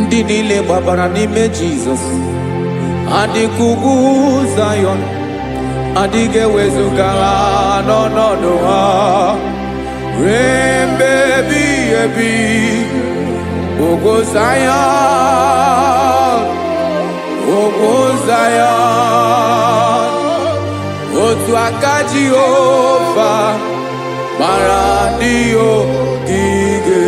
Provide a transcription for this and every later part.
ndị niile gbabara n'ime Jizọs adịghị ugwu Zayọn, adịghị ewezuga ha n'ọnọdụ ha ruo mgbe ebighị ebi. Ugwu Zayọn, ugwu Zayọn, otu aka Jehova gbara ndị ogige.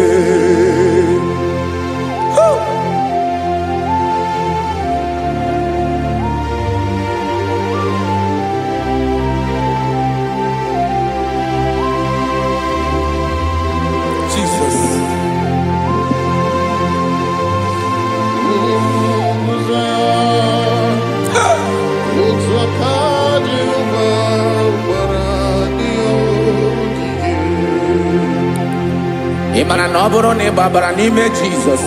Ị mara na ọ bụrụ na ị gbabara n'ime Jizọs,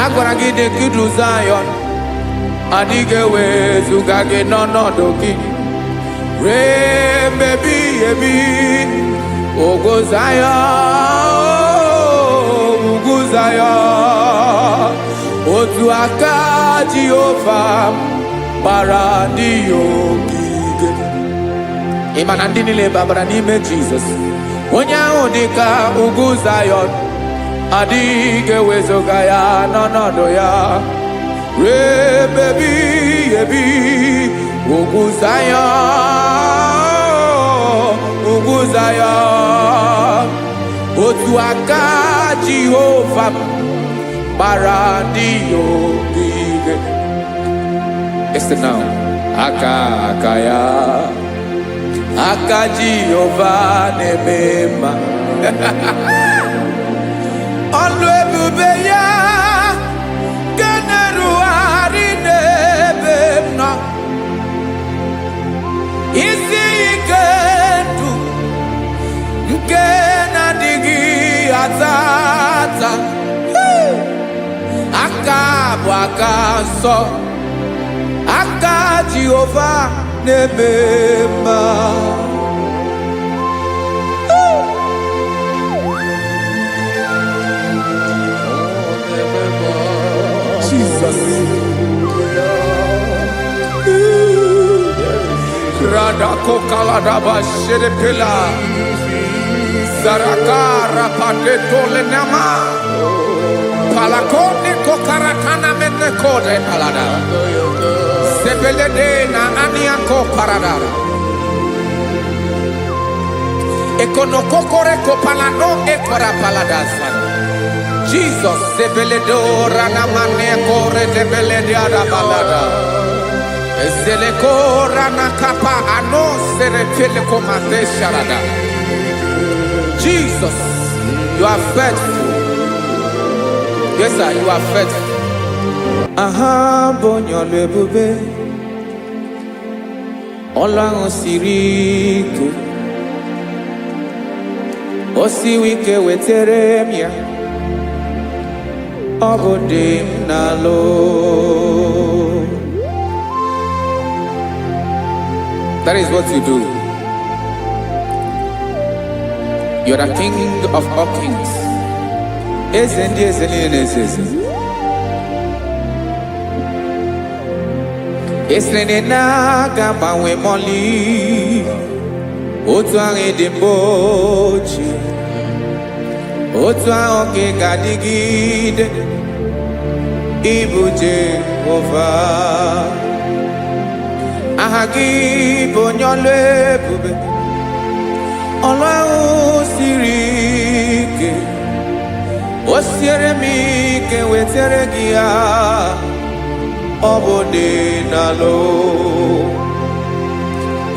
a gwara gị dị ka Zayọn, adịghị ewezuga gị n'ọnọdụ gị ruo mgbe ebighị ebi. Ugwu Zayọn, ugwu Zayọn, otu aka Jehova gbara ndị ogige. Ị ma na ndị niile gbabara n'ime Jizọs, onye ahụ dị ka ugwu Zayọn, adịghị ewezuga ya n'ọnọdụ ya ruo mgbe ebighị ebi. Ugwu Zayọn, ugwu Zayọn, otu aka Jehova gbara ndị ogige. Listen now, aka ya, aka Jehova na-eme mma. Ọlụ ebube ya ga na-erugharị n'ebe m nọ. Isi ike ndụ nke na-adịghị ata ata, aka bụ aka nsọ, aka Jehova na-eme mma. Jesus. Radako kaladaba sherepela zarakara pateto lenama palakone kokarakana mene kode palada sebelede na aniako paradara ekonokokore kopalano ekora paladasa. Jesus sebeledo rana mane kore debelede arabalada ezeleko rana kapa ano serepele komande sharada. Jesus, you are faithful. Yes sir, you are faithful. Aha bonyo lebube Ọlọ́run siri ike o siwi ike wetere m ya. Ọ bụ dị m n'alụ. That is what you do. You are the King of all kings. Eze ndị eze niile na-eze eze. Esere na-agbanwe mọlị, otu ahụ dị mgbe ochie, otu ahụ ka ị ga-adịgide. Ịbụ Jehova, aha gị bụ onye ọlụ ebube, ọlụ ahụ siri ike, o siere m ike wetere gị ya. Ọ bụ dị n'alụ.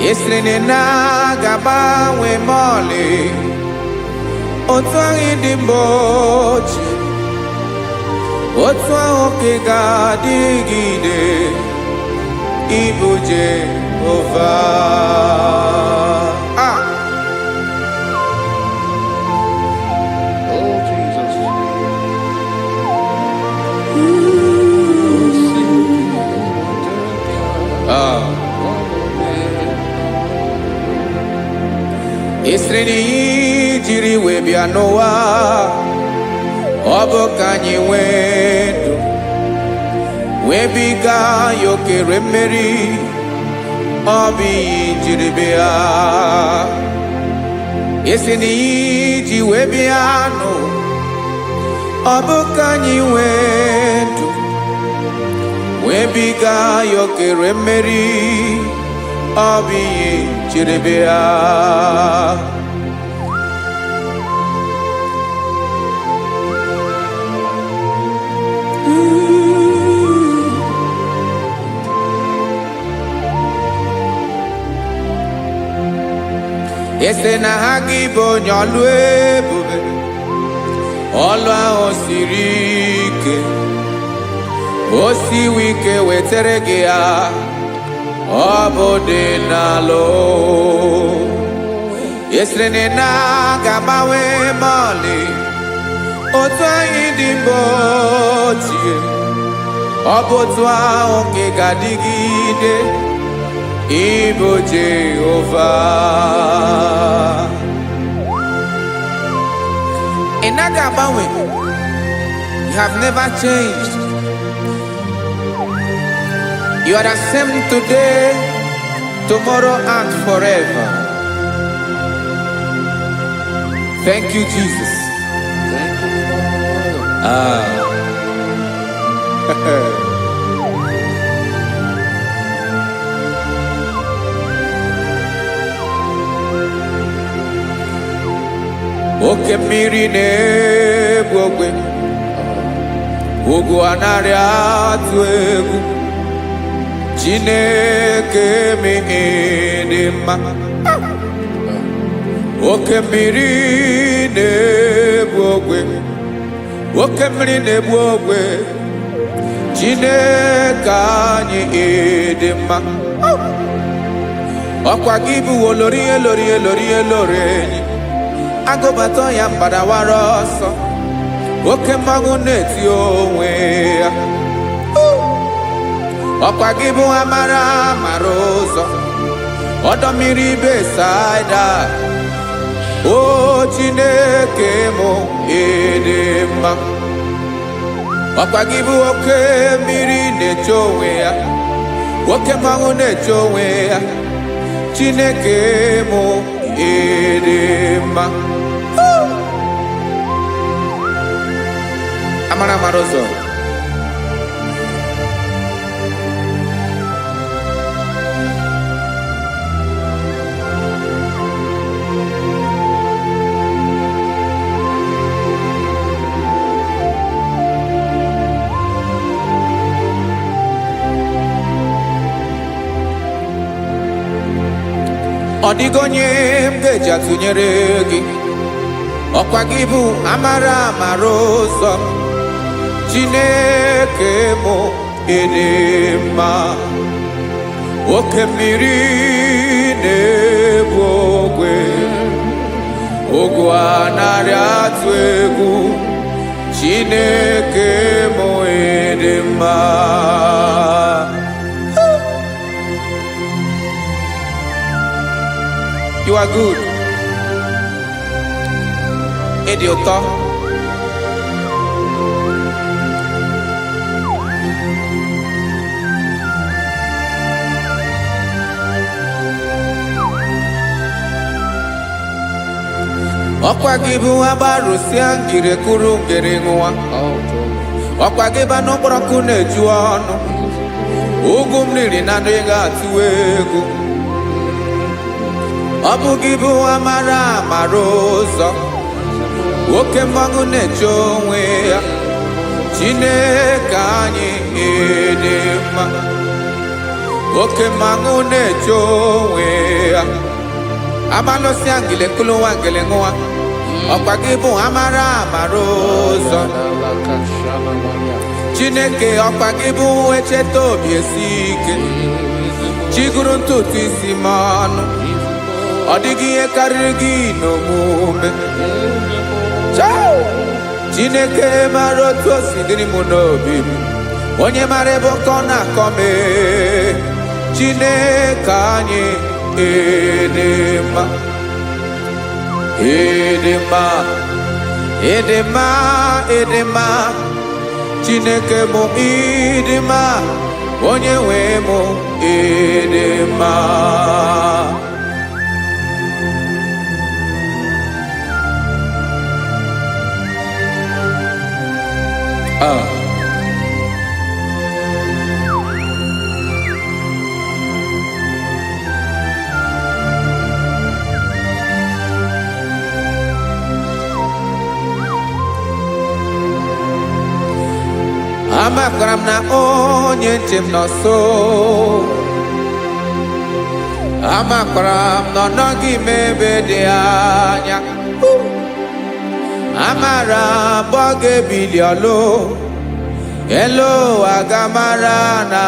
Esiri na-agbanwe mọlị, otu ahụ dị mgbe ochie, otu ahụ ka ị ga-adịgide. Ịbụ Jehova. Oh Jesus. Esiri jiri wee bịa n'ụwa Obo kanyi wendo webiga yokere mmeri obi jiribia esini ji webiano obo kanyi wendo webiga yokere mmeri obi jiribia. Ese na IGBO nyolu ebube ọlụ ahụ siri ike o siwe ike wetere gị ya ọ bụ dị n'alụ esere na ga-agbanwe mọlị otu anyị dị mgbe ochie ọ bụ otu ahụ nke ga-adịgide Ibo Jehovah. Inagabawe, you have never changed. You are the same today, tomorrow, and forever. Thank you, Jesus. Thank you, Lord. Oke mmiri na-egbu ogwe ugwu anarị atụ egwu Chineke dị mma. Oke mmiri na-egbu ogwe oke mmiri na-egbu ogwe Chineke anyị dị mma. Ọkwa gị bụ olori enyi agụbata ya mgbadawara ọsọ oke mmanwụ na-eti onwe ya ọkwa gị bụ amara ụzọ ọdọ mmiri Besaida o Chineke mụ dị mma. Ọkwa gị bụ oke mmiri na-eche onwe ya oke mmanwụ na-eche onwe ya Chineke mụ dị mma. Amara ụzọ ọ dịghị onye m ga-eji atụnyere gị ọkwa gị bụ amara ụzọ Chineke mụ dị mma. Oke mmiri na-egbu ogwe ogwu anarị atụ egwu Chineke mụ dị mma. You are good. Ịdị ụtọ. Ọkwa gị bụ agbarụsịa ngire kụrụ ngere nwa ọkwa gị ba n'ụkpọrọkụ na-eju ọnụ ugwu mmiri na ndị ga-atụ egwu ọ bụ gị bụ amara ụzọ oke mmanwụ na-eche onwe ya Chineke anyị dị mma. Oke mmanwụ na-eche onwe ya abalụsịa ngile kụrụ nwa ngele nwa ọkwa gị bụ amara ụzọ Chineke ọkwa gị bụ echeta obi esi ike chigụrụ ntutu isi m ọnụ ọ dịghị ihe karịrị gị n'omume Chineke mara otu o si dịrị m n'obi m onye mara ebe ọkọ na-akọ m Chineke anyị dị mma dị mma Edema, edema, Chineke mo idema, onye nwe mo edema. Amakaram na onye njem n'ọsọ, amakaram na ọnọghị m ebe dị anya, amara bụ ọ ga-ebili ọlụ, elu agamara na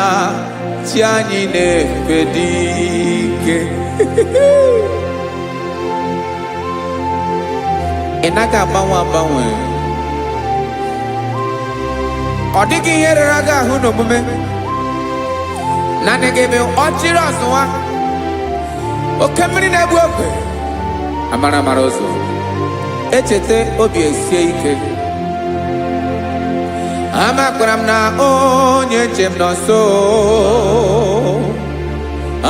chi anyị na-efe dị ike. Ị naghị agbanwe agbanwe, ọ dịghị ihe rere gị ahụ n'omume, naanị gị bụ ọchịrị ọzụwa, oke mmiri na-egbu ogwe, amara amara ụzọ, echeta obi esie ike. Amakwara m na onye njem nọ nso,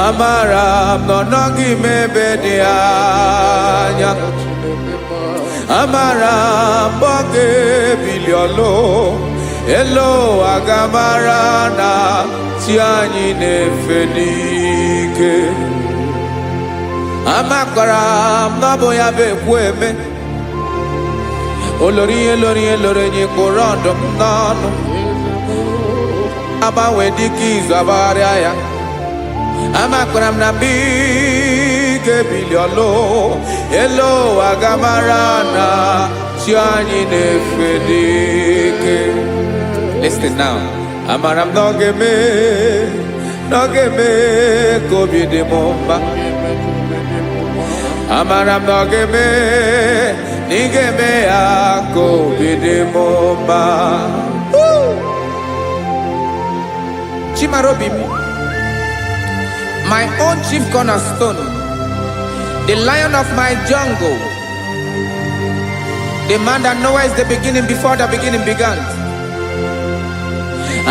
amara m na ọ nọghị m ebe dị anya, amara m ọ ga-ebili ọlụ, elu agamara na chi anyị na-efe n'ike. Amakwara m na ọ bụ ya bụ ekwu eme, olori enyi kwụrụ ọdụm n'ọnụ, agbanwe dịka izu agbagharịa ya. Amakwara m na mgbe ị ga-ebili ọlụ, elu agamara na chi anyị na-efe n'ike. Listen now. Amara m na ọ ga-eme ka obi dị m mma. Amara m na ọ ga-eme na ị ga-eme ya ka obi dị m mma. Chimarobi m, my own chief cornerstone, the lion of my jungle, the man that knows the beginning before the beginning began.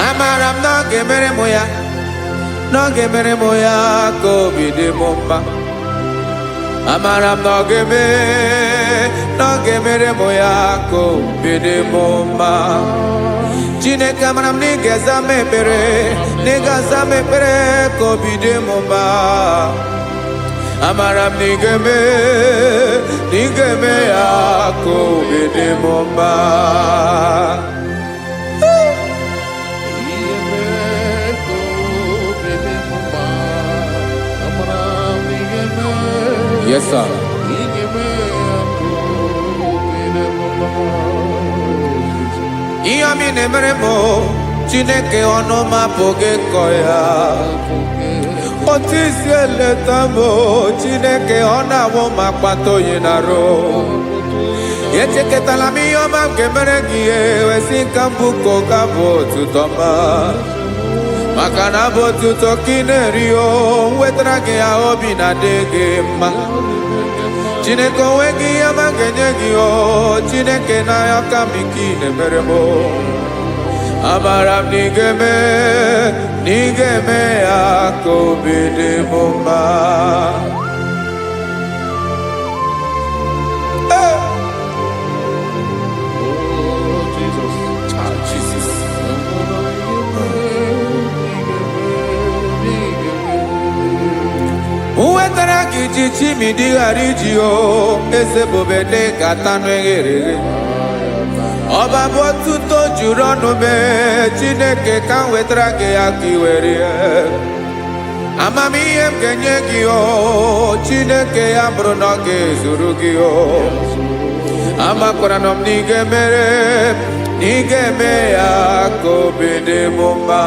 Amara m na ọ ga-emere m ya, na ọ ga-emere m ya ka obi dị m mma. Amara m na ọ ga-emere m ya ka obi dị m mma. Chineke, amara m na ị ga-aza m ekpere, na ị ga-aza m ekpere ka obi dị m mma. Amara m na ị ga-eme ya ka obi dị m mma. Yes, sir. Ihe mi na-emere m, Chineke ọnụ m apụghị ịkọ ya. Otu isi eleta m, Chineke ọ na-awụ m akpata oyi n'arụ. Echeketala m ihe ọma m ga-emere gị, wesị ka m bụkọ ga-abụ otuto ọma. Maka na abụ otuto ka ị na-eri, wetara gị ya obi na-adị gị mma. Chineke onwe gị ihe ọma ga-enye gị, Chineke n'anya ka m ike ị na-emere m. Amara m na ị ga-eme ya ka obi dị m mma. Wetara gị ji chi mi dịghara iji, eze bobede ka tanụ eghere eghe. Ọba bụ otuto juru ọnụ mee, Chineke ka m wetara gị ya ka ị were ya. Amamihe m ga-enye gị, Chineke ya bụrụ na ọ ga-ezuru gị. Amakwara na m na ị ga-eme ya ka obi dị m mma.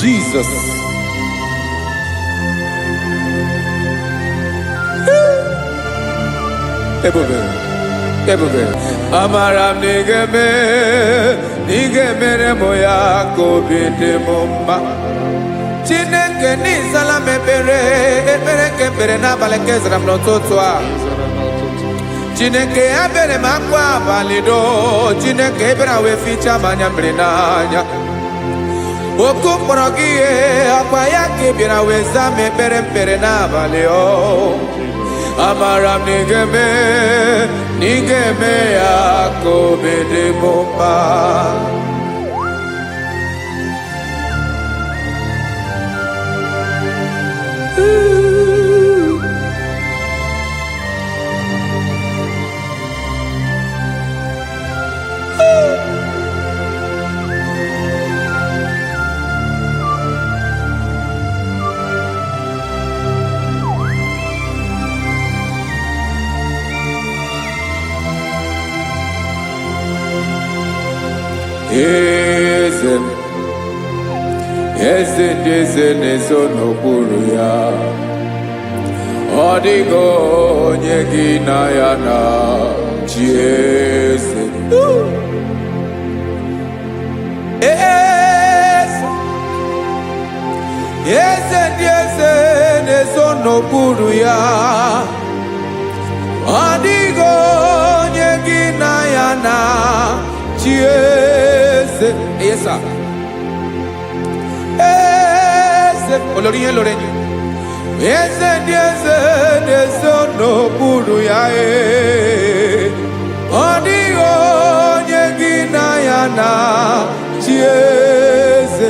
Jesus. Ebube. ebube amara m n'ige mere mụ ya ka obi dị m mma Chineke n'ịzala m ekpere nke ekpere n'abalị nke zara m n'ụtụtụ a Chineke ya bere m akwa abalị do Chineke ebere wee fichaa m anya mmiri n'anya oku mkpọrọ gị ihe akwa ya ka ị bịara wee zaa m ekpere mkpere n'abalị amara m n'ige eme ya ka obi dị m mma Eze na-eso n'okpuru ya ọ dịghị onye gị na ya na chi eze ndị eze na-eso n'okpuru ya ọ dịghị onye gị na ya na chi eze olórí yẹn lórí eze ndị eze na-eso n'okpuru ya ọ dịghị onye gị na ya na chi eze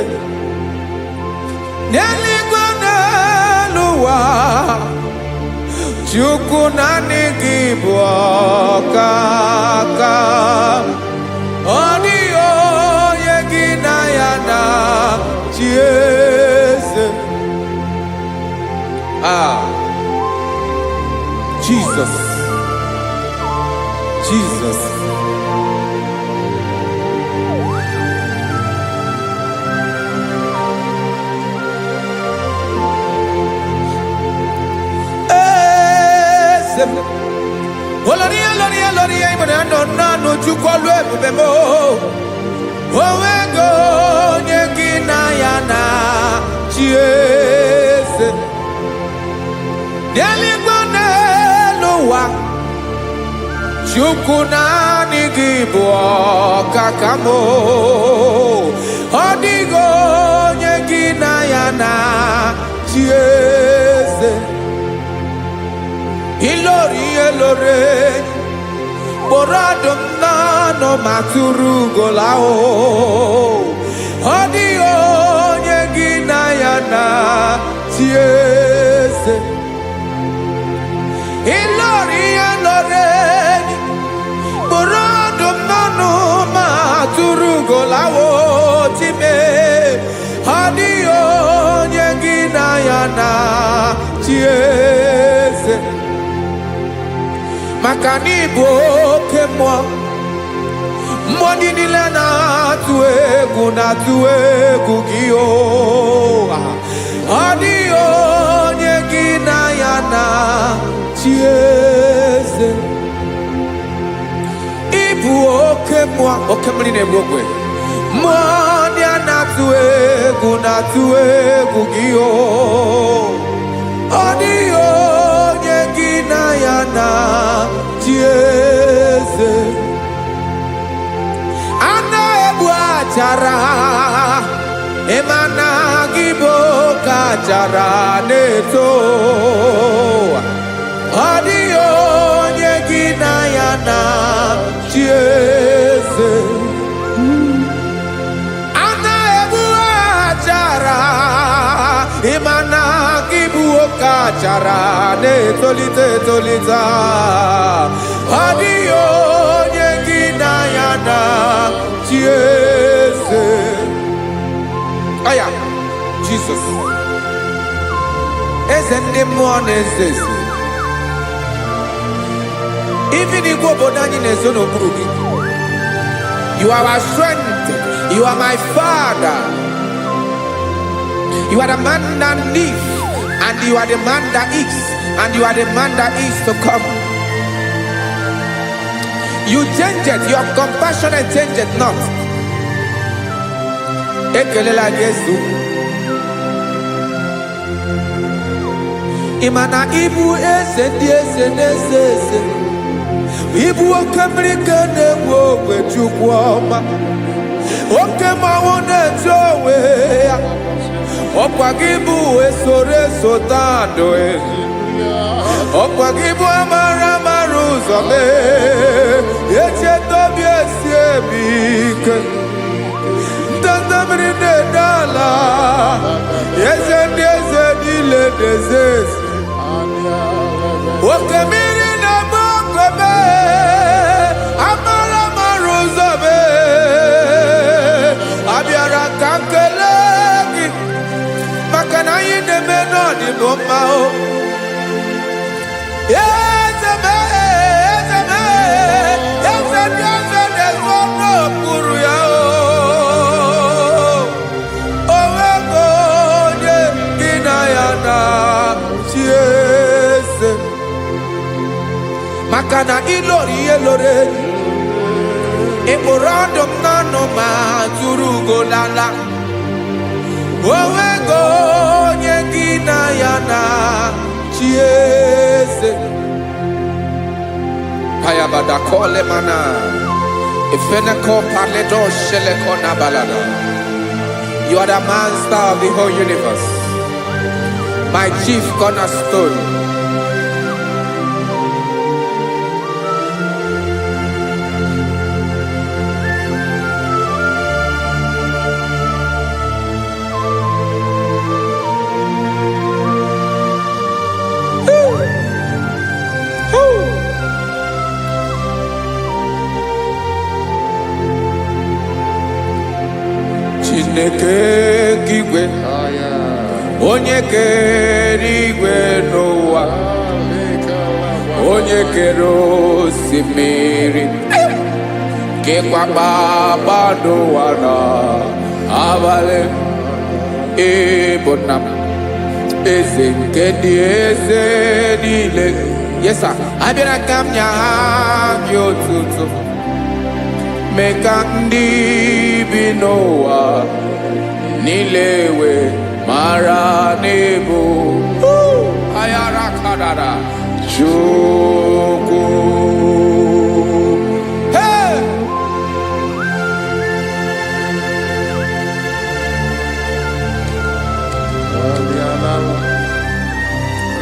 n'eluigwe n'elu ụwa Chukwu naanị gị bụ ọkaka ọ dịghị onye gị na ya na chi eze Jesus Olori ibona no Chukwu olu ebube mo owego onye gị na ya na chi eze n'eluigwe n'elu ụwa Chukwu naanị gị bụ ọkaka m ọ dịghị onye gị na ya na chi eze ilori kpọrọ ọdụm n'ọnụ ma tụrụ ugola ọ dịghị onye gị na ya na chi eze ilori kpọrọ ọdụm n'ọnụ ma tụrụ ugola time ọ dịghị onye gị na ya na chi eze maka na ịbụ oke mmụọ ndị niile na-atụ egwu gị ọ dịghị onye gị na ya na chi eze ịbụ oke mmiri na-egbu ogwe mmụọ ndị a na-atụ egwu gị ọ dịghị onye gị na ya na chi eze a na-egbu achara ịmana gị bụ ka achara na-eto ọ dịghị onye gị na ya na chi eze a na-egbu achara ịmana gị bụ ka achara na-etolite ọ dịghị onye gị na ya na chi eze Jesus eze ndị mmụọ na-eze even igwe obodo anyị na-ezo n'okpuru gị you are our strength you are my father you are the man that lives and you are the man that is and you are the man that is to come You change it. Your compassionate change it not. Ekelela Yesu. Imana ibu ese di ese nese ese. Ibu okamrika newo wechukwoma. Okema wone jowe. Okwagibu esore sotando e. Okwagibu amara maruzome. Eche tobi esiebike. Ndandamri nedala. Yeze dile dezezi. Okemiri na mokwebe. Amara maruzome. Abiara kankelegi. Makana yine menodi bomao. Makana ilori elore Eborandom nano ma turugo lala Owego nyegina yana chiese Hayabada kole mana Ifeneko paledo sheleko na balada. You are the master of the whole universe, my chief cornerstone. Chineke kigwe onye kere igwe n'ụwa onye kere osimiri kekwa kpakpando ụwa n'abalị ịbụ nna m eze nke ndị eze niile. Yes sir, abịara ka m nye gị otuto mee ka ndị bi n'ụwa niile we mara n'ebu ayara kadara Chukwu. Hey!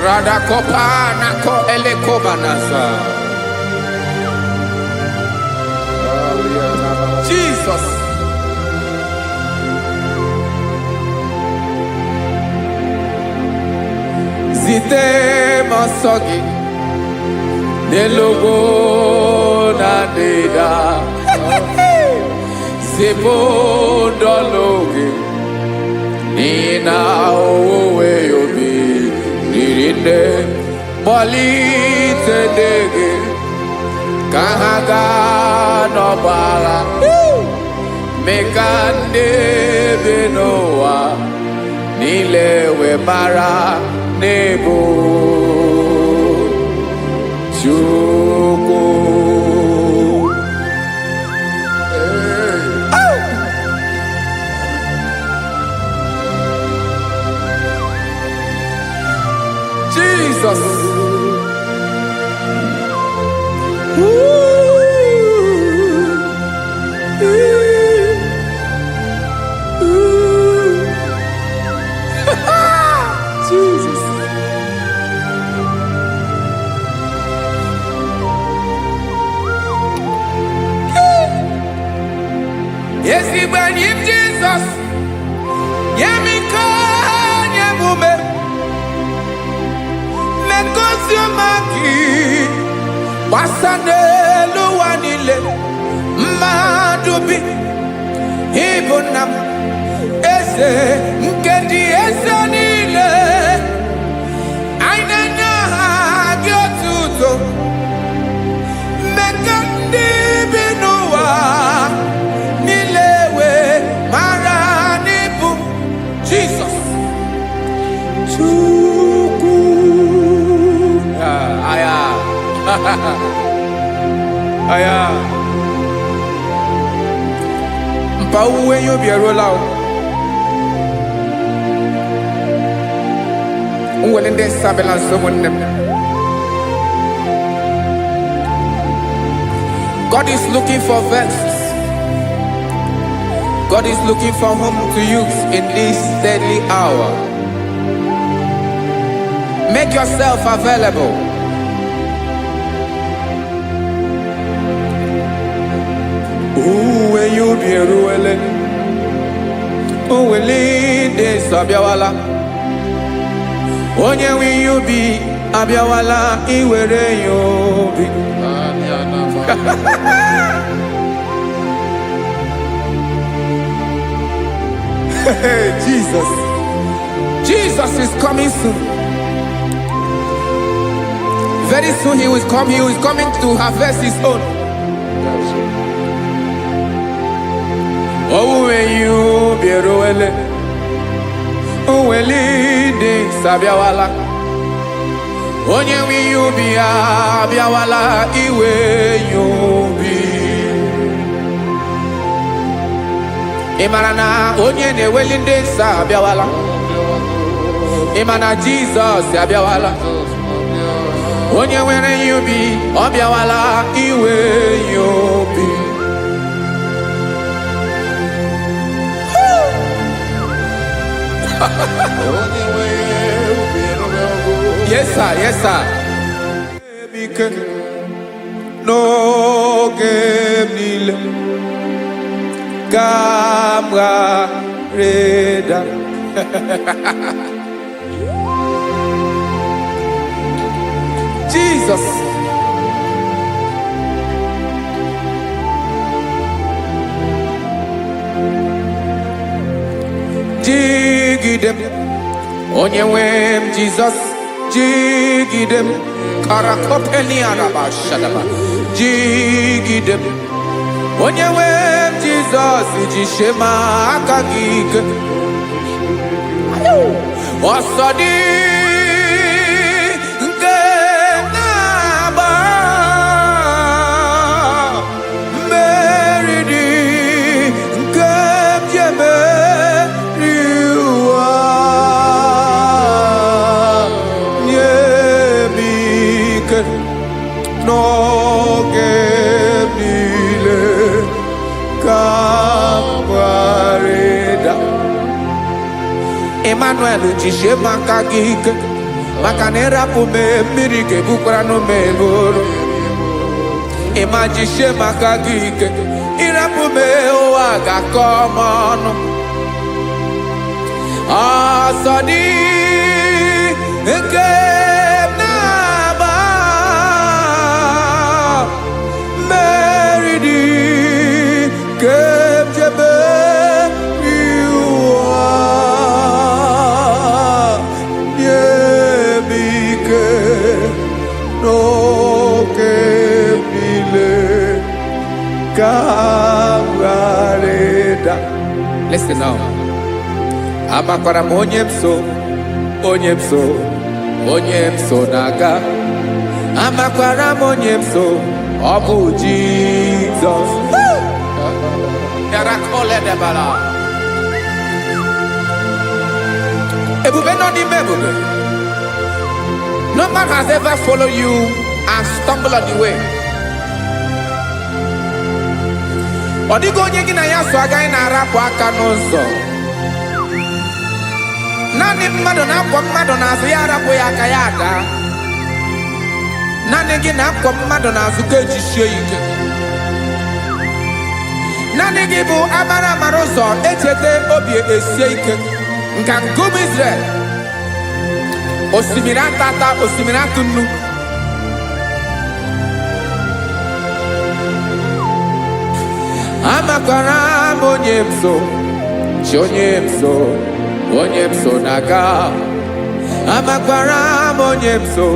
Radakopa nako elekobanasa. Jesus. Zite masogi nelogo na deda Zebo dologi nina owe yobi nirinde molite dege kahaga no bara mekande benoa nilewe mara nebo Chukwu. Jesus. Jesus. Yes, he when him Jesus. Yemiko nyemume. Mekosiomaki. Wasane luwanile. Madubi. Ibunam. Ese nkendi ese nile. Ainanya gyotuto. Mekandi binuwa. Nilewe maranibu. Jesus. Chukwu. Aya. aya mpa uwe yo bi erola o unwele nde sabela someone. God is looking for vessels. God is looking for whom to use in this deadly hour. Make yourself available. When you be ruele, uwele de sabiawala. Onye when you be abiawala, iwere you be. Jesus is coming soon. Very soon he will come. He is coming to harvest his own. Oh, when you be roele, oh, when leading sabiawala. Onye wi you be abiawala, iwe you be. Imarana onye ne welinde sabiawala. Imana Jesus abiawala. Onye were you be abiawala, iwe you be. Yes, sir. Yes, sir. No game nile camera reda. Jesus. Jigidem onye wem Jesus. Jigidem karakopeni araba shadaba. Jigidem onye wem Jesus jishema akagike. Osodi nke naba meridi nke jeme no gebile kapareda. Emmanuel jishe makagike makanera pume mirike bukrano meboro. Ema jishe makagike irapume oaga komono. Asadi nke listen now. Amakwara onye mso naga. Amakwara onye mso obu Jesus. Yarakole debala. Ebube no di mebube. No man has ever followed you and stumbled on the way. Odigo onye gị na ya so agaghị na-arapụ aka n'ụzọ. Naanị mmadụ na-akwọ mmadụ n'azụ ya arapụ ya aka ya ada. Naanị gị na-akwọ mmadụ n'azụ ka ejisie ike. Naanị gị bụ amara ụzọ echete obi esie ike. Nka nkume Israel. Osimiri atata, osimiri atụ nnu. Amakwara onye mso naga. Amakwara onye mso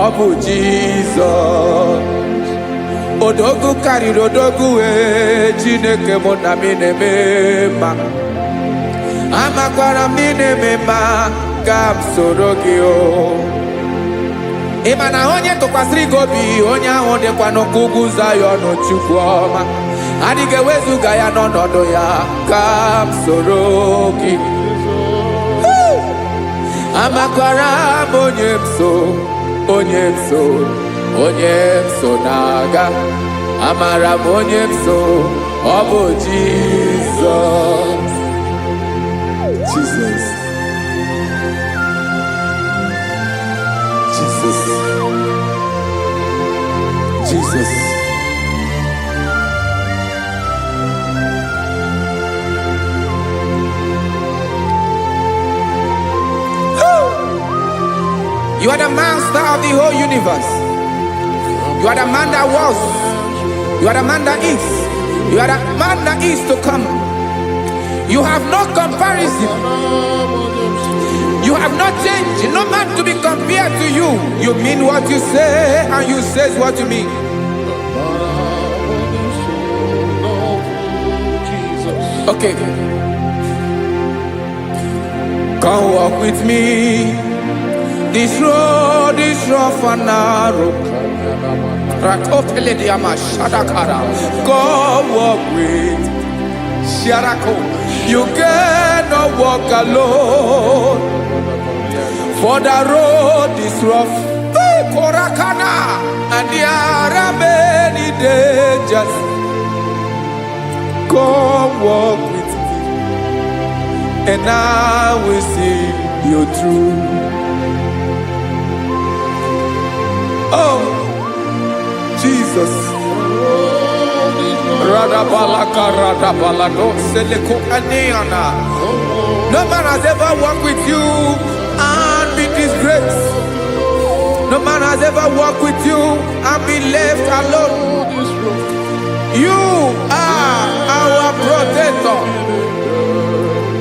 obu Jesus. Odogu karịrị odogu Chineke mụ na mi na-eme mma. Amakwara m na-eme mma ka m soro gị o. Imana onye tụkwasịrị gị obi onye ahụ dịkwa n'ugwu Zayọn Chukwu ọma adịghị ewezuga ya n'ọnọdụ ya ka m soro gị amakwara m onye m so na-aga amara m onye m so ọ bụ Jizọs. Jesus. You are the master of the whole universe. You are the man that was. You are the man that is. You are the man that is to come. You have no comparison. You have not changed. No man to be compared to you. You mean what you say and you say what you mean. Okay. Come walk with me. This road is rough and narrow. Come walk with Sharako. You cannot walk alone. For the road is rough. Korakana. And there are many dangers. Come walk with me, and I will see you through. Oh, Jesus. No man has ever walked with you and be disgraced. No man has ever walked with you and be left alone. You are our protector.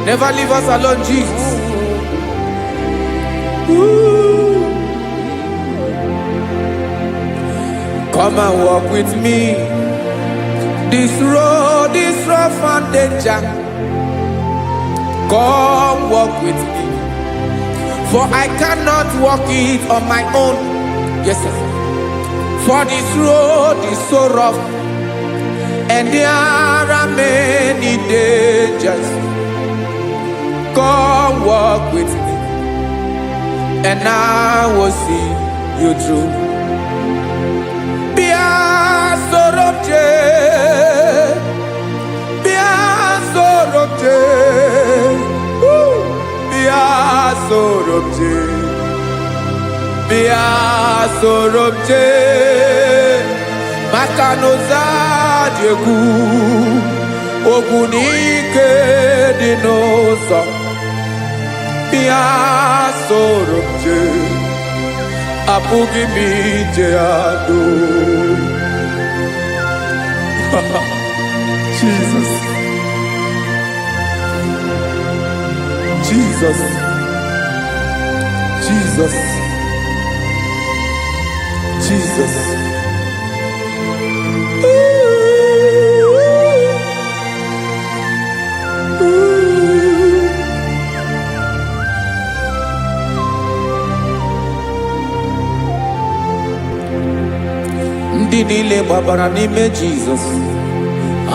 Never leave us alone, Jesus. Ooh. Come and walk with me. This road is rough and danger. Come walk with me. For I cannot walk it on my own. Yes, sir. For this road is so rough. And there are many dangers. Come walk with me, and I will see you through. Be a sorobje, be a sorobje, be a sorobje, be a sorobje. Makanoza diegu ogunike dinosa bia sorobje apugi mije ado. Jesus. Ndị niile gbabara n'ime Jizọs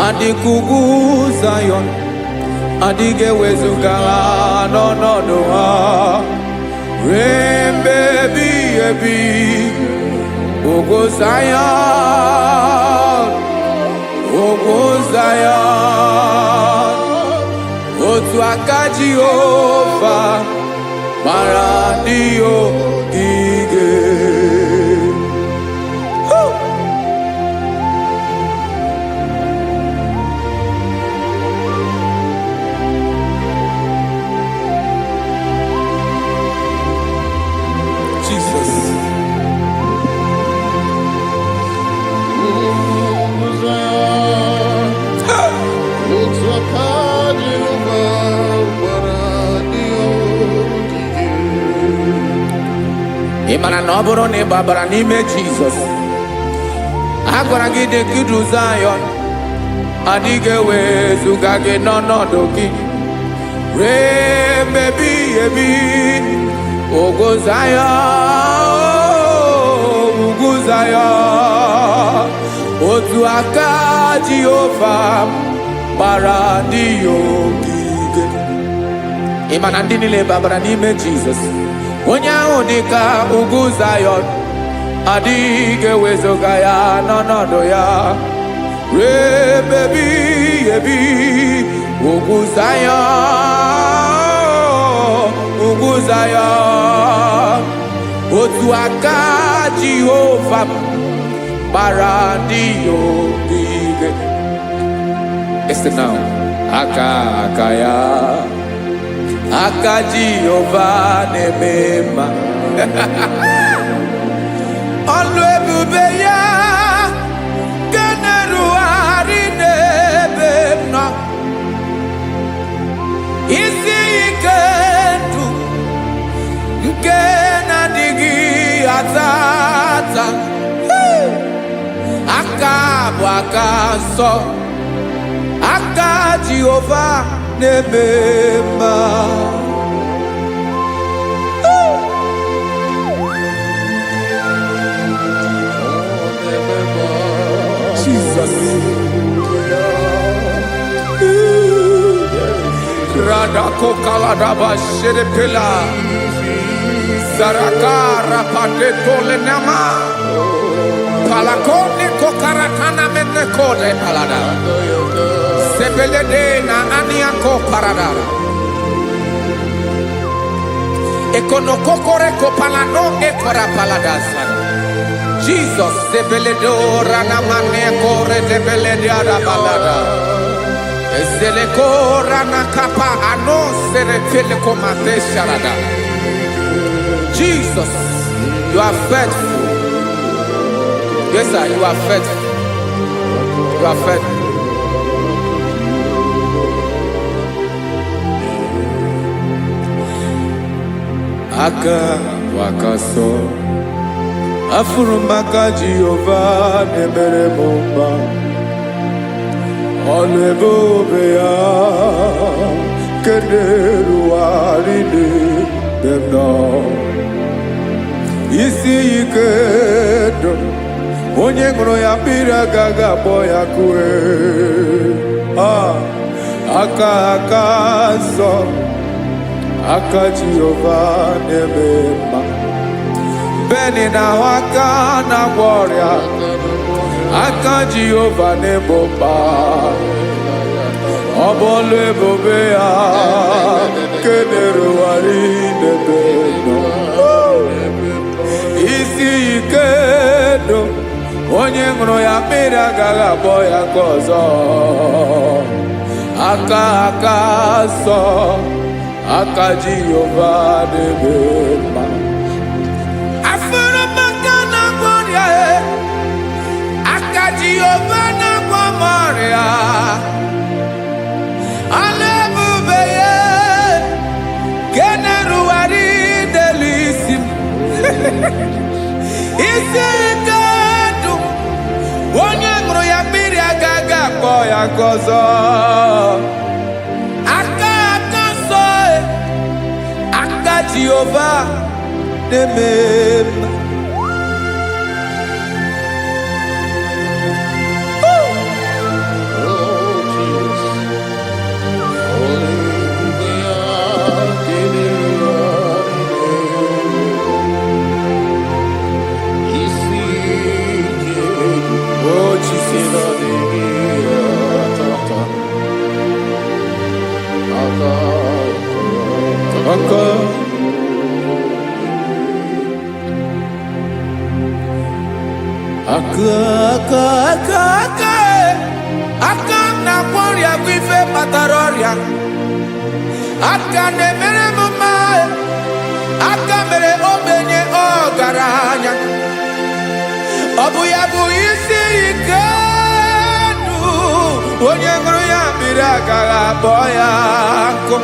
adịghị ugwu Zayọn adịghị ewezuga ha n'ọnọdụ ha ruo mgbe ebighị ebi. Ugwu Zayọn, ugwu Zayọn, otu aka Jehova mara ndị ogige. Imana na ọ bụrụ na ị gbabara n'ime Jizọs agwara gị dị kudu Zayọn adịghị ewezuga gị n'ọnọdụ gị ruo mgbe ebighị ebi. Ugwu Zayọn, Zion. Otu aka Jehovah bara ndị ogige. Ịma na ndị niile babara n'ime Jizọs. Onye ahụ dị ka ugwu Zion, adịghị ewezuga ya n'ọnọdụ ya. Rebebi ebi ugwu Zion, ugwu Zion. Otu aka Jehovah bara ndị ogige. Listen now. Aka ya, aka Jehovah na-eme mma. Ọlụ ebube ya ga-erugharị n'ebe m nọ. Isi ike ndụ nke na-adịghị ata ata. Aka bụ aka nsọ, aka Jehovah na-eme mma. Jesus. Radako kaladaba sherepela. Zarakara pateto lenama. Palakone kokaratana mene kode palada. Sebelede na aniako paradara. Ekonokokore kopalano ekora paladasa. Jesus, Sebeledora Namane Kore de Belediada Balada. Ezelekora Nakapa Ano Seretelecomate Sharada. Jesus, you are faithful. Yes, sir, you are faithful. You are faithful. Aka Wakaso. Afurumaka Jehovah nebere mumba. Ọlụ ebube ya kederu arịnị demnọ. Isi ike dụ onye ṅụrụ ya mmiri agaghị akpọ ya kue. Aka nsọ, aka Jehovah na-eme mma. Beni na waka na gloria, aka Jehovah na-ebo mma. Ọbọlụ ebube ya kederugharị n'ebe nọ. Isi ike dụ onye ṅụrụ ya mmiri agaghị akpọ ya nke ọzọ. Aka nsọ, aka Jehovah na-eme mma. Jehovah na Maria, alebube ye, generuari delisim. Isi kadu, onye ṅụrụ ya mmiri agaghị akpọ ya ọzọ. Aka nsọ, aka Jehovah na-eme mma. Aka na gloria kwife pataroria. Aka na-emere mma. Aka mere ogbenye ọgaranya. Ọ bụ ya bụ isi ike ndụ onye ṅụrụ ya mmiri agaghị akpọ ya nkụ.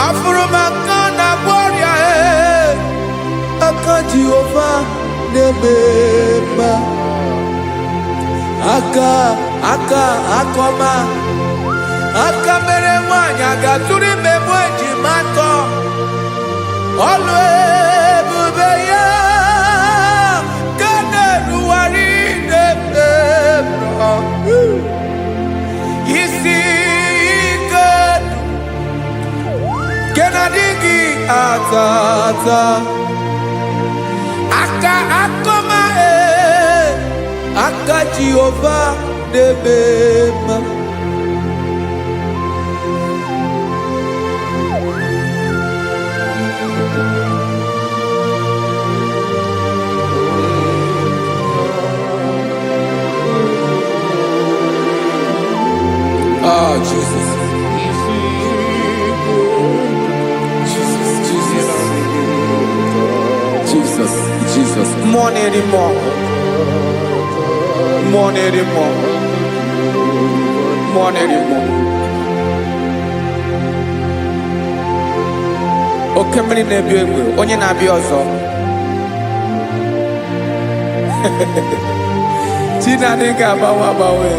Afụrụ m aka na gloria aka Jehovah na-eme mma. Aka akọma, aka mere nwanyị agatụrụ ime mụ ejima atọ. Ọlụ ebube ya ka atata aka akoma aka Jehovah debema Jesus. Jesus, more anymore. More anymore. More anymore. Okay, many nebi onye na bi ozo. Tina dinga bawe.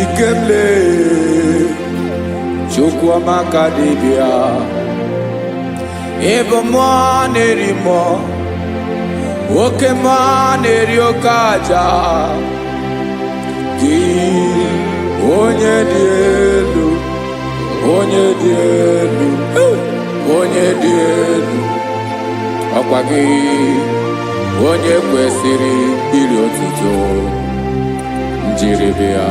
Ikemle chukwa makadibia ebo mwanerimo oke mwaneriokaja ki onye dielu ọkwa gị onye kwesịrị iri otuto njiribia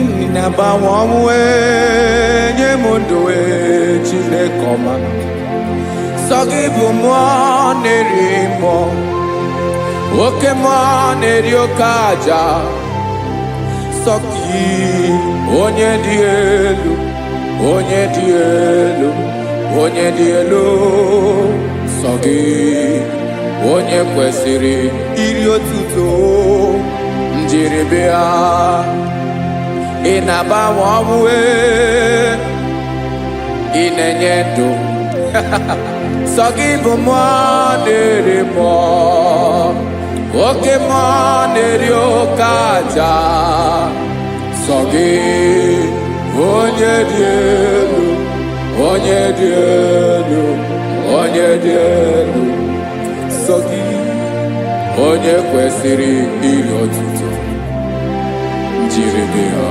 Inabawamwe nyemunduwe chinekoma Sogibu mwanerimo Oke mwaneriokaja Sogi onye dielu Sogi onye kwesịrị iri otuto njiribia Inabawamwe inenyedo Sogibu mwanerimo Oke mwaneriokaja Sogi onye dielu Sogi onye kwesịrị iri otuto njiribia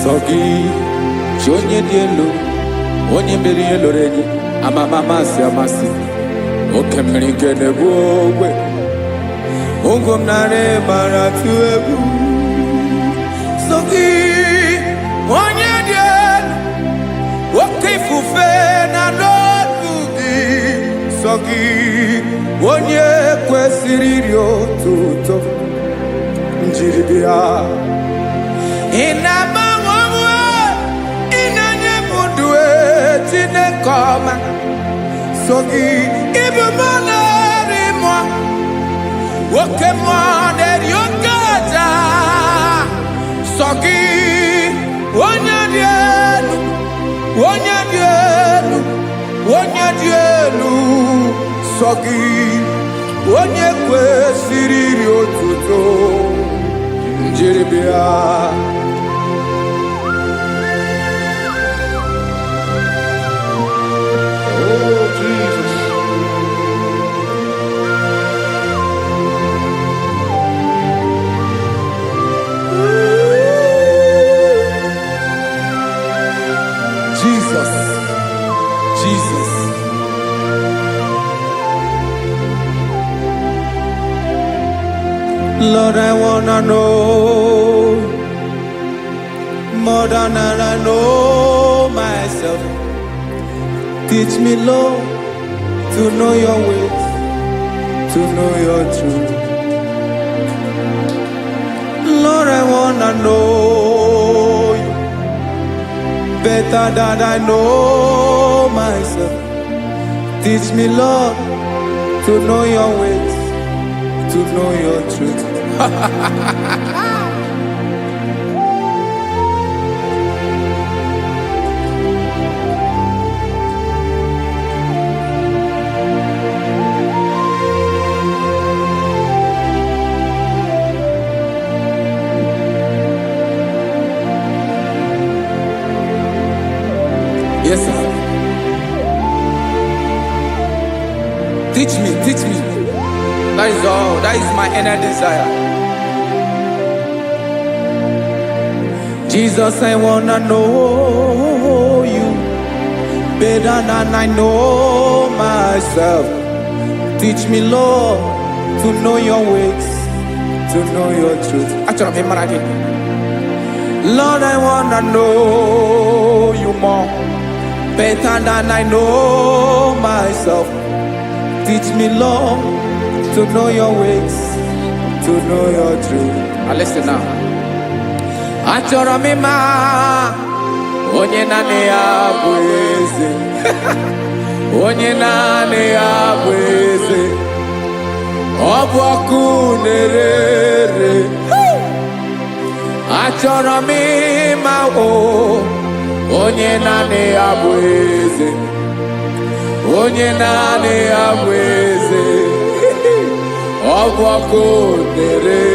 Sogi onye dielu onye mmeri eloro enyi amasi oke mmiri nke na-egbu ogwe ụgwọ m narị mara tụ egwu Sogi onye dielu oke ifufe na n'otu gị Sogi onye kwesịrị iri otuto njiribia Inabawamwe inenyemunduwe chinekoma Sogi ibu mwanerimo Oke mwaneriokaja Sogi onye dielu Sogi onye kwesịrị iri otuto njiribia Jesus Lord, I wanna know more than I know myself. Teach me, Lord, to know your ways, to know your truth. Lord, I wanna know you better than I know myself. Teach me, Lord, to know your ways, to know your truth. Yes, sir. Teach me, teach me. That is all. That is my inner desire. Jesus, I wanna know you better than I know myself. Teach me, Lord, to know your ways, to know your truth. Lord, I wanna know you more, better than I know myself. Teach me, Lord, to know your ways, to know your truth. Now listen now. Achọrọ m ịma onye naanị ya bụ eze. Onye naanị ya bụ eze. Ọ bụ ọkụ na-ere. Achọrọ m ịma onye naanị ya bụ eze. Onye naanị ya bụ eze. Ọ bụ ọkụ na-ere.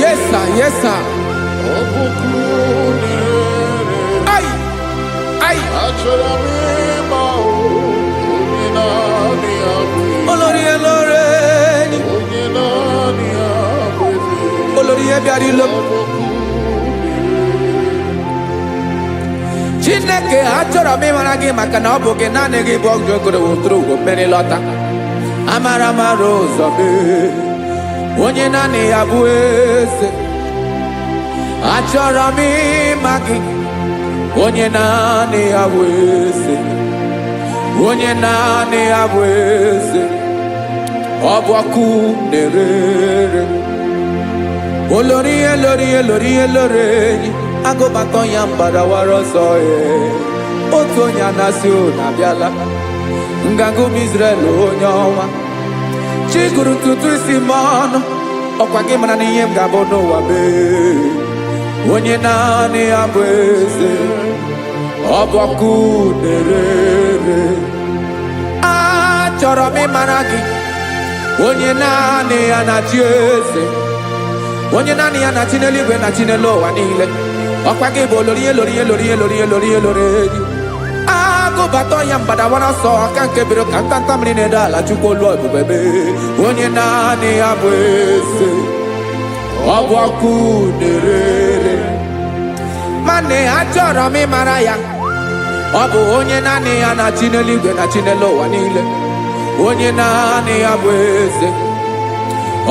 Yes, sir. Yes, sir. Ay, ay. Olórí Olórí. Olórí ebiari lo. Chineke achọrọ m ịmara gị maka na ọ bụ gị naanị gị bụ ọgụ ogoro woturu ugwo mmeri lọta. Amara mara ụzọ mee. Onye naanị ya bụ eze. Achọrọ m ịma gị. Onye naanị ya bụ eze. Onye naanị ya bụ eze. Ọ bụ ọkụ na-ere. Olórí Olórí Olórí Olórí. Agụbatọ ya mgbadawara ọsọ ya. Otu onye anasị unu abịala. Nganga ụmụ Izrel onye ọnwa. Chiguru tutu isi m ọnụ. Ọkwa gị mara na ihe m ga-abụ n'ụwa mee. Onye naanị ya bụ eze. Ọ bụ ọkụ na-ere. Achọrọ m ịmara gị. Onye naanị ya na-achị eze. Onye naanị ya na-achị n'eluigwe na-achị n'elu ụwa niile. Ọkwa gị bụ Olórí Olórí Olórí Olórí Olórí Olórí. Agụbatọ ya mgbadawara ọsọ aka nke biri ka ntanta mmiri na-edo ala Chukwu olu ebube mee. Onye naanị ya bụ eze. Ọ bụ ọkụ na-ere. Mane achọrọ m ịmara ya. Ọ bụ onye naanị ya na-achị n'eluigwe na-achị n'elu ụwa niile. Onye naanị ya bụ eze.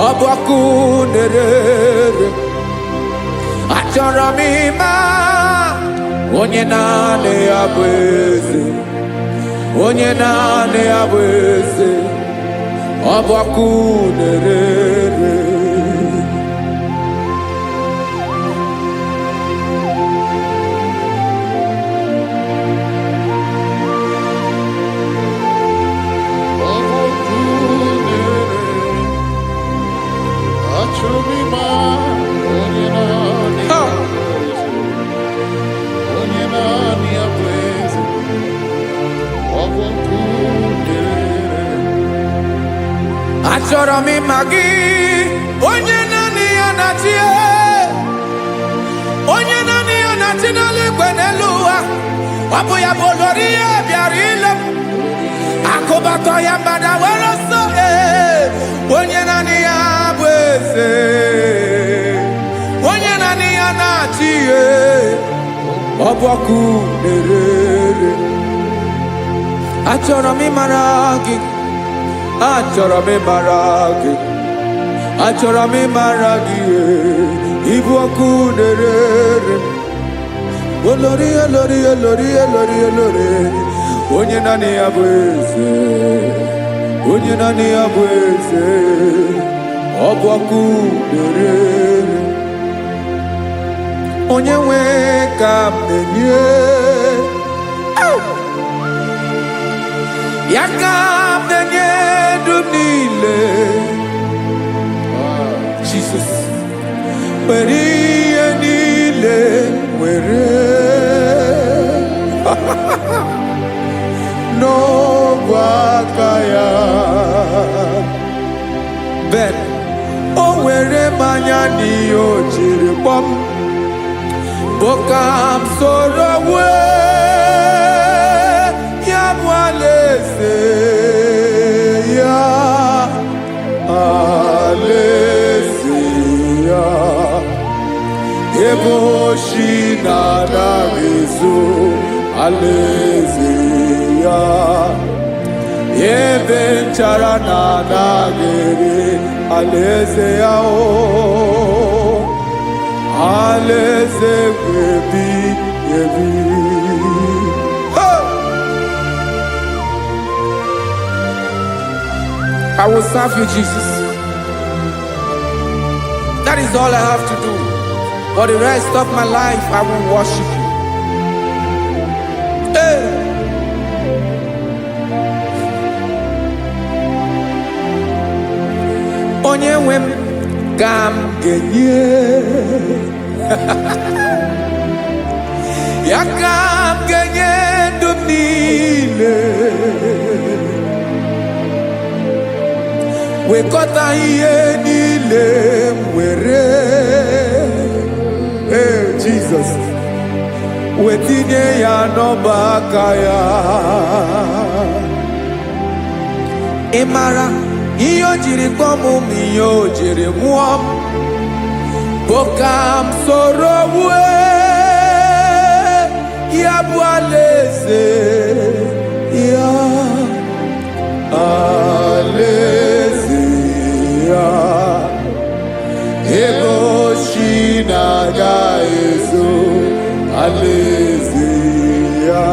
Ọ bụ ọkụ na-ere. Achọrọ m ịma onye naanị ya bụ eze. Onye naanị ya bụ eze. Ọ bụ ọkụ na-ere. Achọrọ m ịma gị. Onye naanị ya na-achị. Onye naanị ya na-achị n'eluigwe n'elu ụwa. Ọ bụ ya bụ Olórí ya bịara ile m. Akụbatọ ya mgbadawara ọsọ. Onye naanị ya bụ eze. Onye naanị ya na-achị. Ọ ọbọkụ na-erere. Achọrọ m ịmara gị, achọrọ m ịmara gị, achọrọ m ịmara gị, ịbụ ọkụ na-erere. Olori olori olori olori olori, onye naanị ya bụ eze, onye naanị ya bụ eze, ọbọkụ na-erere. Onye nwe ka m na-enye, ya ka m na-enye ndụ niile. Jesus, were ihe niile were n'ọbụ aka ya. Ben, o were mmanya n'ihe o jiri kpọm, Bokam soro ya bụ alaeze ya, alaeze ya. Ebe oshi na-anaghị ezo, alaeze ya. Ebe nchara na-anaghị ere, alaeze ya o. Alaeze ebi ebi. I will serve you, Jesus. That is all I have to do. For the rest of my life, I will worship you. Hey. Onye nwe m ka m ga-enye, ya ka m ga-enye ndụ m niile. Wekọta ihe niile m were, Jesus, wetinye ya n'ọba aka ya. Ị mara ihe o jiri kpọọ m, ihe o jiri mụọ m, Bokam soro ya bụ alaeze ya, alaeze ya. Ebe oshi na-agaghị ezo, alaeze ya.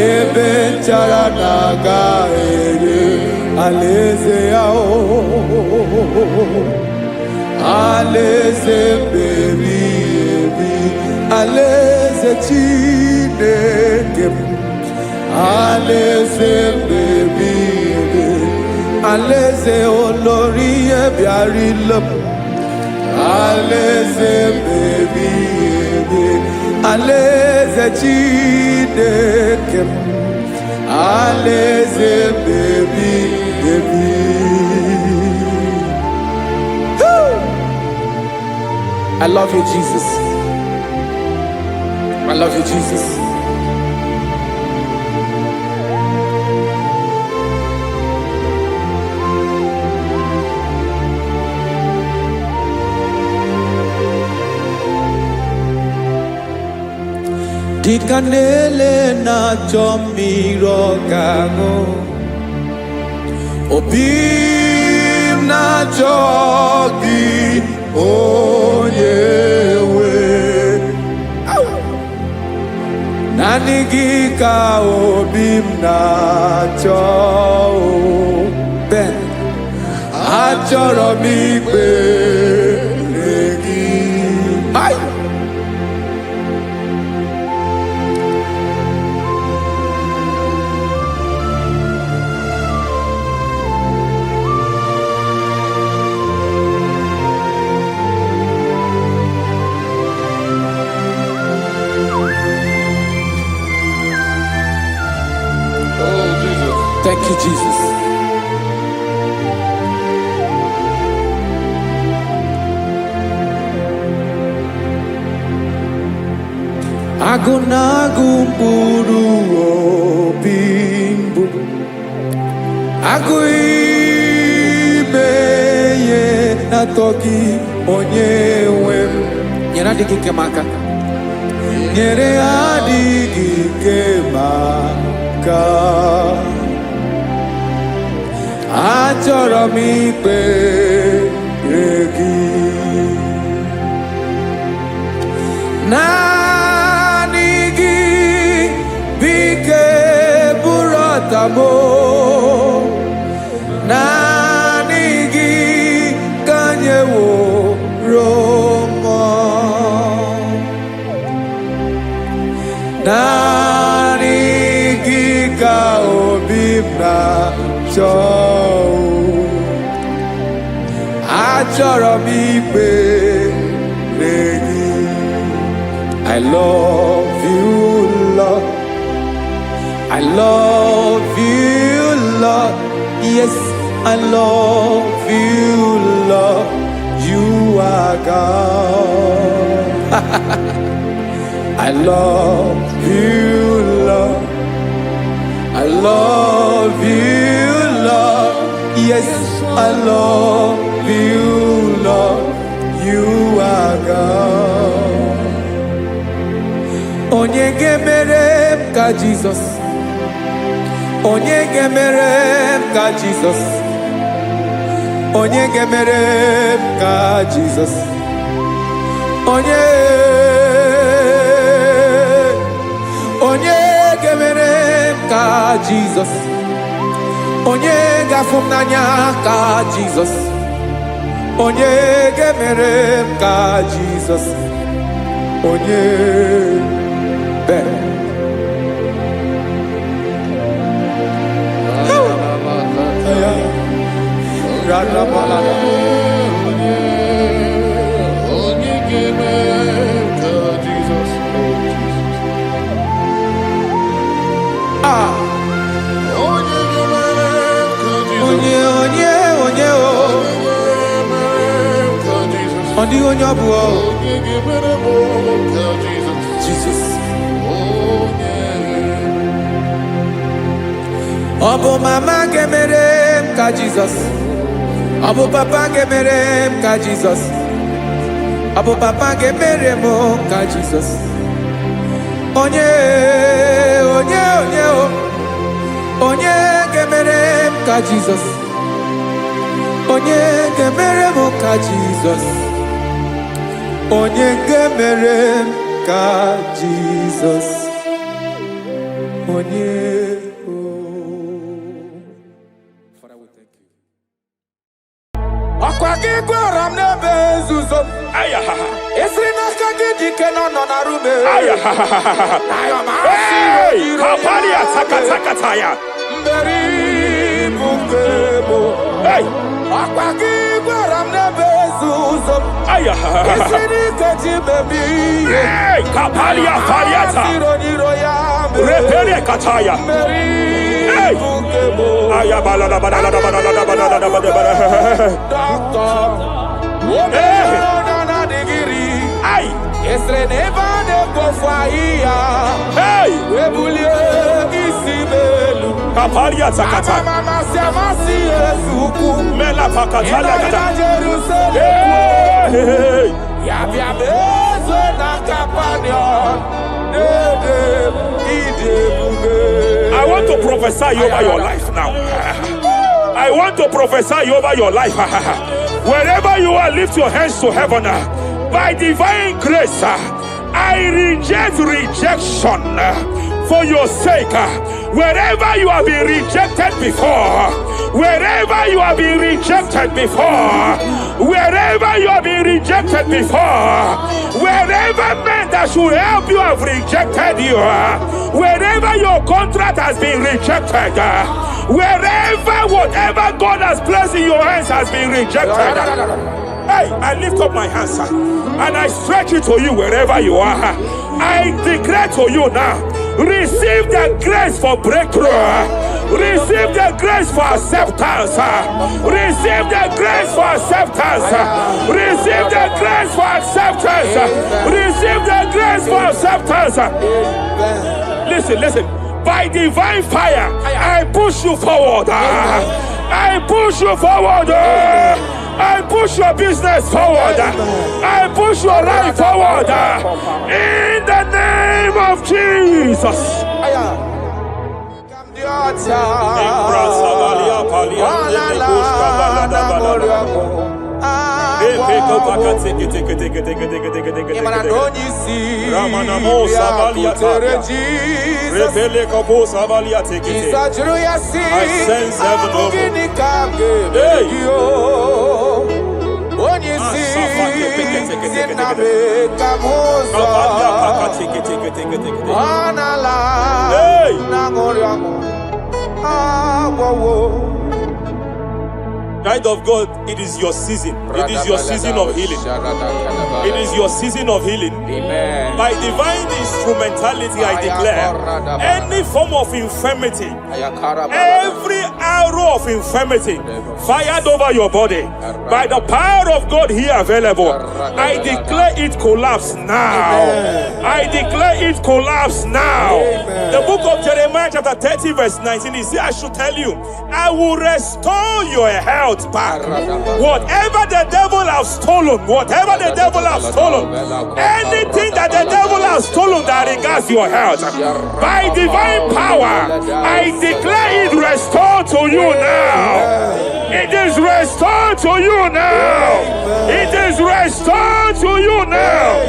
Ebe nchara na-agaghị ere, alaeze ya o. Alaeze ebi ebi, alaeze Chineke m. Alaeze ebi ebi, alaeze olori ebiarịla m. Alaeze ebi ebi, alaeze Chineke m. Alaeze ebi ebi. I love you, Jesus. I love you, Jesus. Dịka na-ele na-achọ mmiri ọgaṅụ, obi m na-achọ gị, onye nwe. Naanị gị ka obi m na-achọ. Ben, achọrọ m ikpere gị. Thank you, Jesus. Agụ na-agụ mkpụrụ obi mbụ, agụ ime ihe na-atọ gị, onye nwe m. Nyere adịghị ike m aka. nyere adịghị ike maka achọrọ m ikpere gị naanị gị bike bụrụ ọtamo naanị gị ka nyeworo m naanị gị ka obi m na-achọ achọrọ m ikpere gị I love you, Lord. I love you, Lord. Yes, I love you, Lord. You are God. I love you, Lord. I love you, Lord. Yes, I love you, Lord. You are God. Onye ga-emere m ka Jizọs. Onye ga-emere m ka Jizọs. Onye ga-emere m ka Jizọs. Onye ga-emere m ka Jizọs. Onye ga-afụ m n'anya ka Jizọs. Onye ga-emere m ka Jizọs. Onye Jesus. Obo mama gemere ka Jesus. Obo papa gemere ka Jesus. Obo papa gemere mo ka Jesus. Onye gemere ka Jesus. Onye gemere mo ka Jesus. Onye gemere ka Jesus. Onye Father, we thank you. Akwagi gwaram na bezuzo. Ayaha. Esrina kagi dike no na rume. Ayaha. Hey, kapali atakataya. Mberi bungebo. Hey, akwagi gwaram na bezuzo. Ayaha. Esrina kagi baby. Hey, kapali afariata. Repere kataya. Hey! Ayabala la bala la bala la bala la bala. Doctor. Hey! Ay! Esre neva de kofaya. Hey! Webulie isibelu. Kapalia zakata. Mama siamasi esuku. Mela pakatala kata. Hey! Yabia bezo na kapanion. I want to prophesy over your life now. I want to prophesy over your life. Wherever you are, lift your hands to heaven. By divine grace, I reject rejection for your sake. Wherever you have been rejected before, wherever you have been rejected before, wherever you have been rejected before, wherever men that should help you have rejected you, wherever your contract has been rejected, wherever whatever God has placed in your hands has been rejected. Hey, I lift up my hands and I stretch it to you wherever you are. I declare to you now, receive the grace for breakthrough. Receive the grace for acceptance. Receive the grace for acceptance. Receive the grace for acceptance. Receive the grace for acceptance. Listen. By divine fire, I push you forward. I push you forward. I push your business forward. I push your life forward. In the name name of Jesus. I sense heaven open. Child of God, it is your season. It is your season of healing. It is your season of healing. Amen. By divine instrumentality, I declare any form of infirmity, every arrow of infirmity fired over your body, by the power of God here available, I declare it collapse now. I declare it collapse now. The book of Jeremiah chapter 30 verse 19 is here. I should tell you, I will restore your health back. Whatever the devil has stolen, whatever the devil has stolen, anything that the devil has stolen that regards your health, by divine power, I declare it restored to you now. It is restored to you now. It is restored to you now.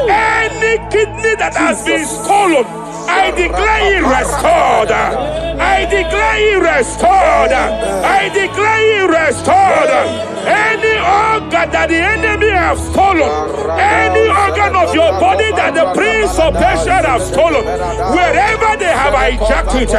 Any kidney that has been stolen, I declare it restored. I declare it restored. I declare it restored. Any organ that the enemy have stolen, any organ of your body that the prince of Persia have stolen, wherever they have hijacked it,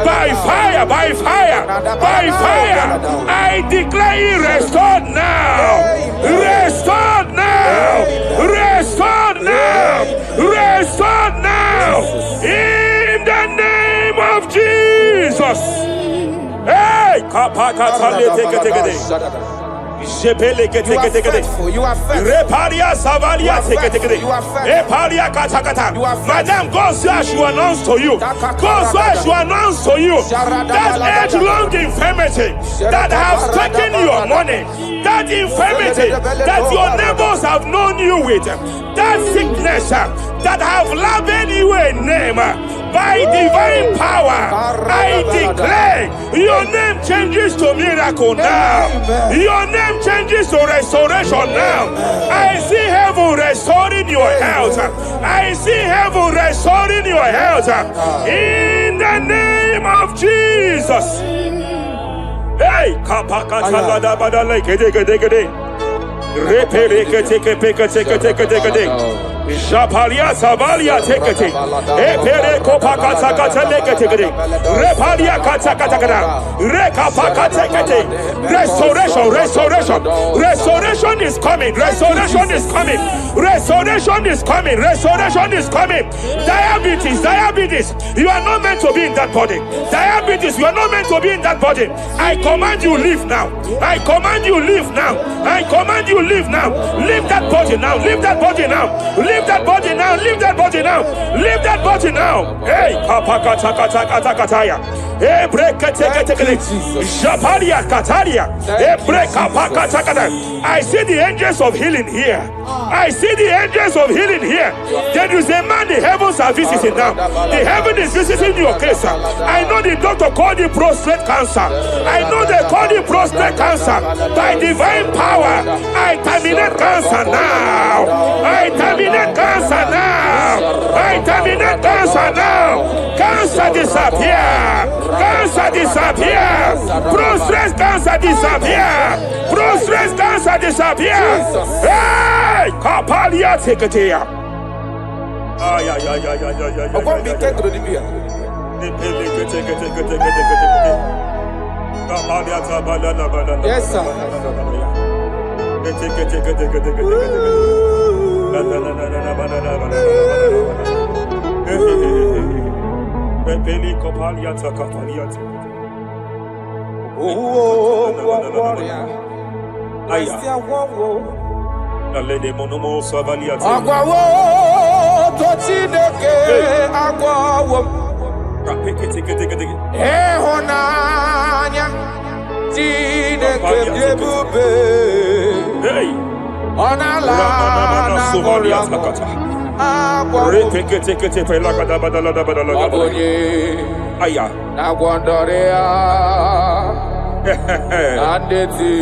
by fire, by fire, by fire, I declare it restored now. Restored now. Restored now. Restored now. In the name of Jesus. Hey, you are faithful. You are faithful. Madam, God says she will announce to you. God says she will announce to you that age-long infirmity that has taken your money, that infirmity that your neighbors have known you with, that sickness that have labeled you a name. By divine power, I declare your name changes to miracle now. Your name changes to restoration now. I see heaven restoring your health. I see heaven restoring your health. In the name of Jesus. Hey, Japalia Savalia Tekete, Epere Kopaka Tekete, Repalia Katakata, Rekapaka Tekete, restoration, restoration, restoration is coming, restoration is coming, restoration is coming, restoration is coming. Diabetes, diabetes, you are not meant to be in that body. Diabetes, you are not meant to be in that body. I command you leave now. I command you leave now. I command you leave now. Leave that body now. Leave that body now. Leave that body now. Leave that body now. Leave that body now. Hey, kapakatakataya. Hey, break Japalia Kataria. Hey, break kapakatakata. I see the angels of healing here. I see the angels of healing here. There is a man the heavens are visiting now. The heaven is visiting your case. I know the doctor called it prostate cancer. I know they call it prostate cancer. By divine power, I terminate cancer now. I terminate cancer now. I terminate cancer now. Cancer disappear. Cancer disappear. Prostate cancer disappear. Prostate cancer disappear. Hey, Kapalia Teketea. Yes, sir. Repekete pelagada badalada badalada. Aya. Nagwandorea. Andeti.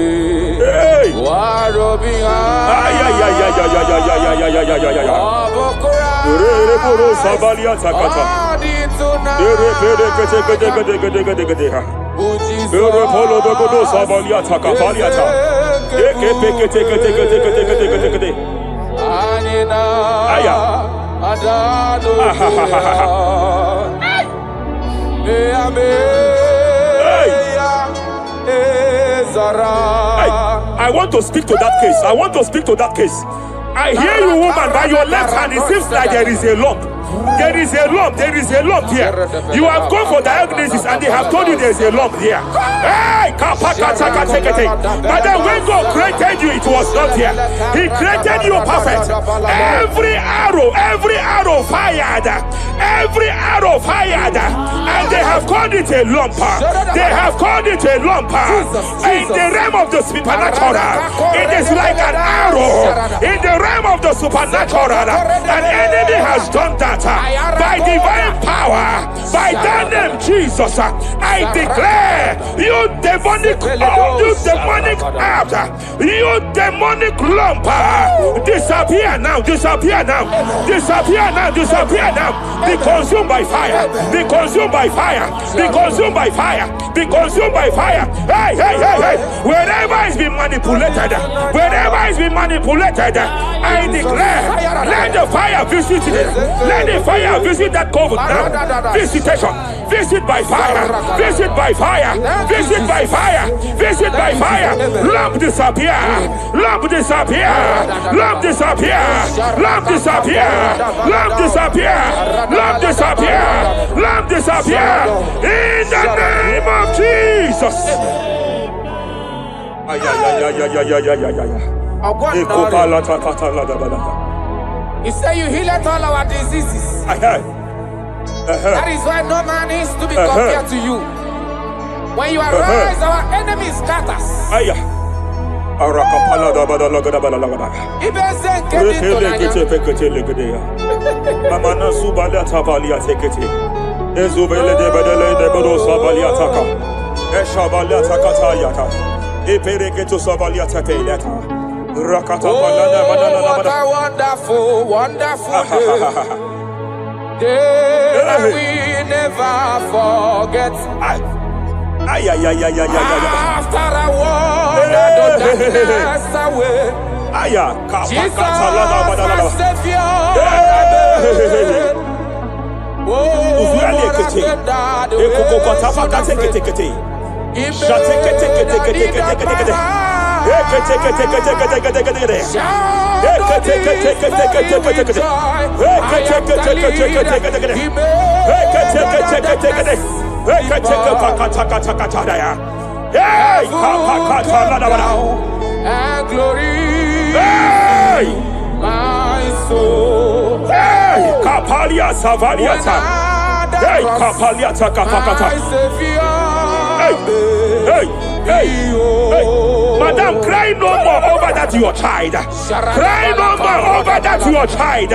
Hey. Warobia. Ay. Abokora. Reboro sabalia takata. Repekete. Repolo de godo sabalia takapalia ta. Ekepekete. Aya. I want to speak to that case. I hear you, woman, by your left hand. It seems like there is a lump. There is a lump here. You have gone for diagnosis and they have told you there is a lump here. Hey, but then when God created you, it was not here. He created you perfect. Every arrow fired, and they have called it a lump. In the realm of the supernatural, it is like an arrow. In the realm of the supernatural, an enemy has done that. By divine power, by that name Jesus, I declare you demonic out, you demonic lump, disappear now. Be consumed by fire. Hey. Wherever it's been manipulated, I declare, let the fire visit it. Let the fire visit that coven now. Visitation. Visit by fire. Lamp disappear. In the name of Jesus. He said you heal all our diseases. That is why no man is to be compared to you. When you arise, our enemies scatters. Oh, what a wonderful day that we never forget. After a war, the darkness away. Jesus, my Savior. Oh, what a and glory, my soul. Kapalia Savaliata. Kapaliata Kapakata. Hey. Madam, cry no more over that your child. Cry no more over that your child.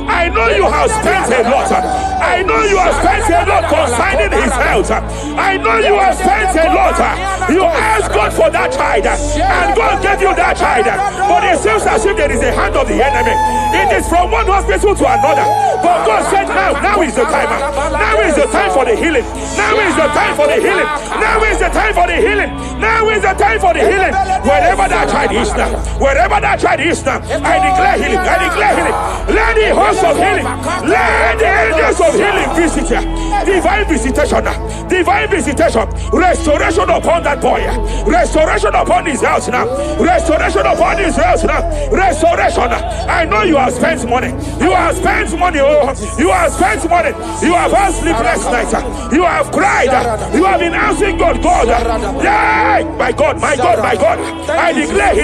I know you have spent a lot. I know you have spent a lot concerning his health. I know you have spent a lot. You asked God for that child, and God gave you that child. But it seems as if there is a hand of the enemy. It is from one hospital to another. But God said, now is the time. Now is the time for the healing. Now is the time for the healing. Now is the time for the healing. Now is the time for the healing. Wherever that child is now, I declare healing. Let the host of healing, let the angels of healing visit you. Divine visitation, restoration upon that boy, restoration upon his house now, restoration. I know you have spent money. You have had sleepless nights. You have cried. You have been asking God. Yeah, my God. I declare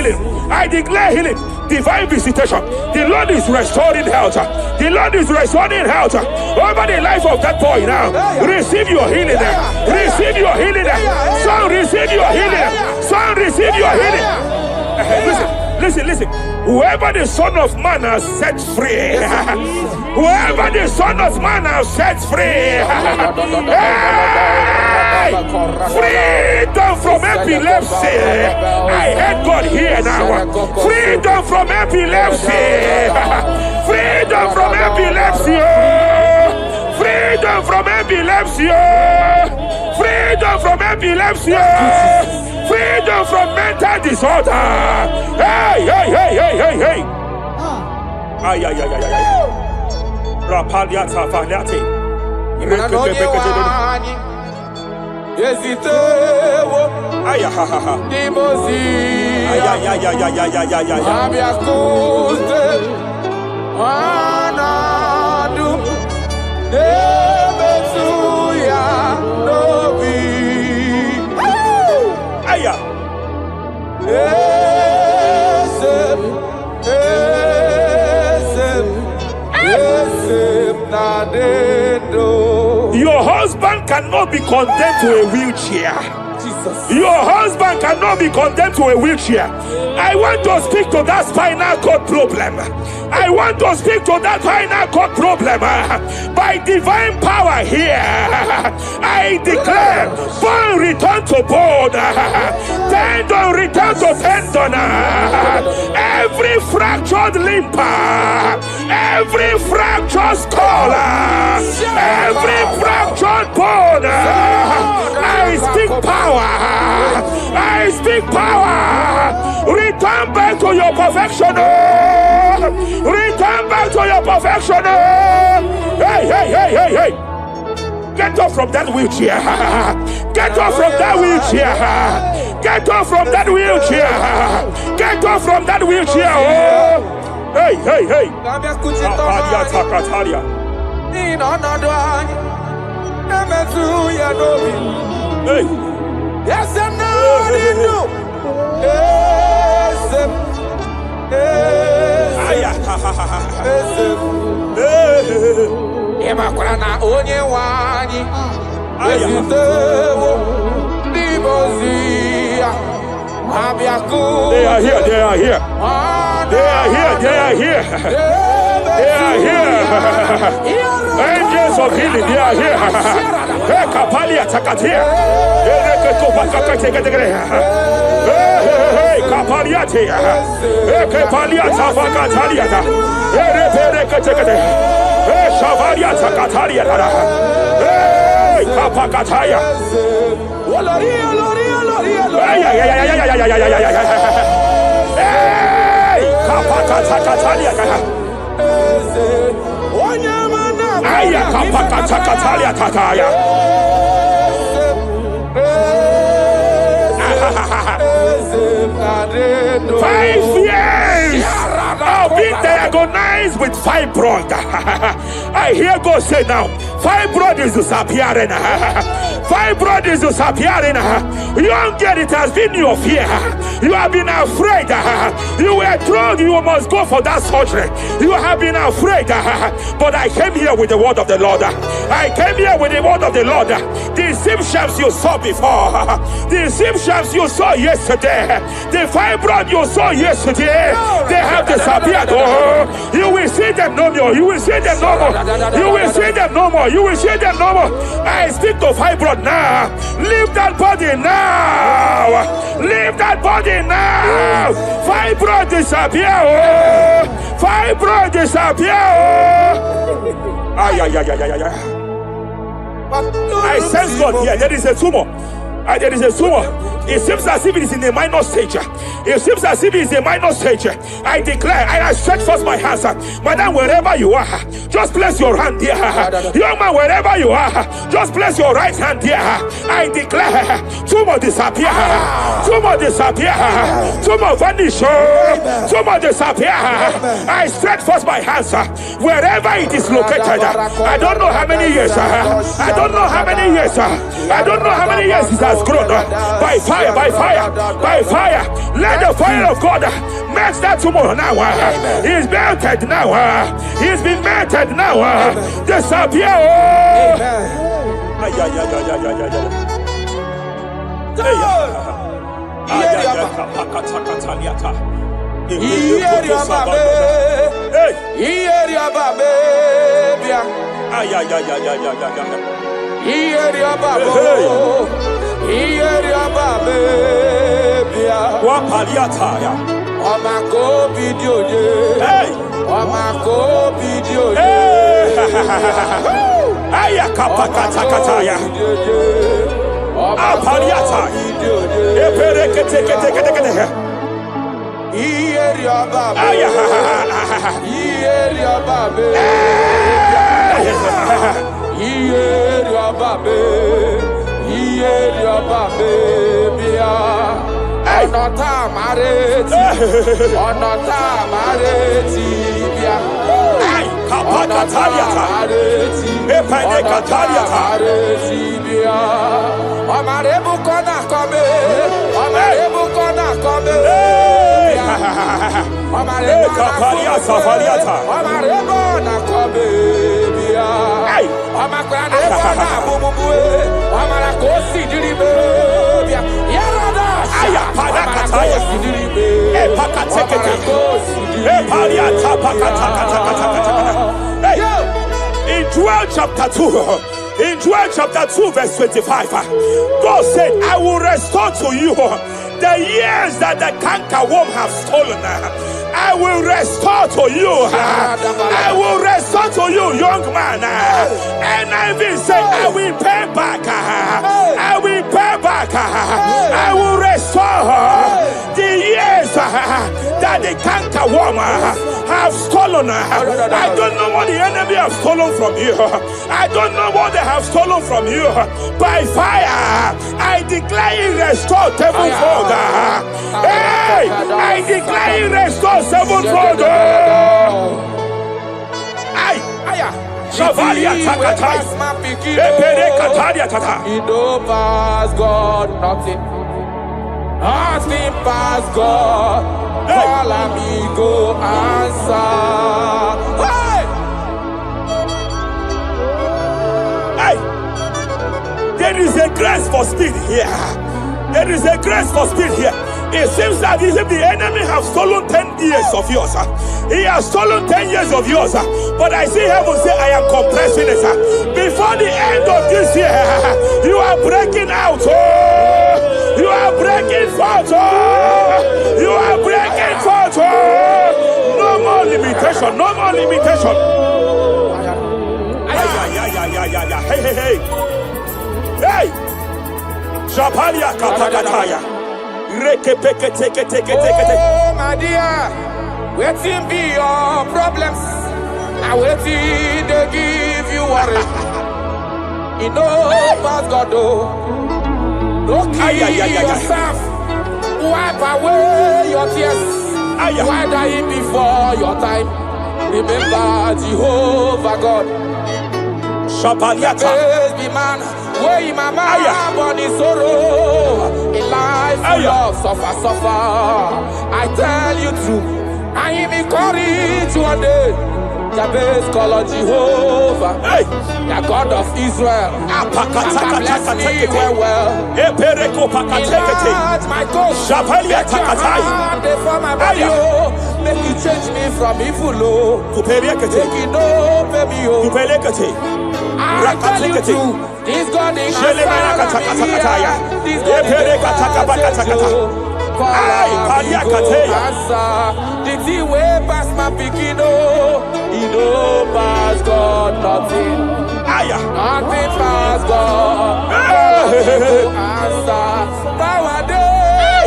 healing. Divine visitation. The Lord is restoring health. Over the life of that boy now. Receive your healing. Son, receive your healing. listen. Whoever the Son of Man has set free, whoever the Son of Man has set free, hey, freedom from epilepsy. I heard God here now. Freedom from epilepsy. Freedom from epilepsy. Freedom from epilepsy. Freedom from epilepsy. Freedom from mental disorder. Hey. Ay. Rapaliata faniati. Ay. Your husband cannot be condemned to a wheelchair. Jesus. Your husband cannot be condemned to a wheelchair. I want to speak to that spinal cord problem. I want to speak to that spinal cord problem. By divine power here, I declare bone return to bone, tendon return to tendon, every fractured limb, every fractured skull, every fractured bone. I speak power. I speak power. Return back to your perfection. Return back to your perfection. Hey. Get off from that wheelchair. Get off from that wheelchair. Get off from that wheelchair. Get off from that wheelchair. Oh. Hey. Hey. Yes, and now you do. Emakrana onye wani. They are here. They are here. Angels of healing, they are here. Kapalia Takatia. Kapalia Tia. Kapalia Tafakatalia. Shavalia Takatalia. Kapakataya. Kapakatakalia. Aya kapakatakalia tataya. 5 years of being diagnosed with fibroid. I hear God say now, fibroid is disappearing. Fibroid is disappearing. Young girl, it has been your fear. You have been afraid. You were told you must go for that surgery. You have been afraid. But I came here with the word of the Lord. I came here with the word of the Lord. The symptoms you saw before, the symptoms you saw yesterday, the fibroid you saw yesterday, they have disappeared. Oh, you will see them no more. You will see them no more. You will see them no more. You will see them no more. I speak to fibroid now. Leave that body now. Leave that body now. Fibroid disappear. Oh, fibroid disappear. Oh. I sense God here. There is a tumor. There is a tumor. It seems as if it is in a minor stage. It seems as if it is a minor stage. I declare, I stretch forth my hands. Madam, wherever you are, just place your hand there. Young man, wherever you are, just place your right hand there. I declare, tumor disappear. Tumor disappear. Tumor vanish. Tumor disappear. I stretch forth my hands. Wherever it is located, I don't know how many years. I don't know how many years. I don't know how many years it has grown. By fire, by fire, by fire. Let the fire of God match that tumor now. He's melted now. He's been melted now. Disappear. Ieria babe. Ieria babe. Ieria babe. Ieria babe. Wapaliataya. Omako video ye. Omako video ye. Ayakapakatakataya. Apaliata. Epereketeketekete. Ieria babe. Ieria babe. Ieria babe. Ieria babe. Onota mareti. Onota mareti. Kapakataliata. Epanekataliata. Amarebu kona kome. Amarebu kona kome. Amarebu Kapaliata. Amarebu na kome. Amarebu na bumubue. Amarakosi diribe. Yarada. Ayapanakataya. Epakatekete. Epaliata pakatakatakata. In Joel chapter 2. In Joel chapter 2 verse 25, God said, I will restore to you the years that the cankerworm have stolen. I will restore to you. I will restore to you, young man. And I will say, I will pay back. I will pay back. I will restore the years that the cankerworm have stolen. I don't know what the enemy have stolen from you. I don't know what they have stolen from you. By fire, I declare it restored sevenfold. Hey, I declare it restored sevenfold. Ay, Shavalia Takatai. Epere Kataria Tata. You know past God, nothing. Nothing past God. Call amigo answer. Hey! There is a grace for speed here. There is a grace for speed here. It seems that if the enemy have stolen 10 years of yours, he has stolen 10 years of yours. But I see heaven say, I am compressing it. Before the end of this year, you are breaking out. You are breaking forth. You are breaking forth. No more limitation. No more limitation. Hey. Hey. Japalia kapakataya. Oh, my dear, waiting be your problems. I waiting to give you worry. You know, past God, don't kill yourself. Wipe away your tears. Why dying before your time? Remember Jehovah God. Shapaliata. Be man, where my man born in sorrow. In life, love, suffer. I tell you true. I am encouraged one day. Jabez call on Jehovah, the God of Israel. Bless me well. Enlarge my coast. Make your hand for my body. Make you change me from evil. Make it no pay me. I tell you true. This God is answer. This God is did he way past my pikino? He know past God nothing. Nothing past God. Answer. Power day.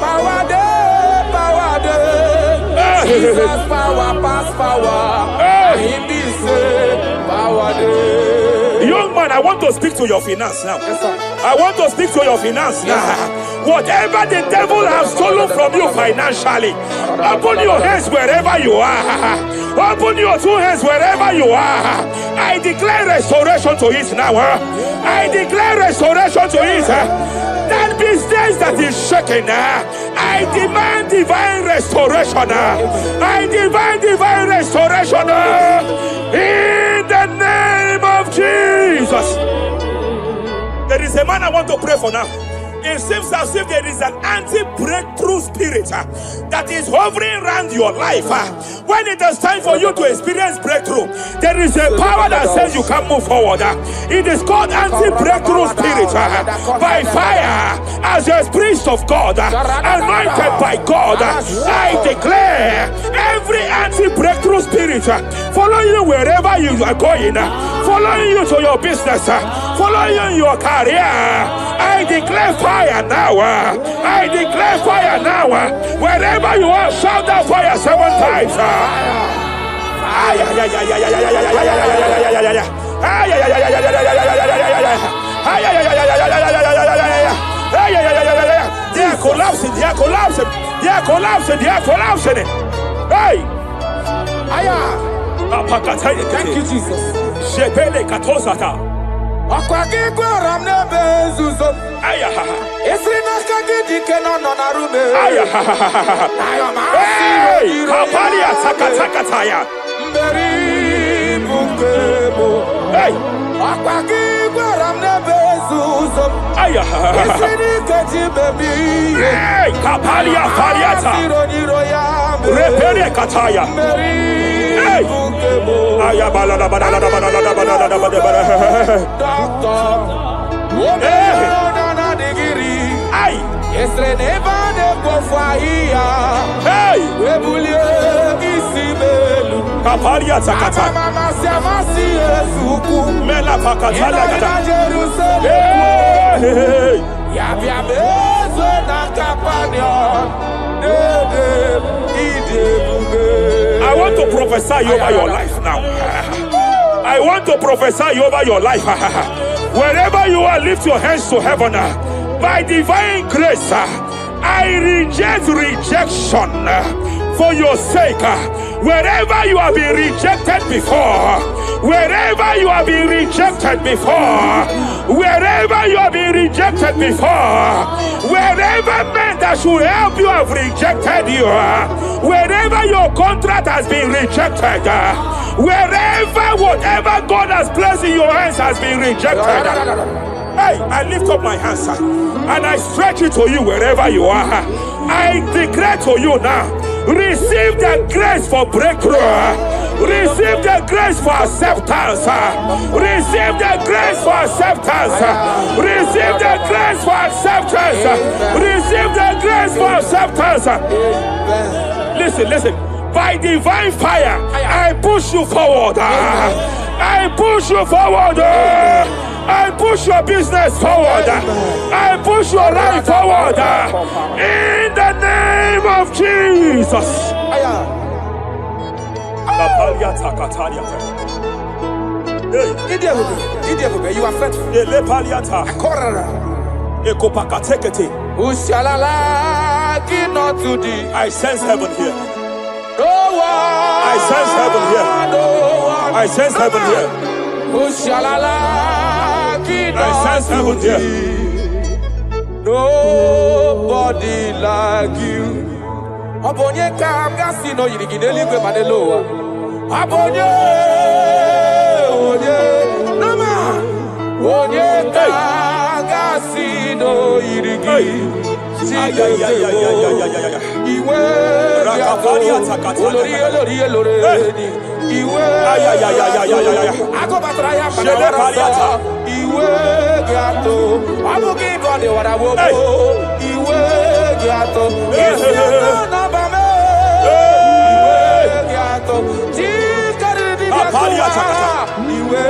Power day. Power day. Jesus power pass power. He be say power day. Young man, I want to speak to your finance now. Yes, sir. I want to speak to your finance now. Whatever the devil has stolen from you financially, open your hands wherever you are. Open your two hands wherever you are. I declare restoration to it now. I declare restoration to it. That business that is shaking, I demand divine restoration. I demand divine restoration in the name of Jesus. There is a man I want to pray for now. It seems as if there is an anti-breakthrough spirit that is hovering around your life. When it is time for you to experience breakthrough, there is a power that says you can move forward. It is called anti-breakthrough spirit. By fire, as a priest of God, anointed by God, I declare every anti-breakthrough spirit following you wherever you are going, following you to your business, following you in your career. I declare fire now. I declare fire now. Wherever you are, shout that fire 7 times. They are collapsing. They are collapsing. They are collapsing. They are collapsing. Hey! Thank you, Jesus. Shepele katosata. Hey, kapalia takatakataya. Hey, hey, kapalia fariata. Repere kataya. Hey, ayabala la bala la bala la bala la bala. Hey, hey, kapalia takata. Mela pakatala kata. Hey, I want to prophesy over your life now. I want to prophesy over your life. Wherever you are, lift your hands to heaven. By divine grace, I reject rejection for your sake. Wherever you have been rejected before, wherever you have been rejected before, wherever you have been rejected before, wherever men that should help you have rejected you, wherever your contract has been rejected, wherever whatever God has placed in your hands has been rejected. Hey, I lift up my hands and I stretch it to you wherever you are. I declare to you now, receive the grace for breakthrough. Receive the grace for acceptance. Receive the grace for acceptance. Receive the grace for acceptance. Receive the grace for acceptance. Listen, listen. By divine fire, I push you forward. I push you forward. I push your business forward. I push your life forward. In the name of Jesus. You are faithful. I sense heaven here. No one. I sense heaven here. No one. I sense heaven here. I sense heaven here. Nobody like you. Abonye kamgasi no yirigideli kwe madeloa. Abonye, onye, nama. Onye kamgasi no yirigideli. Iwe Iwe Agobatraya Palawarasa Iwe Gato Abuki Bode Wadawobo Iwe Gato Nabame Iwe Gato Tikari Iwe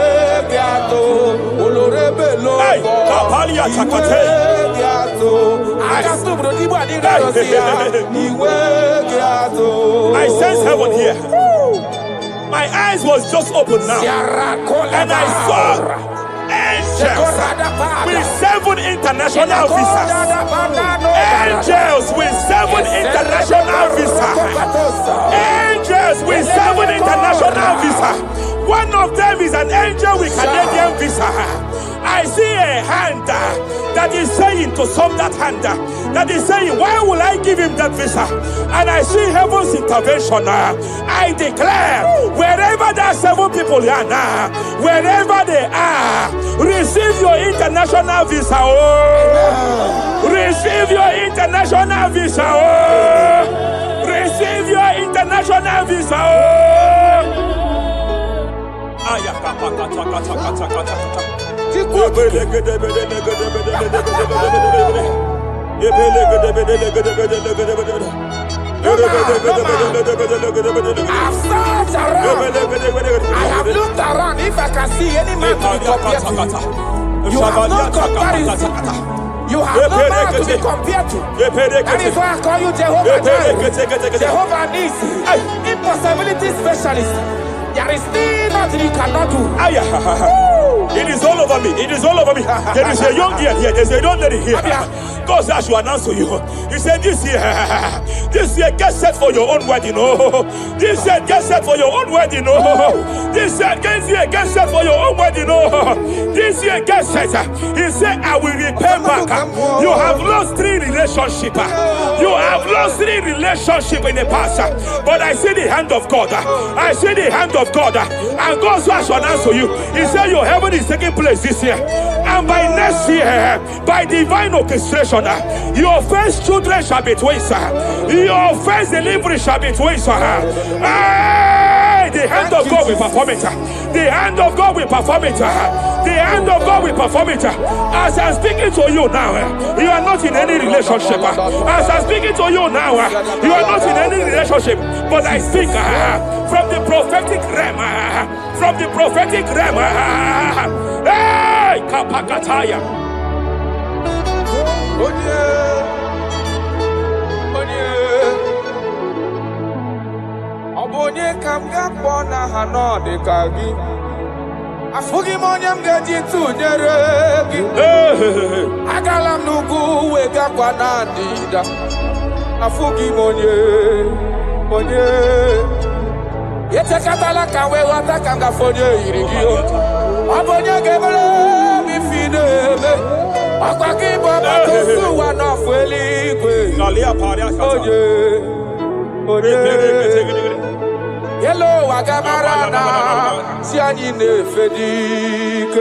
Gato Olorebelo Kapalia Takate I sense heaven here. My eyes was just open now, and I saw angels with 7 international visas. Angels with 7 international visas. Angels with 7 international visas. One of them is an angel with Canadian visa. I see a hand that is saying to some that hand that is saying, why will I give him that visa? And I see heaven's intervention. I declare, wherever there are 7 people here now, wherever they are, receive your international visa. Oh, receive your international visa. Oh, receive your international visa. Oh. I have looked around if I can see any man to be compared to. You have no comparison. You have no man to be compared to. That is why I call you Jehovah Jireh, Jehovah Nisi, impossibility specialist. There is nothing you cannot do. It is all over me. It is all over me. There is a young girl here. There's a young lady here. God said I should announce to you. He said this year, get set for your own wedding. Oh, this year, get set for your own wedding. Oh, this year, get set for your own wedding. Oh, this year, get set. He said, I will repay back. You have lost 3 relationships. You have lost 3 relationships in the past. But I see the hand of God. I see the hand of God. And God said I should announce to you. He said your heaven is taking place this year. And by next year, by divine orchestration, your first children shall be twins. Your first delivery shall be twins. The hand of God will perform it. The hand of God will perform it. The hand of God will perform it. As I'm speaking to you now, you are not in any relationship. As I'm speaking to you now, you are not in any relationship. But I speak from the prophetic realm. From the prophetic realm. Hey, Kapakataya. Obonye kam gakpo na hano de kagi. Afugi monyam gaji tunyere gi. Agalam nugu we gakwa na dida. Afugi monye. Yete katala kawe wata kanga fonye irigio. Obonye gebele mi fidebe. Akwaki baba kusu wana fueli kwe. Hello, Wagamarana, Siani Nefedik.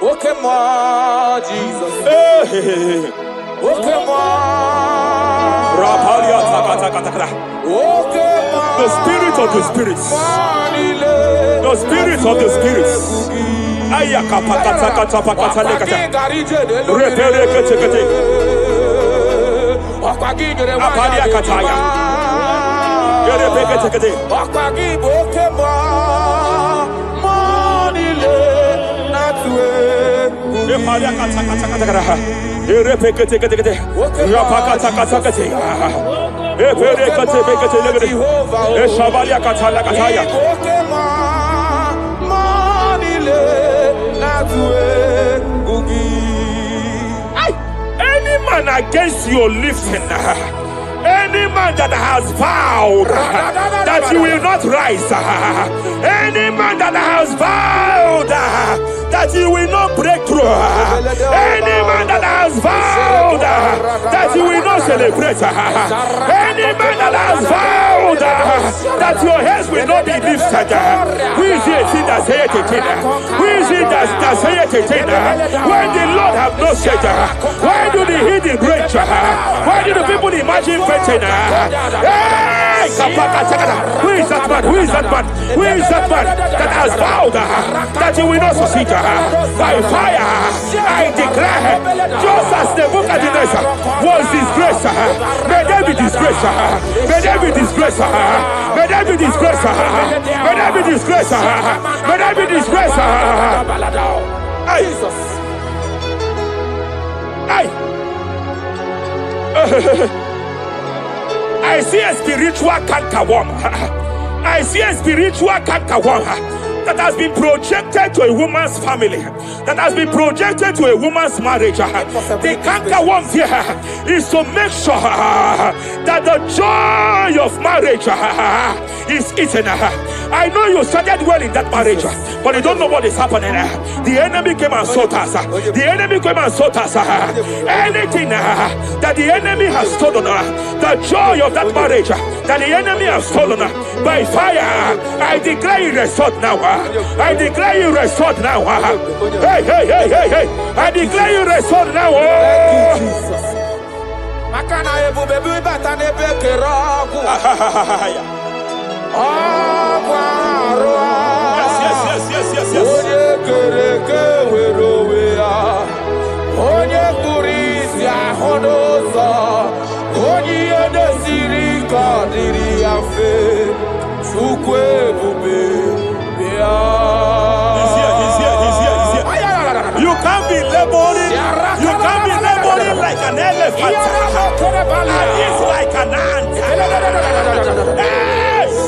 Okay, moi, Jesus. Okay, moi. The spirit of the spirits. The spirit of the spirits. Any man against your lifting, any man that has vowed that you will not rise, any man that has vowed that you will not break through, any man that has vowed that you will not celebrate, any man that has vowed that your heads will not be lifted, who is it that say it? Who is it that say it? When the Lord have not said, why do the hidden break? Why do the people imagine fainting? Hey, who is that man? Who is that man? Who is that man that has vowed that you will not succeed? By fire, I declare, just as the book of Genesis was disgraced, may they be disgraced. May they be disgraced. May they be disgraced. May they be disgraced. May they be disgraced. Jesus. I see a spiritual cankerworm. I see a spiritual cankerworm that has been projected to a woman's family, that has been projected to a woman's marriage. The cankerworm here is to make sure that the joy of marriage is eaten. I know you started well in that marriage, but you don't know what is happening. The enemy came and sought us. The enemy came and sought us. Anything that the enemy has stolen, the joy of that marriage that the enemy has stolen, by fire, I declare you restored now. I declare you restored now. Hey, hey, hey, hey, hey. I declare you restored now. Thank you, Jesus. Makana ebu bebu bata nebe keragu. Yes. Onye kereke werowea. Onye kurisi ahodoza. Onye edesiri kadiri afe. Chukwe bube bia. You can't be laboring. You can't be laboring like an elephant. And it's like an ant.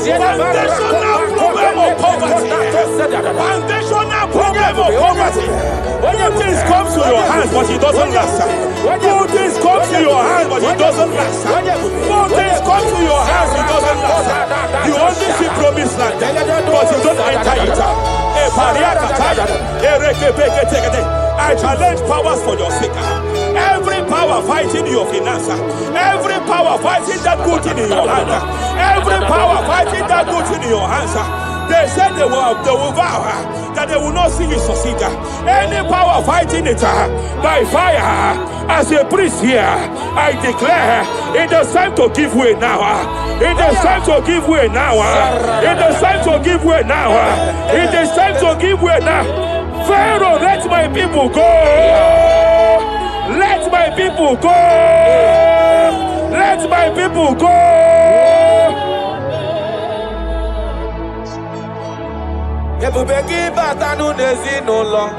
Foundational problem of poverty. Foundational problem of poverty. Good things come to your hands, but it doesn't last. Good things come to your hands, but it doesn't last. Good things come to your hands, it doesn't last. You only see promised land, but you don't enter it. I challenge powers for your sake. Every power fighting your finance, every power fighting that good thing in your hand, every power fighting that good thing in your hands. They said they will vow that they will not see you succeed. Any power fighting it by fire, as a priest here, I declare it is time to give way now. It is time to give way now. It is time to give way now. It is time to give way now. Pharaoh, let my people go. Let my people go. Let my people go. Ebubeki batanu nezi no long.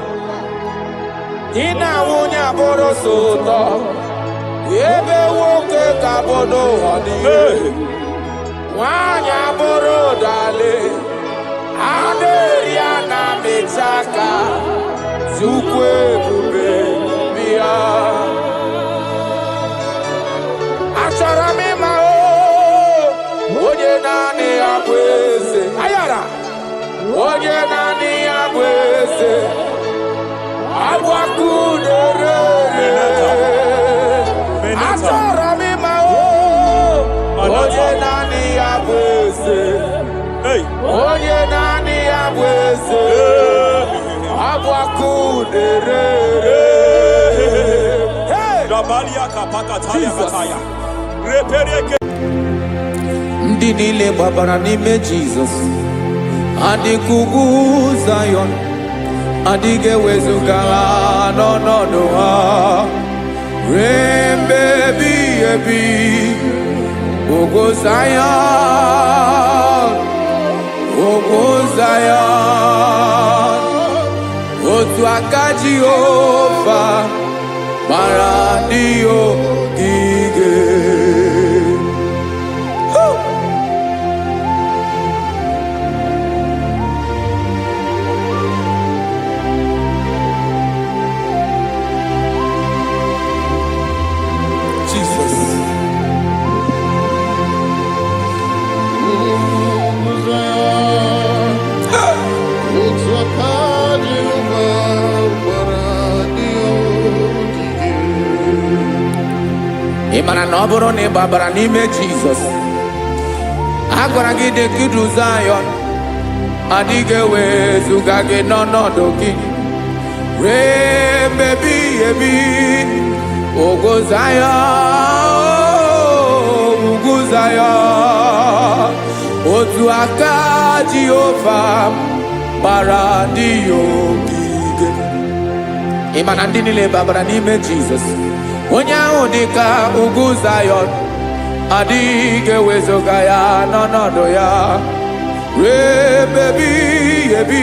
Ina wunya boro soto. Ebe woke kabodo hadi. Wanya boro dale. Aderia na mechaka. Zukwe bube bia. Achara mi mao. Oye nani abweze. Ayara. Oye nani abweze. Abwakudere. Achara mi mao. Oye nani abweze. Oye nani abweze. Abwakudere. Ndị niile gbabara n'ime Jizọs adịghị ugwu Zayọn, adịghị ewezuga ha n'ọnọdụ ha ruo mgbe ebighị ebi. Ugwu Zayọn, ugwu Zayọn, otu aka Jehova gbara ndị ogige. Ịmara na ọ bụrụ na ị gbabara n'ime Jizọs, a gwara gị dị kudu Zayọn, adịghị ewezuga gị n'ọnọdụ gị ruo mgbe ebighị ebi. Ugwu Zayọn, ugwu Zayọn, otu aka Jehova gbara ndị ogige. Ịma na ndị niile gbabara n'ime Jizọs, onye ahụ dị ka ugwu Zayọn, adịghị ewezuga ya n'ọnọdụ ya ruo mgbe ebighị ebi.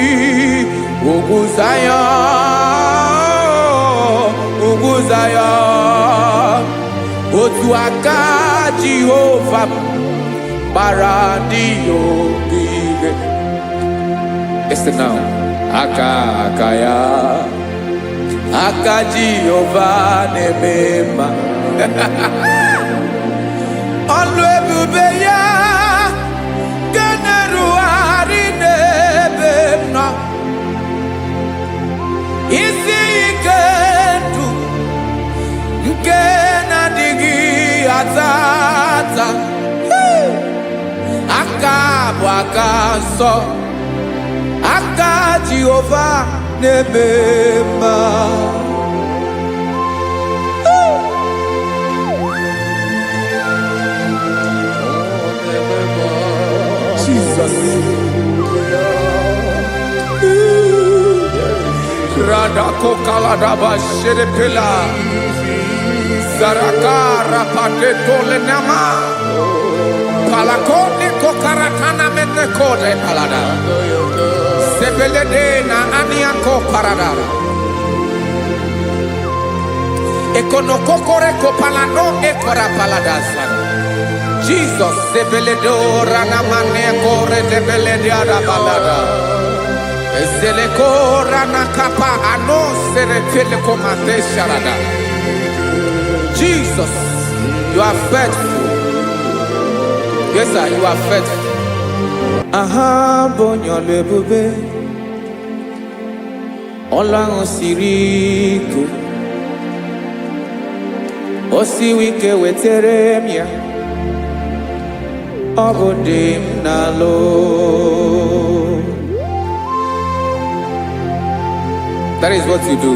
Ugwu Zayọn, ugwu Zayọn, otu aka Jehova gbara ndị ogige. Listen now, aka ya, aka Jehova na-eme mma. Ọlụ ebube ya ga na-erugharị wakaso aka Jehovah nebema. Jesus. Radako kaladaba sherepela Zarakara pateto lenama Palakone kokaratana mene kode palada Sebelede na aniako paradara Ekonokokore kopalano ekora paladasa Jesus sebeledo ranamane kore debelede arabalada Ezeleko ranakapa ano serepele komate sharada. Jesus, you are faithful. Yes, sir, you are faithful. Aha, bonyo lebube. Olang osiriku. Osiwike weteremia. Obodim nalo. That is what you do.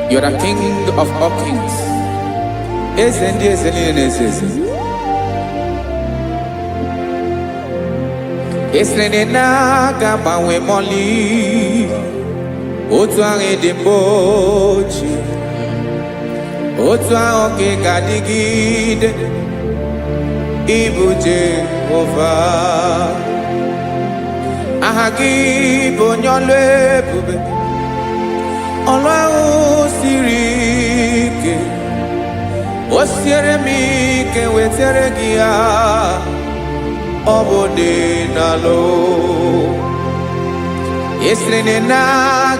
You are the King of all kings. Esrene na gabawe moli. Otuange dembochi. Otuange gadigide. Ibu Jehovah. Ahagi bonyole bube Olwa sirike Osiere mi ke wetere gia Obode nalo Esrene na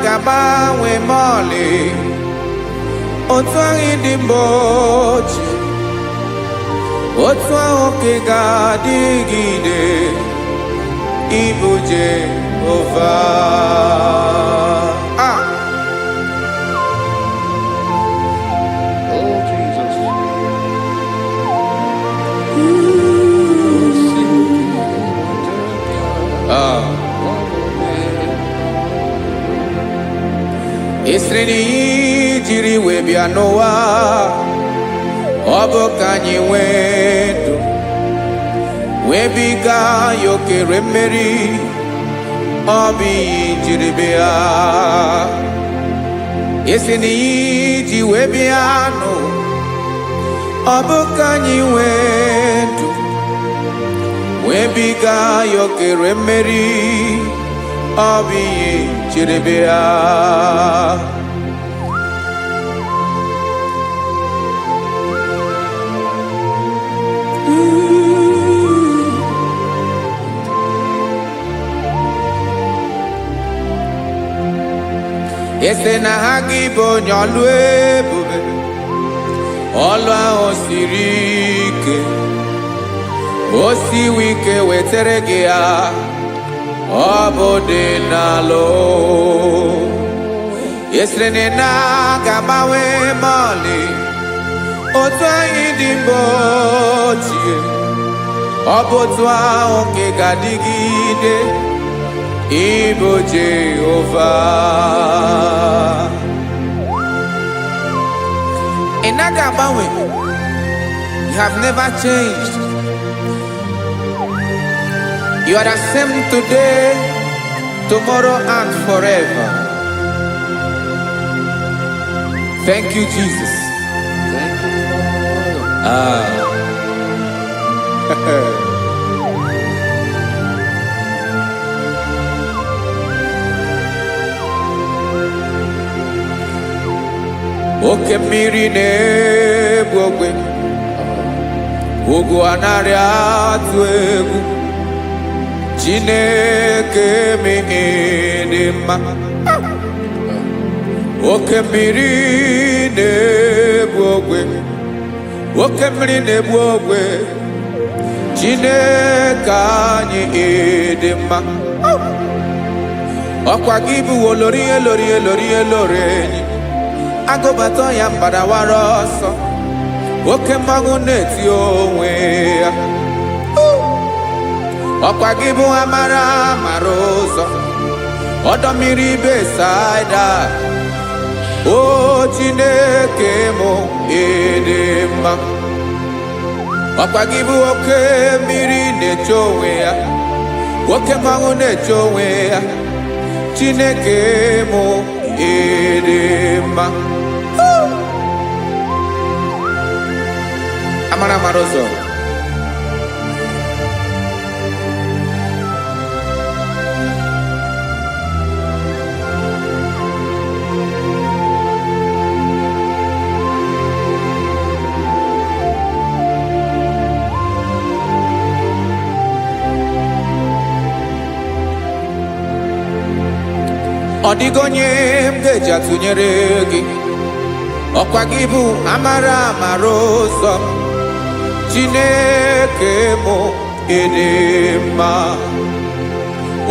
gaba we mole Otwangi dimbochi Otwa oke gadigide Ibu Jehovah. Oh, Jesus. Isreni jiri webia noa Obo kanyi wedu Webiga yoke remeri Obi jiribia Isini ji webiano Obo kanyi wedu Webiga yoke remeri Obi jiribia Ese na IGBO nyolwe bube Olwa osirike Osiwike weteregea Obode nalo Ese na gabawe mali Otwa idimbochie Obotwa onke gadigide Ibu Jehovah. Inagabawe, you have never changed. You are the same today, tomorrow, and forever. Thank you, Jesus. Thank you, Lord. Oke mmiri na-egbu ogwe ugwu anarị atụ egwu Chineke mi dị mma oke mmiri na-egbu ogwe oke mmiri na-egbu ogwe Chineke anyị dị mma ọkwa gị bụ olori enyi Agobato ya mbadawara ọsọ oke mmanwụ na-eti onwe ya ọkwa gị bụ amara mara ụzọ ọdọ mmiri Besaida o Chineke mụ ịdị mma ọkwa gị bụ oke mmiri na-eche onwe ya oke mmanwụ na-eche onwe ya Chineke mụ ịdị mma amara mara ụzọ ọ dịghị onye m ga-eji atụnyere gị ọkwa gị bụ amara mara ụzọ Chineke mụ ịdị mma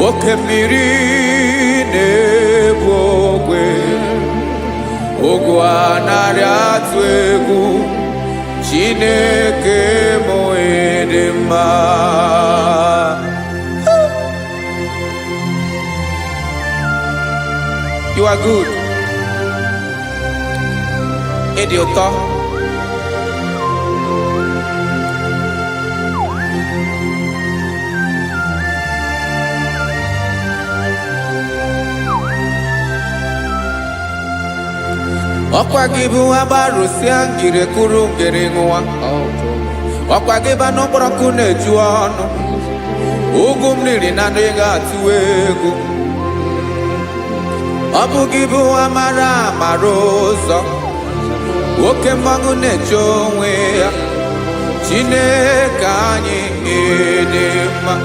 oke mmiri na-ebu ogwe ogwu anarị atụ egwu Chineke mụ ịdị mma You are good. Ịdị ụtọ. Ọkwa gị bụ agbarụsịa ngire kụrụ ngere nwa. Ọkwa gị ba n'ọkpọrọkụ na-eju ọnụ. Ugwu mmiri na ndị ga-atụ egwu. Ọ bụ gị bụ amara mara ụzọ oke mmanwụ na-eche onwe ya Chineke anyị ịdị mma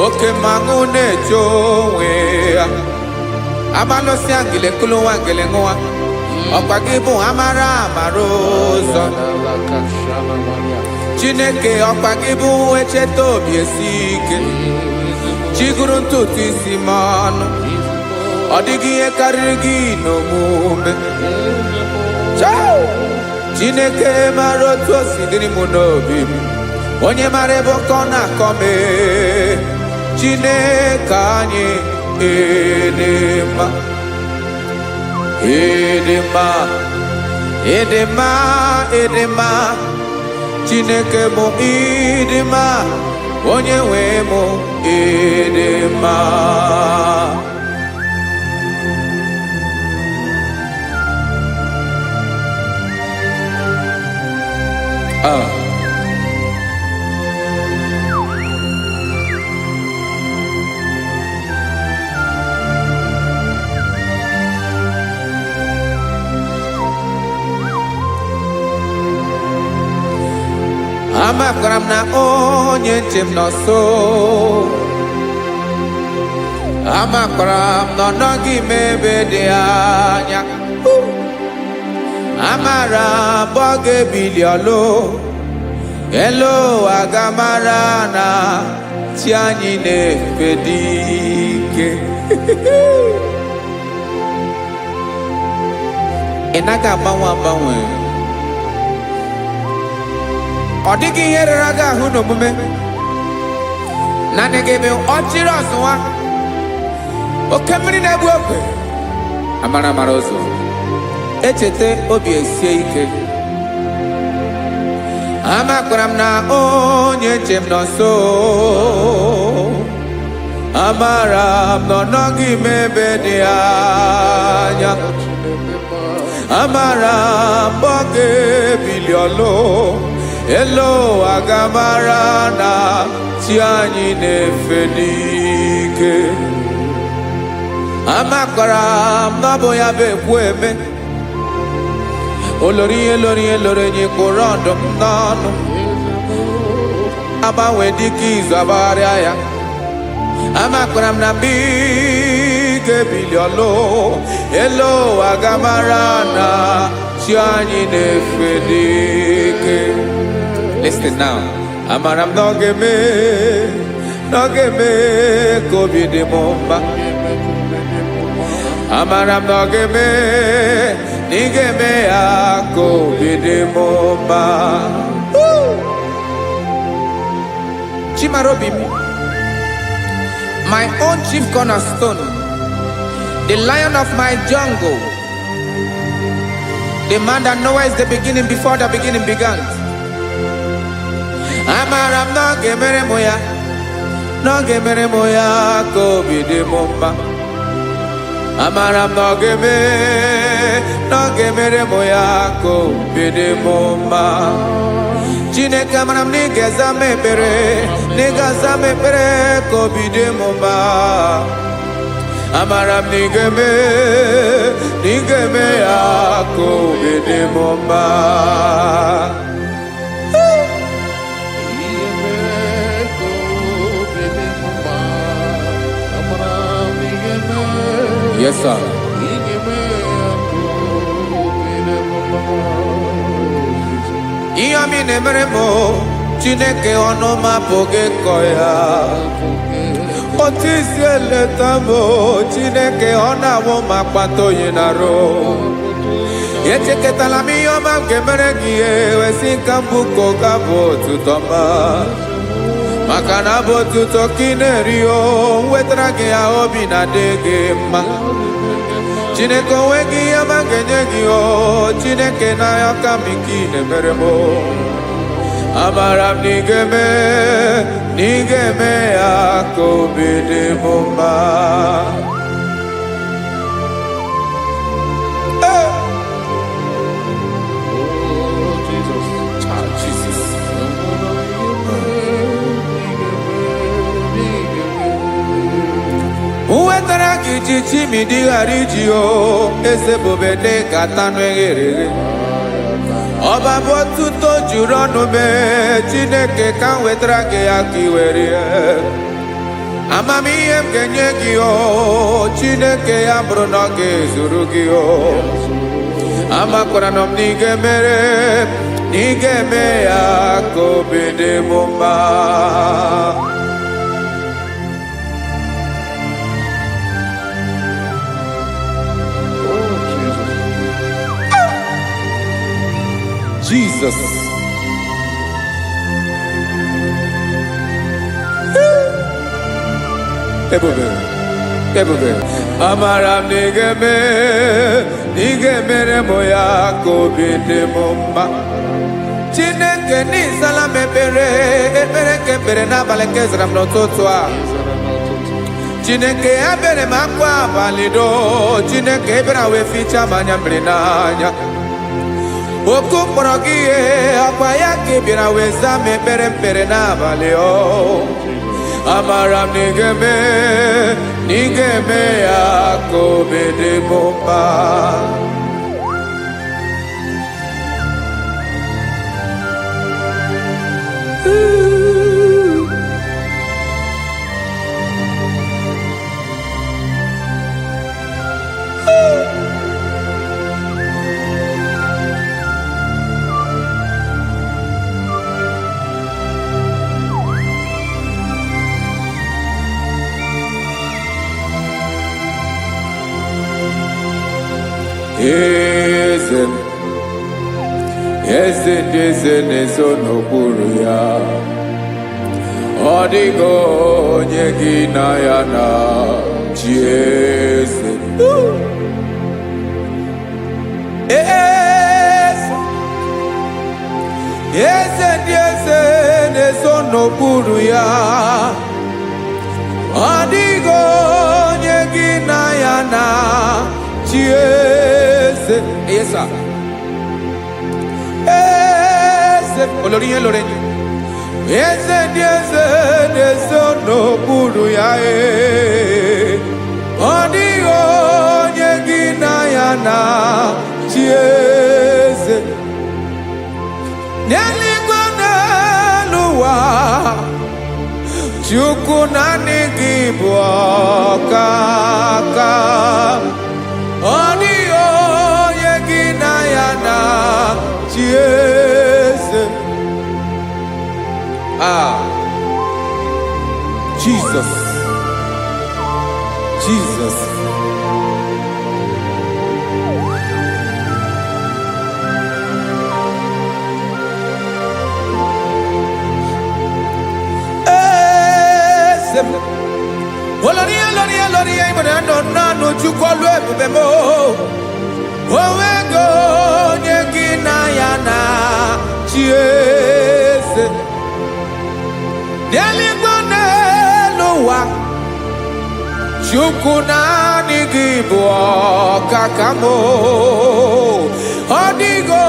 oke mmanwụ na-eche onwe ya abalụsị angele kụlụ nwa ngele nwa ọkwa gị bụ amara mara ụzọ Chineke ọkwa gị bụ echeta obi esi ike chigụrụ ntutu isi m ọnụ ọ dịghị ihe karịrị gị n'omume Chineke mara otu o si dịrị m n'obi m onye mara ebe ọkọ na-akọ m Chineke anyị ịdị mma ịdị mma ịdị mma ịdị mma Chineke mụ ịdị mma onye nwe m ịdị mma amakwara m na onye nche m nọ nso amakwara m na ọ nọghị m ebe dị anya amara m ọ ga-ebili ọlụ elu agamara na chi anyị na-efe dị ike ị naghị agbanwe agbanwe ọ dịghị ihe rara gị ahụ n'omume naanị gị bụ ọchịrị ọzụwa oke mmiri na-egbu ogwe amara mara ụzọ echeta obi esie ike amakwara m na onye nche m nọ nso amara m na ọ nọghị m ebe dị anya amara m ọ ga-ebili ọlụ elu agamara na chi anyị na-efe n'ike amakwara m na ọ bụ ya bụ ekwu eme olori ihe lori ihe lori enyi kwụrụ ọdụm n'ọnụ agbanwe dịka izu agbagharịa ya amakwara m na mgbe ị ga-ebili ọlụ elu agamara na chi anyị na-efe n'ike listen now amara m na ọ ga-eme ka obi dị m mma amara m na ọ ga-eme na ị ga-eme ya ka obi dị m mma Chimarobim, my own chief cornerstone, the lion of my jungle, the man that knows the beginning before the beginning began. Amaram no gemere moya ko bide momba. Amaram no gemere moya ko bide momba. Chine kamaram ni gezame pere ko bide momba. Amaram ni geme ya ko bide momba. Yes, sir. Iyami nemeremo, Chineke onoma poge koya. Otisi eletamo, Chineke onawo makpato yinaro. Yecheke talami yoma gemeregie, wesikambuko gabo tutoma. Makana botu tokinerio, wetrage ya obi na dege ma. Chineke wegi ya mangenyegi o, Chineke na ya kamiki nemeremo. Amaram nigeme ya kobede mumba. Uwetaraki chichi midi harijio, ese bobede katano egere. Oba botuto jurono me, Chineke kan wetrake akiwere. Amami emkenyegio, Chineke ambronoge zurugio. Amakoranom nigeme ya kobede mumba. Jesus. Ebube. Amaram nigeme moya ko bide mumba. Chineke ni salame pere na balekezram no totwa. Chineke abere makwa balido. Chineke bera we ficha manyambrinanya. Oku porogie akwa yake bira weza mepere na baleo. Amaram nigeme ya kobede bomba. Eze nezo n'okpuru ya. Ọ dịghị onye gị na ya na-achị eze. Eze ndị eze nezo n'okpuru ya. Ọ dịghị onye gị na ya na-achị eze. Yes, sir. Olórí yẹn lórí yẹn. Eze n'okpuru ya ọ dịghị onye gị na ya na-achị eze. N'eluigwe n'elu ụwa, Chukwu naanị gị bụ ọkaka. Ọ dịghị onye gị na ya na-achị eze. Jesus. Olori ibona no chukolu ebube mo. Owego onye gị na ya na chieze. N'eluigwe n'ụwa, Chukwu naanị gị bụ ọkaka m. Ọ dịghị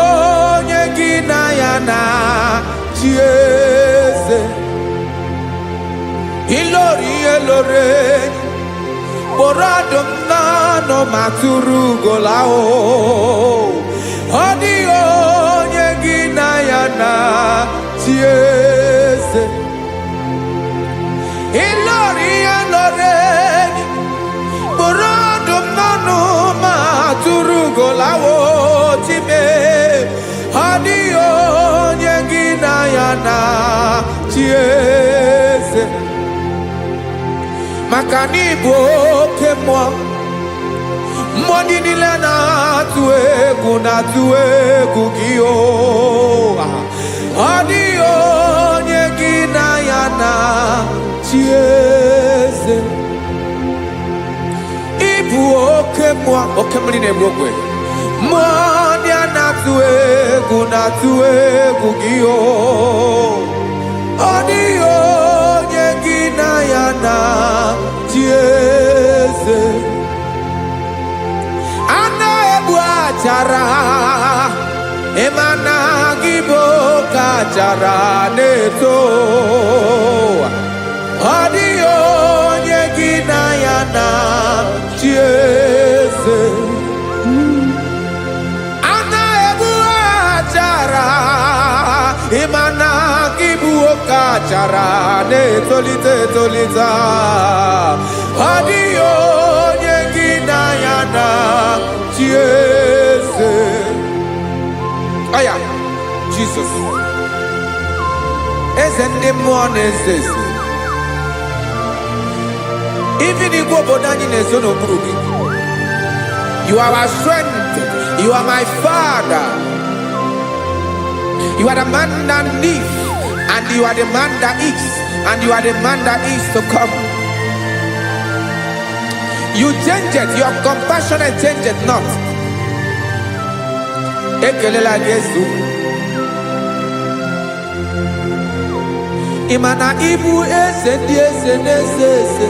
onye gị na ya na chieze. Ilori Borado nano maturu golao. Ọ dịghị onye gị na ya na chieze. Ilori Borado nano maturu golao time. Ọ dịghị onye gị na ya na chieze. Maka n'ibu oke mmụọ, mmụọ niile na-atụ egwu gị o. Ọ dịghị onye gị na ya na chieze. Ibu oke mmụọ, oke mmiri na-egbu ogwe. Mmụọ ndị a na-atụ egwu gị o. Ọ dịghị onye gị na ya na chieze. Ana ebu achara, emana IGBO ka achara na-eto. Ọ dịghị onye gị na ya na chieze. Ana ebu achara, emana IGBO ka achara na-etolite. Ọ dịghị onye gị na ya na chieze. Aya, Jesus. Eze ndị mmụọ na-eze eze. Even igwe obodo anyị na-ezo n'okpuru gị. You are our strength. You are my Father. You are the man that lives, and you are the man that is, and you are the man that is to come. You change it, your compassionate change it not. Ekelela Yesu. Imana ibu eze ndị eze na-eze eze.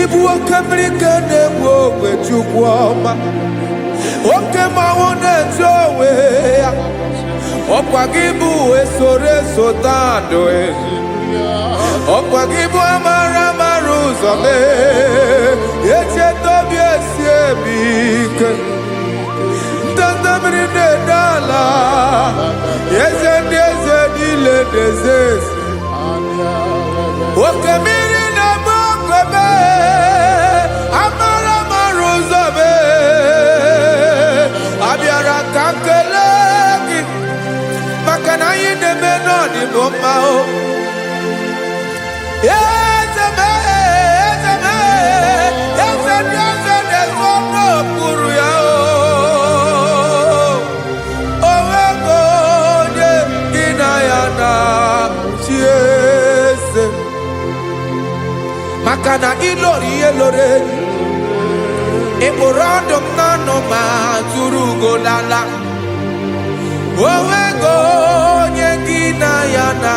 Ibu oke mmiri nke na-egbu ogwe Chukwu ọma. Oke mmanwụ na-eto onwe ya. Ọkwa gị bụ esoro tando. Ọkwa gị bụ amara ụzọ mee. Echeta obi esi ebi ike. Ndanda mmiri na-ede ala. Eze ndị eze niile na-eze eze. Oke mmiri na-agba ogwe mee. Amara ụzọ mee. Abịara ka nkele gị. Maka na anyị na-eme n'ọdịbụ mma o. Eze ndị eze na-eso n'okpuru ya o. Owego onye gị na ya na chieze. Maka na ilori ịkpụrụ ọdụ m n'ọnụ ma tụrụ ugolala. Owego onye gị na ya na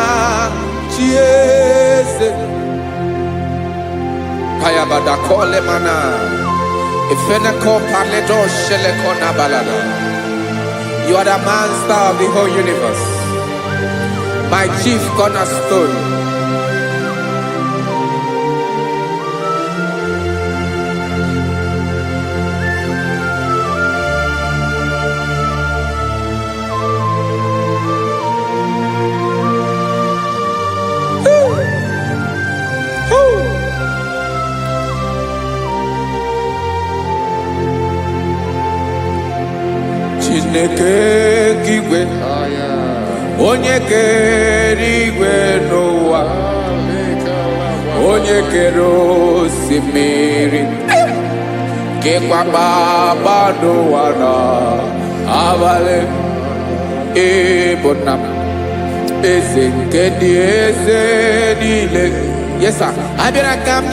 chieze. Kayabada kole mana. Ifeneko paledo sheleko na balada. You are the master of the whole universe. My chief cornerstone. Chineke igwe, onye kere igwe n'ụwa, onye kere osimiri, kekwa kpakpando ụwa n'abalị. Ịbụ nna m, eze nke ndị eze niile. Yes, sir. I be like I'm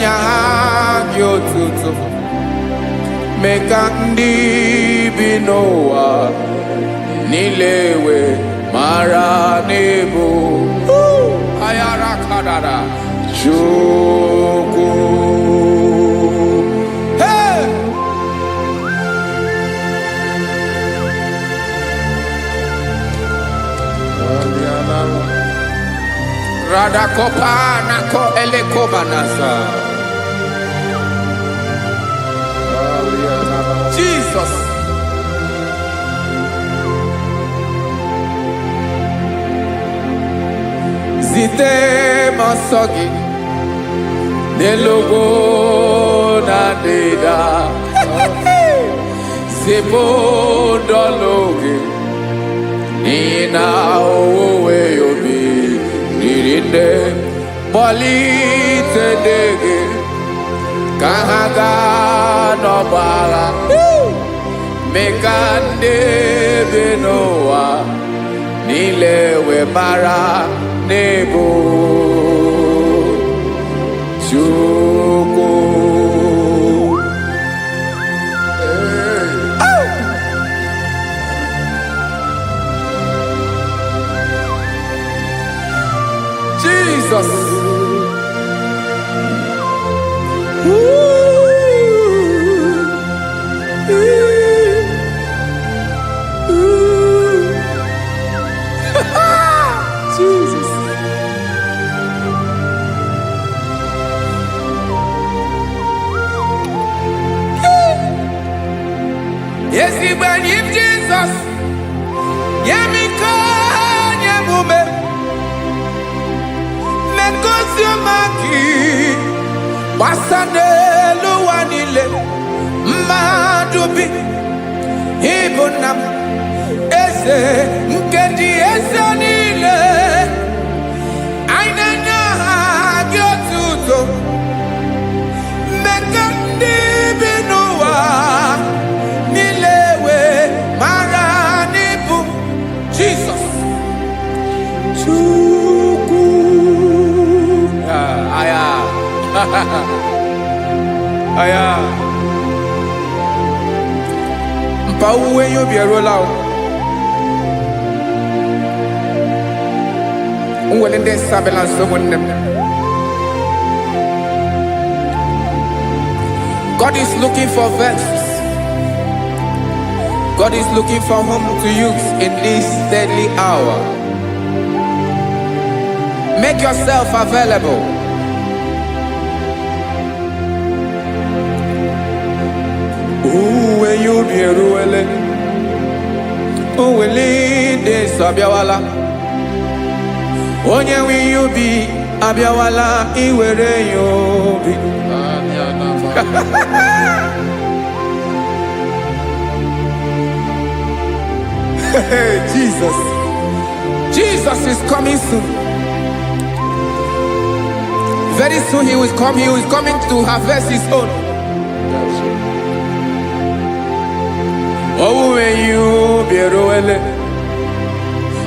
yo tutu. Make ndi binoa nilewe mara nebo. Ayara kadada. Joko. Hey. Radakopa nako elekobanasa. Jesus. Zite masogi nelogo na deda. Zepo dologe nina owe yobi. Nirinde bolite dege kahaga no bala mekande benoa nilewe mara nebo chuko. Jesus. Jesus. Yes, he when him Jesus. Yamika Yamume. Maki Basane Luanile Madubi Ibunam Ese Nkedi Esanile Ainanya Gyotuto Mekandi Binua Nilewe Maranibu Jesus. Aya mpa uwe yo bierola o unwele nde sabela so wonnem. God is looking for vessels. God is looking for whom to use in this deadly hour. Make yourself available. Uwe you be ruele, uwe linde sabiawala. Onye wi you be abiawala iwere you be. Jesus, Jesus is coming soon. Very soon he will come. He is coming to harvest his own. Oh, when you be ruele,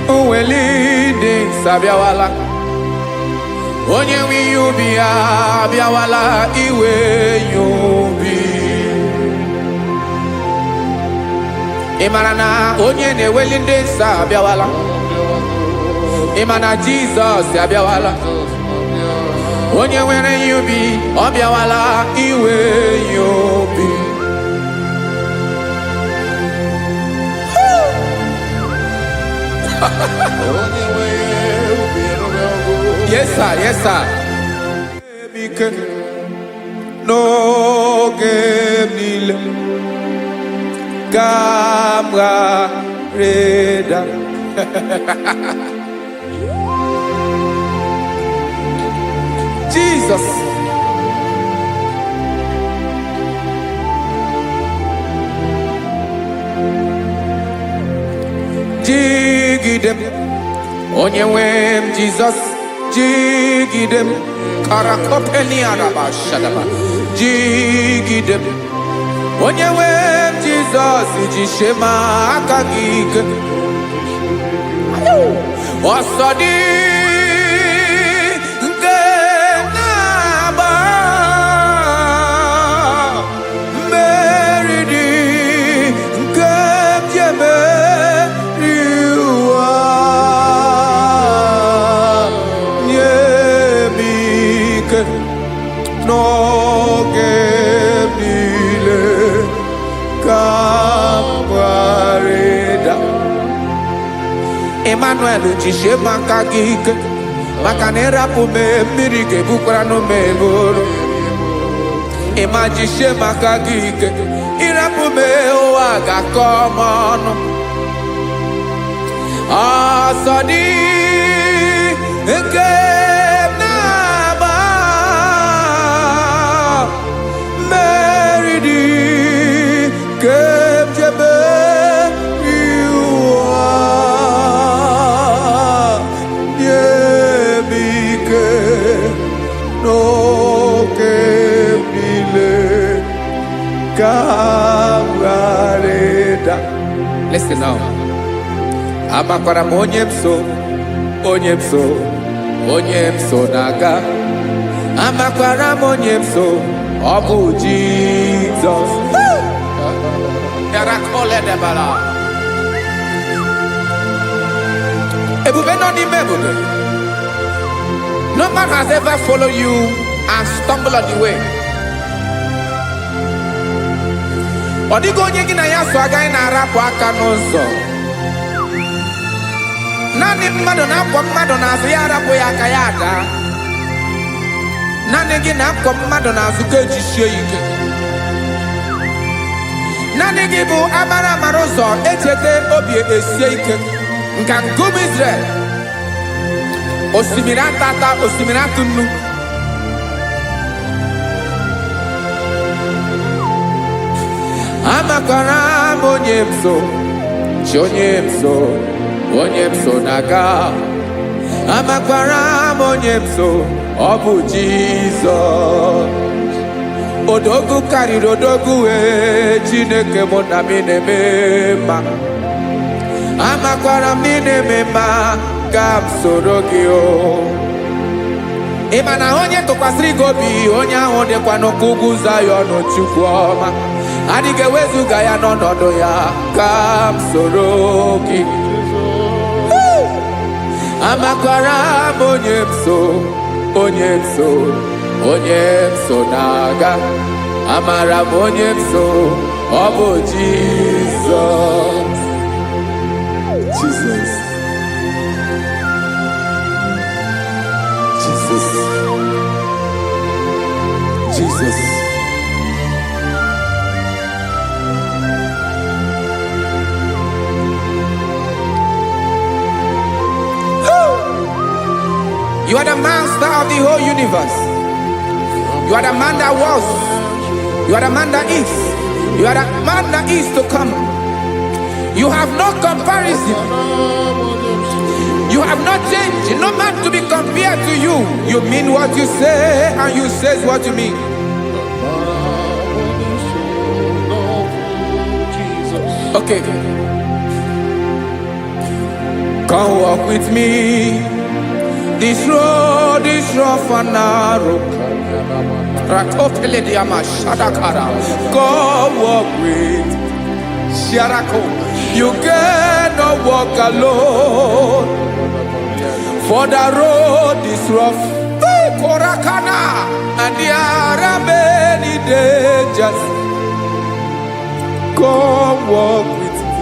oh, when leading sabiawala, onye wi you be abiawala, iwe you be. Imarana onye ne welinde sabiawala, imana Jesus sabiawala, onye were you be abiawala, iwe you be. Yes, sir. Yes, sir. No game nile Gamra Reda. Jesus. Jigidem Onyewem Jesus. Jigidem Karakopeni Araba Shadaba. Jigidem Onyewem Jesus. Jishema Akagig Osodi Ngena Emmanuel jishe maka gị ike maka na ịrapụ m mmiri ga-ebukwara n'ume eburu. Ịma jishe maka gị ike ịrapụ m ụwa ga-akọ m ọnụ. Ọsọ dị nke na-agba mmeri dị nke jebe iwa nye m ike n'oge niile ka m ghara ịda. Listen now. Amakwara m onye m so na-aga. Amakwara m onye m so, ọ bụ Jizọs. Ebube nọ n'ime ebube. No man has ever followed you and stumbled on the way. Ọ dịghị onye gị na ya so agaghị na-arapụ aka n'ụzọ. Naanị mmadụ na-akwọ mmadụ n'azụ ya arapụ ya aka ya ada. Naanị gị na-akwọ mmadụ n'azụ ka ejisie ike. Naanị gị bụ amara ụzọ echete obi esie ike. Nka nkume Israel. Osimiri atata, osimiri atụ nnu. Amakwara m onye m so, chi onye m so. Onye m so na-aga. Amakwara m onye m so, ọ bụ Jizọs. Odogwu karịrị odogwu Chineke mụ na mi na-eme mma. Amakwara m na-eme mma ka m soro gị o. Ị ma na onye tụkwasịrị gị obi, onye ahụ dịkwa n'ụkwụ ugwu Zayọn Chukwu ọma. Adịghị ewezuga ya n'ọnọdụ ya ka m soro gị. Amakwara m onye m so na-aga. Amara m onye m so, ọ bụ Jizọs. Jesus. Jesus. Jesus. You are the master of the whole universe. You are the man that was. You are the man that is. You are the man that is to come. You have no comparison. You have not changed. No man to be compared to you. You mean what you say and you say what you mean. Okay. Come walk with me. This road is rough and narrow. Come walk with Sharako. You cannot walk alone. For the road is rough. Korakana. And there are many dangers. Come walk with me.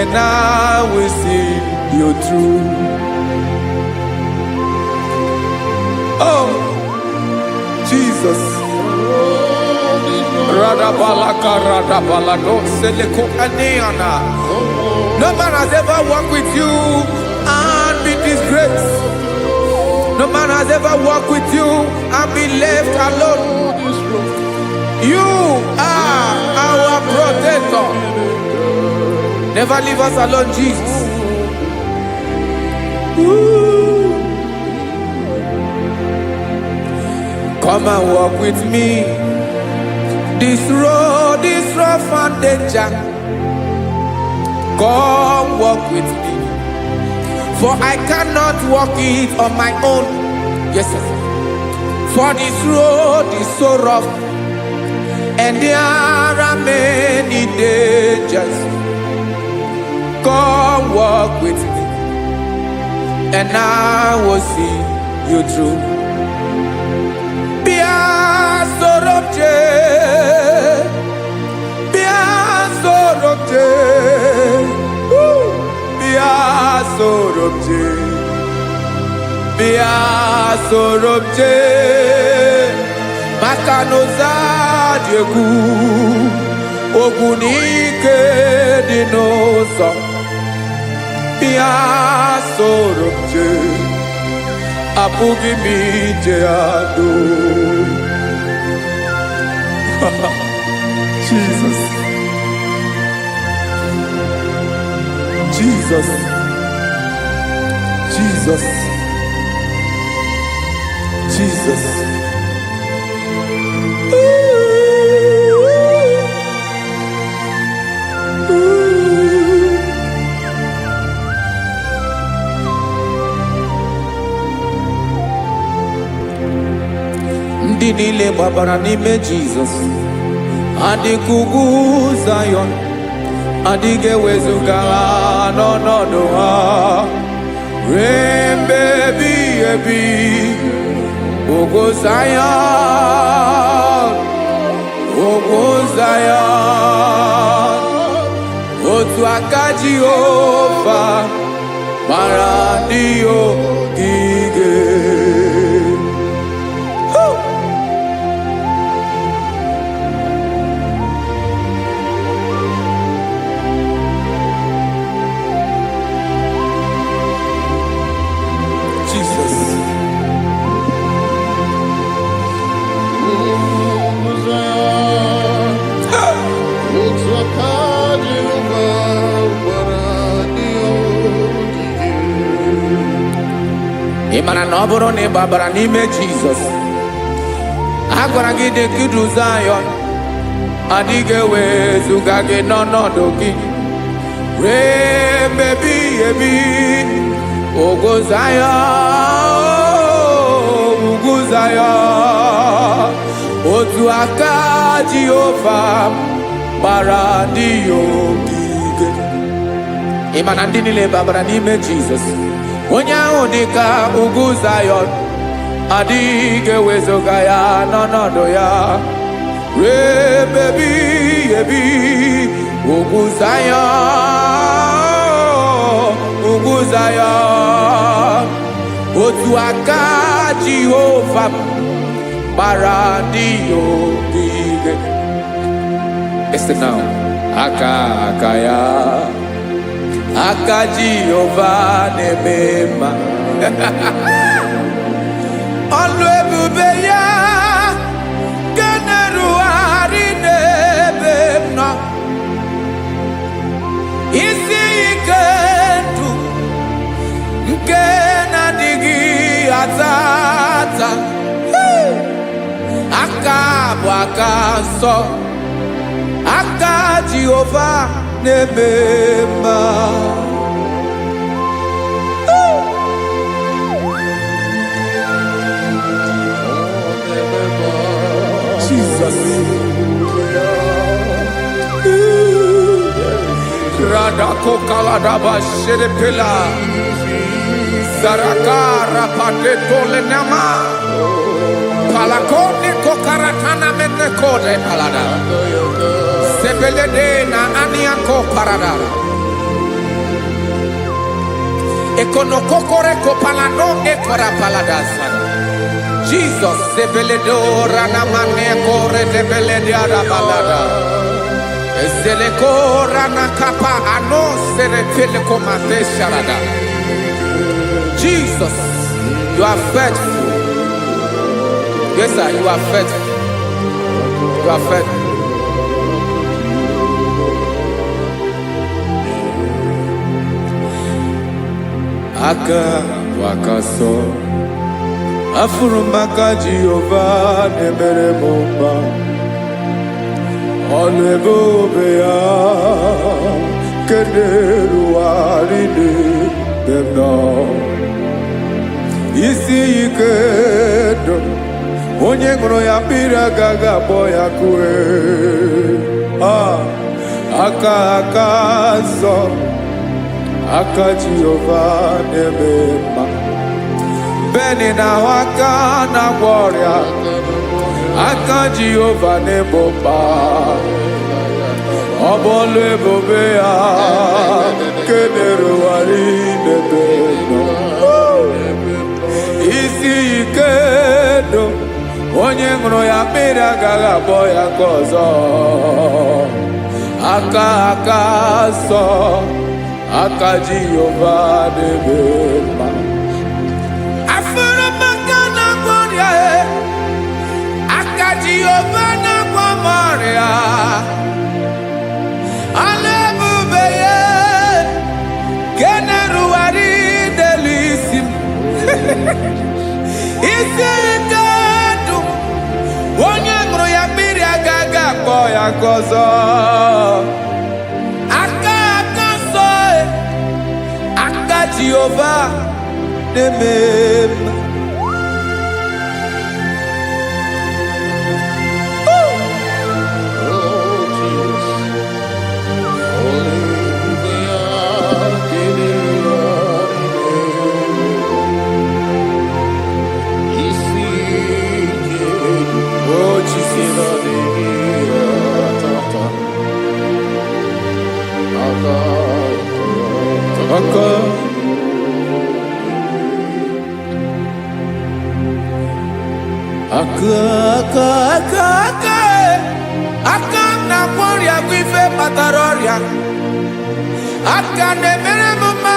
And I will see you through. Oh, Jesus. No man has ever walked with you and be disgraced. No man has ever walked with you and be left alone. You are our protector. Never leave us alone, Jesus. Ooh. Come and walk with me. This road is rough and danger. Come walk with me. For I cannot walk it on my own. Yes, sir. For this road is so rough, and there are many dangers. Come walk with me, and I will see you through. Be sorobje, bia sorobje, makanoza diegu, ogunike dinoso, bia sorobje, apugi mi jeado. Jesus. Jesus, Jesus, Jesus. Ndị niile gbabara n'ime Jesus, adịkugwu Zion. Adịghị ewezuga ha n'ọnọdụ ha ruo mgbe ebighị ebi. Ugwu Zion, ugwu Zion, otu aka Jehova mara ndị ogige. Ịmara na ọ bụrụ na ị gbabara n'ime Jizọs, a gwara gị dị kudu Zion, adịghị ewezuga gị n'ọnọdụ gị ruo mgbe ebighị ebi. Ugwu Zion, ugwu Zion, otu aka Jehova gbara ndị ogige. Ịma na ndị niile gbabara n'ime Jizọs, onye ahụ dị ka ugwu Zion, adịghị ewezuga ya n'ọnọdụ ya ruo mgbe ebighị ebi. Ugwu Zion, ugwu Zion, otu aka Jehova gbara ndị ogige. Listen now, aka ya, aka Jehova na-eme mma. Ọlụ ebube ya ga na-erugharị n'ebe m nọ. Isi ike ndụ nke na-adịghị ata ata, aka bụ aka nsọ, aka Jehova na-eme mma. Jesus. Radako kaladaba sherepela, zarakara pateto lenama, palakone kokaratana mene kode palada, sebelede na aniako paradara, ekonokokore kopalano ekora paladasa. Jesus, sebeledo ranamane kore debelede arabalada. Zeleko rana kapa ano serepele komate sharada. Jesus, you are faithful. Yes, sir, you are faithful. You are faithful. Aka wakaso afurumaka Jehova nemere momba. Ọlụ ebube ya keneruarị n'ebe m nọ. Isi ike ndụ onye ṅụrụ ya mmiri agaghị akpọ ya kue. Aka nsọ, aka Jehova na-eme mma. Beni na aka na-agwọ ọrịa, aka Jehova na-egbo mkpa. Ọ bụ ọlụ ebube ya kenerugharị n'ebe onye ṅụrụ ya mmiri agaghị abọ ya ka ọzọ. Aka aka nsọ, aka Jehova na-eme mma. Afụrụ m aka na-agwọ ọrịa, aka Jehova na-agwọ m ọrịa. Ala ebube ya nke na-erugharị n'elu isi m. Isi ike ndụ, onye ṅụrụ ya mmiri agaghị akpọ ya ka ọzọ. Aka aka nsọ, aka Jehova na-eme mma. Aka na-agwọ ọrịa bụ ife kpatara ọrịa. Aka na-emere m mma,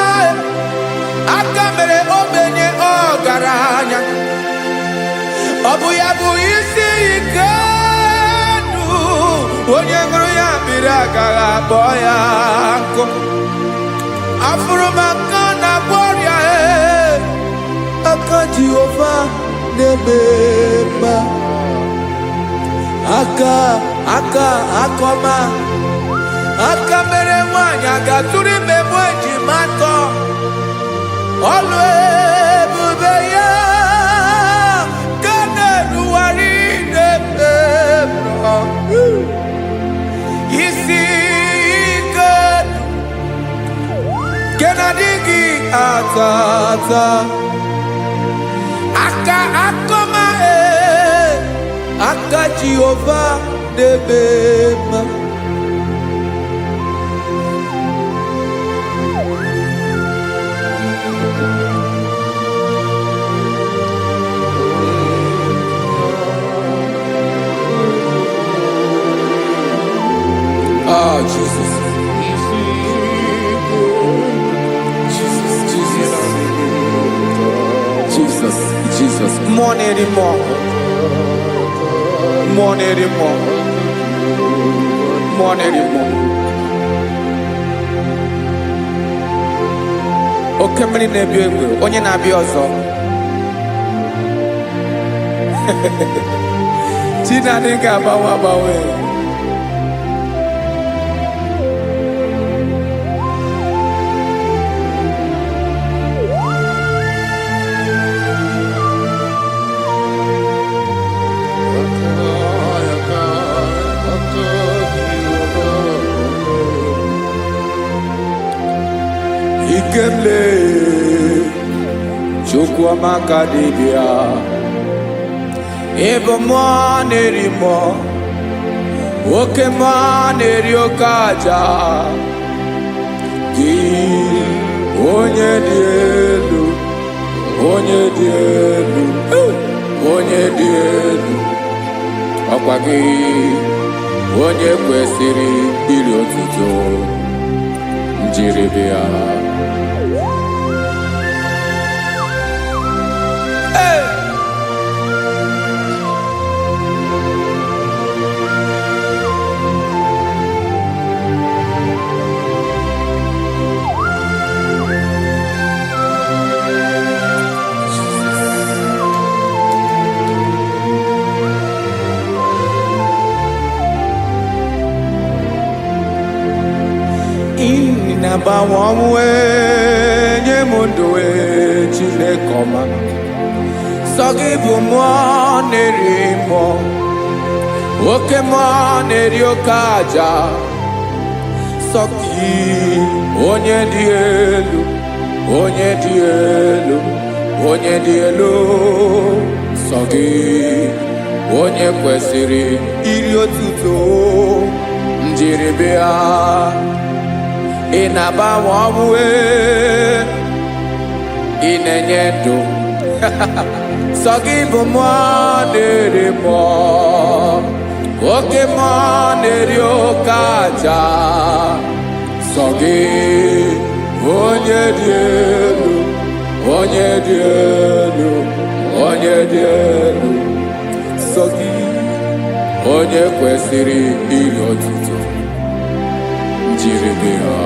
aka mere ogbenye ọgaranya. Ọ bụ ya bụ isi ike ndụ, onye ṅụrụ ya mmiri agaghị akpọ ya nkụ. Afụrụ m aka na-agwọ ọrịa, aka Jehova na-eme mma. Aka akọma, aka mere nwanyị agatụrụ ime mụ ejima atọ. Ọlụ ebube ya ka na-erugharị n'ebe nọ. Isi ike nke na-adịghị ata ata. Aka akọma, aka Jehova na-eme mma. Ah, Jesus. Jesus. More anymore. More anymore. More anymore. Oke mmiri na-ebi egbe, onye na-abịa ọzọ. Chinadị ga-agbanwe agbanwe. Ikemle Chukwuamaka dibịa, ebe mmụọ na-eri mmụọ, oke mmụọ na-eri oke aja. Gị onye dị elu, onye dị elu, onye dị elu, ọkwa gị onye kwesịrị iri otuto. Njiri bịa, na-agbanwe ọnwụ nye m ndụ Chineke ọma. Sọ gị bụ mmụọ na-eri mmụọ, oke mmụọ na-eri oke aja. Sọ gị onye dị elu, onye dị elu, onye dị elu. Sọ gị onye kwesịrị iri otuto. Njiri bịa, ị na-agbanwe ọnwụ, ị na-enye ndụ, sọ gị bụ mmụọ na-eri mmụọ, oke mmụọ na-eri oke aja. Sọ gị onye dị elu, onye dị elu, onye dị elu. Sọ gị onye kwesịrị iri otuto, jiri gị ha.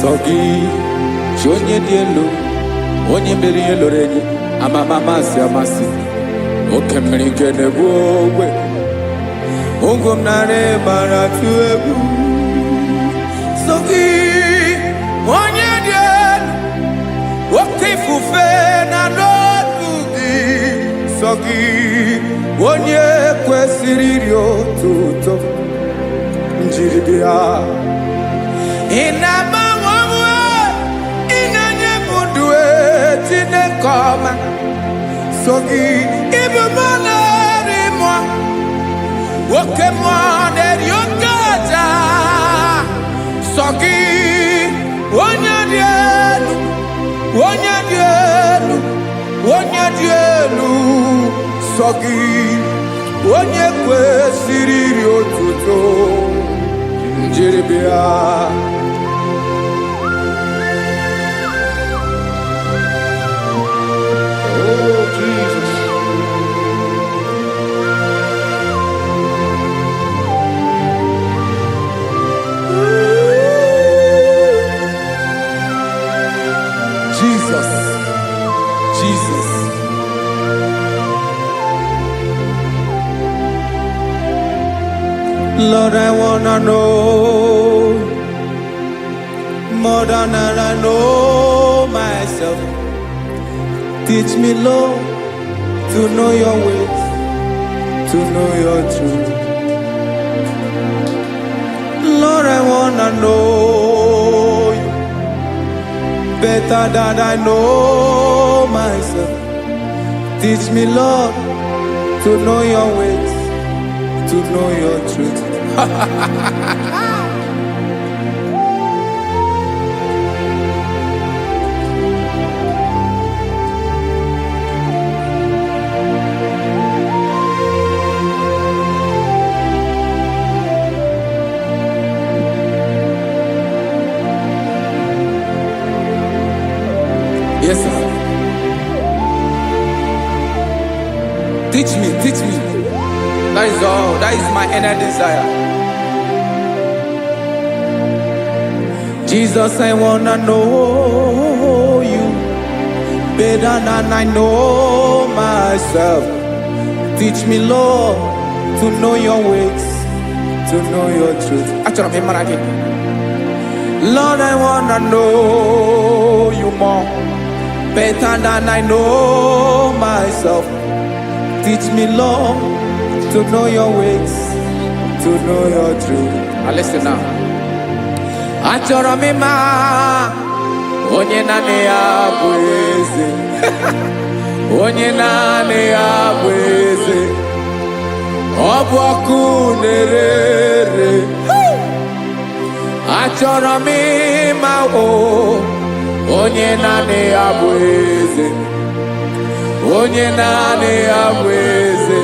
Sọ gị chi onye dị elu, onye mere ihe loro enyi, amama amasị amasị, oke mmiri nke na-egbu ogwe, ụgwọ m nara ịbara tụ egwu. Sọ gị onye dị elu, oke ifufe na n'otu gị. Sọ gị onye kwesịrị iri otuto, njiri bịa. Ị na-agbanwe, ị na-enye m ndụ Chineke ọma. Sọ gị ịbụ mmụọ na-eri mmụọ, oke mmụọ na-eri oke aja. Sọ gị onye dị elu, onye dị elu, onye dị elu. Sọ gị onye kwesịrị iri otuto, njiri bịa. Oh, Jesus. Jesus, Jesus. Lord, I wanna know more than I know myself. Teach me, Lord, to know your ways, to know your truth. Lord, I wanna know you better than I know myself. Teach me, Lord, to know your ways, to know your truth. Yes, sir. Teach me, teach me. That is all. That is my inner desire. Jesus, I wanna know you better than I know myself. Teach me, Lord, to know your ways, to know your truth. Lord, I wanna know you more, better than I know myself. Teach me, Lord, to know your ways, to know your truth. Now listen now. Achọrọ m ịma onye naanị ya bụ eze, onye naanị ya bụ eze, ọ bụ ọkụ na-ere. Achọrọ m ịma onye naanị ya bụ eze, onye naanị ya bụ eze,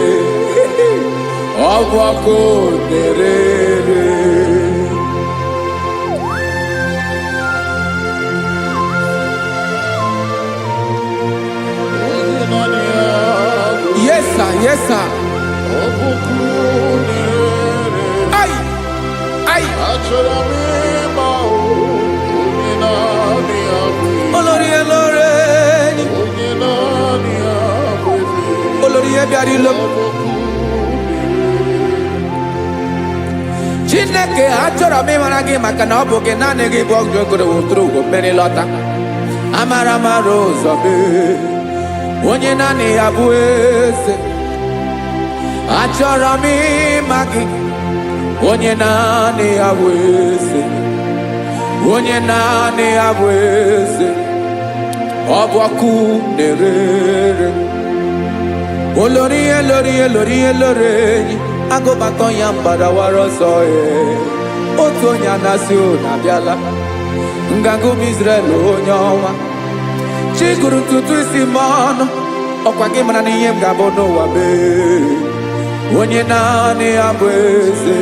ọ bụ ọkụ na-ere. Yes, sir. Yes, sir. Ay, ay. Olórí elóore. Olórí ebiari lo. Chineke achọrọ m ịmara gị maka na ọ bụ gị naanị gị bụ ọgụ ogologo tụrụ mmeri lọta. Amara mara ụzọ mee. onye naanị ya bụ eze. Achọrọ m ịma gị, onye naanị ya bụ eze, onye naanị ya bụ eze. Ọ bụ ọkụ na-erere, olori elori elori elori enyi, agụbatọ ya mgbadawara ọsọ ya. Otu onye anasị unu abịala, nganga ụmụ Izrel onye ọnwa. Chi gụrụ ntutu isi m ọnụ, ọkwa gị mara na ihe m ga-abụ n'ụwa mee. Onye naanị ya bụ eze,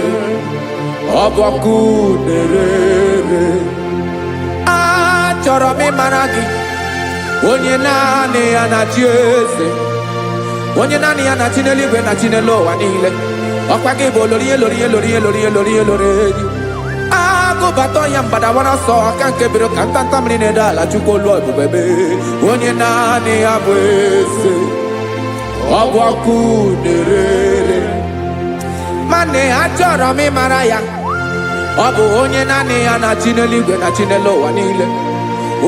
ọ bụ ọkụ na-erere. Achọrọ m ịmara gị, onye naanị ya na-achị eze, onye naanị ya na-achị n'eluigwe na chi n'elu ụwa niile. Ọkwa gị bụ olori elori elori elori elori elori enyi, agụbatọ ya mgbadawara ọsọ, aka nke biri ka ntanta mmiri na-edo ala, Chukwu olu ebube mee. Onye naanị ya bụ eze, ọ bụ ọkụ na-erere. Mane achọrọ m ịmara ya, ọ bụ onye naanị ya na-achị n'eluigwe na chi n'elu ụwa niile.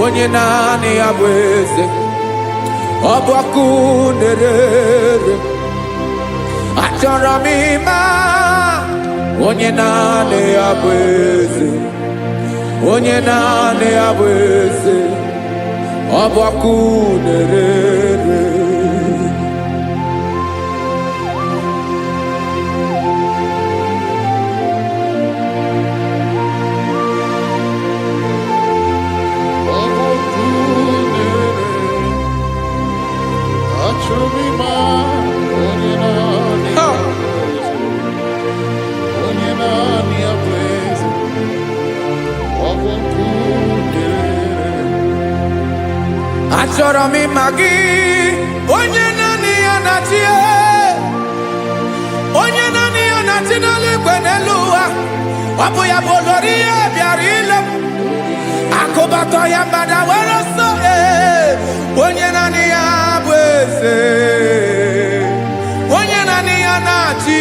Onye naanị ya bụ eze, ọ bụ ọkụ na-erere. Achọrọ m ịma onye naanị ya bụ eze, onye naanị ya bụ eze, ọ bụ ọkụ na-erere. Achọrọ m ịma gị, onye naanị ya na-achị, onye naanị ya na-achị n'eluigwe n'elu ụwa. Ọ bụ ya bụ olori ihe bịara ile m, akụbatọ ya mgbada were ọsọ. Onye naanị ya bụ eze, onye naanị ya na-achị,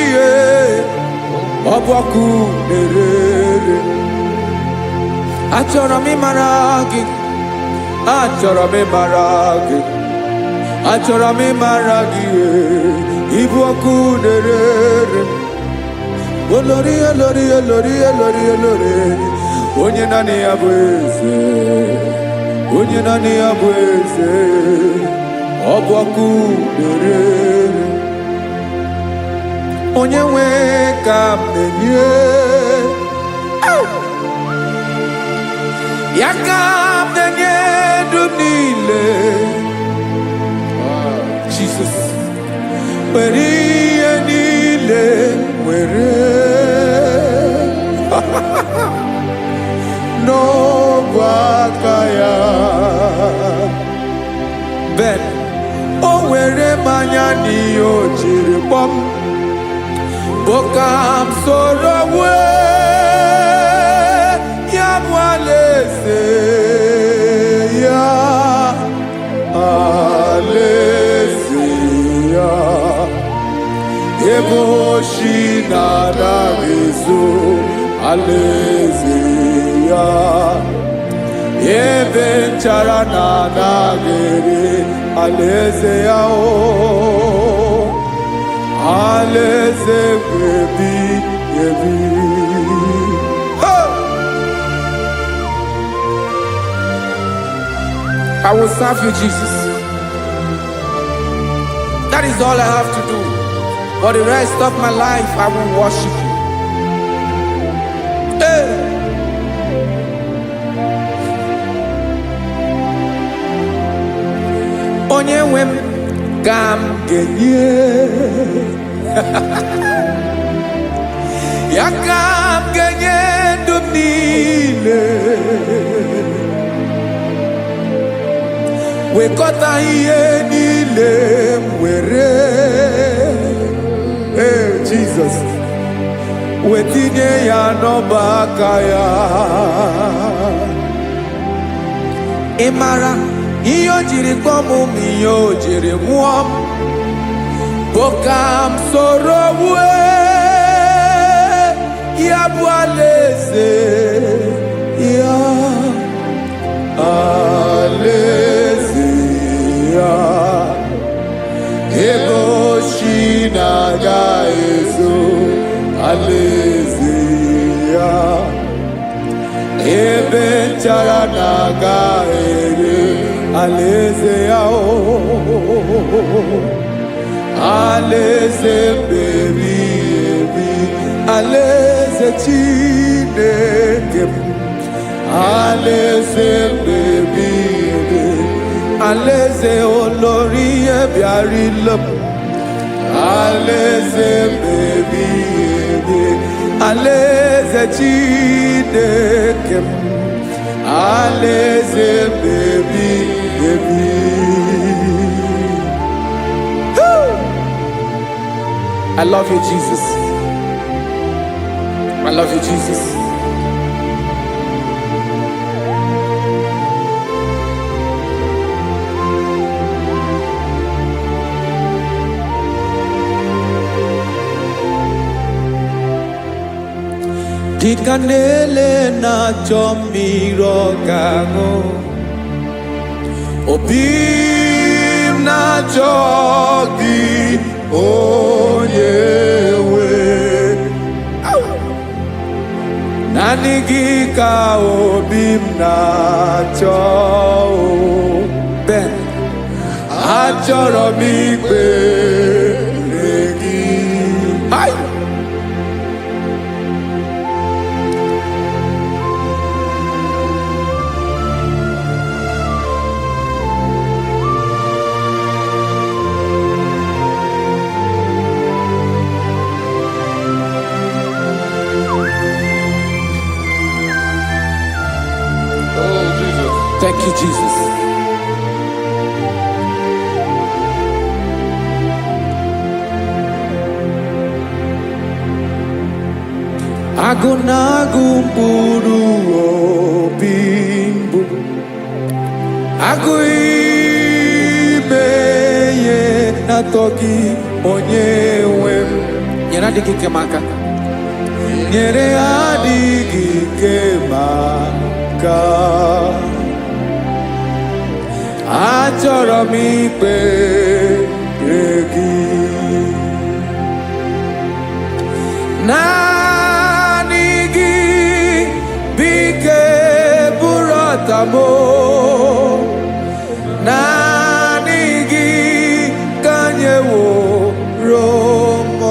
ọ bụ ọkụ na-erere. Achọrọ m ịmara gị, achọrọ m ịmara gị, achọrọ m ịmara gị, ịbụ ọkụ na-erere. Olori elori elori elori elori, onye naanị ya bụ eze, onye naanị ya bụ eze, ọ bụ ọkụ na-erere. Onye nwe ka m na-enye, ya ka m na-enye ndụ niile. Jesus, were ihe niile were n'ọbụ aka ya. Ben, o were mmanya n'ihe o jiri kpọm, bụ ka m soro wee ya bụ alaeze ya, alaeze ya. Ebe oshi na-anaghị ezo, alaeze ya. Ebe nchara na-anaghị ere, alaeze ya. Alaeze ebi ebi. I will serve you, Jesus. That is all I have to do. For the rest of my life, I will worship you. Hey. Onye nwe m ka m ga-enye, ya ka m ga-enye ndụ m niile. Wekọta ihe niile m were, Jesus, wetinye ya n'ọba aka ya. Ị mara ihe o jiri kpọọ m, ihe o jiri mụọ m, bụ ka m soro wee ya bụ alaeze ya, alaeze ya. mechara na-aga ere alaeze ya o alaeze mmebi ebi alaeze Chineke m alaeze mmebi ebi alaeze olórí ebiarila m alaeze mmebi ebi alaeze Chineke m alaeze mmebi ebi. I love you, Jesus. I love you, Jesus. Dikanele na chomiro gango Obim na jogi onyewe Nanigi ka obim na cho Ben achoro mi pe regi Ay Thank you, Jesus. Agunagu mburu obimbu Aguibeye natogi onyewe Nyere adigi kemaka Nyere adigi kemaka Achọrọ m ikpere gị naanị gị bike bụrụ ọtamo naanị gị ka nyeworo m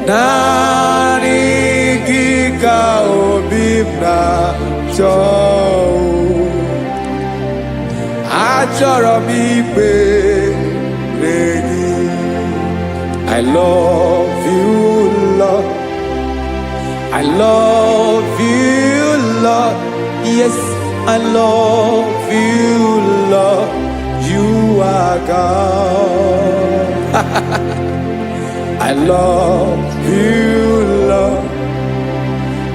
naanị gị ka obi m na-achọ Achọrọ m ikpere gị I love you, Lord. I love you, Lord. Yes, I love you, Lord. You are God. I love you, Lord.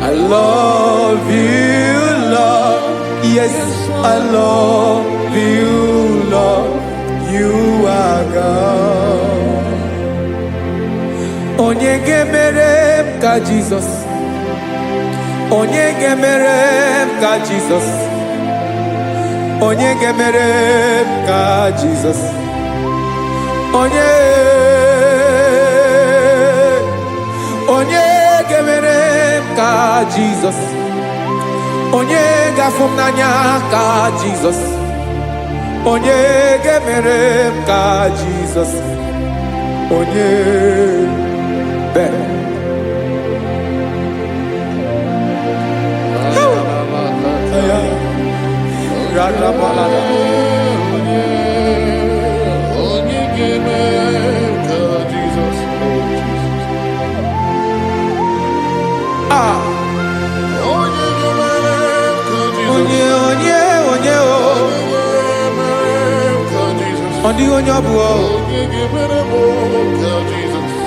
I love you, Lord. Yes, I love you, Lord. You are God. Onye gemere m ka Jesus. Onye gemere m ka Jesus. Onye gemere m ka Jesus. Onye gemere m ka Jesus. Onye gafum n'anya ka Jesus. Onye gemere m ka Jesus. Onye Ben.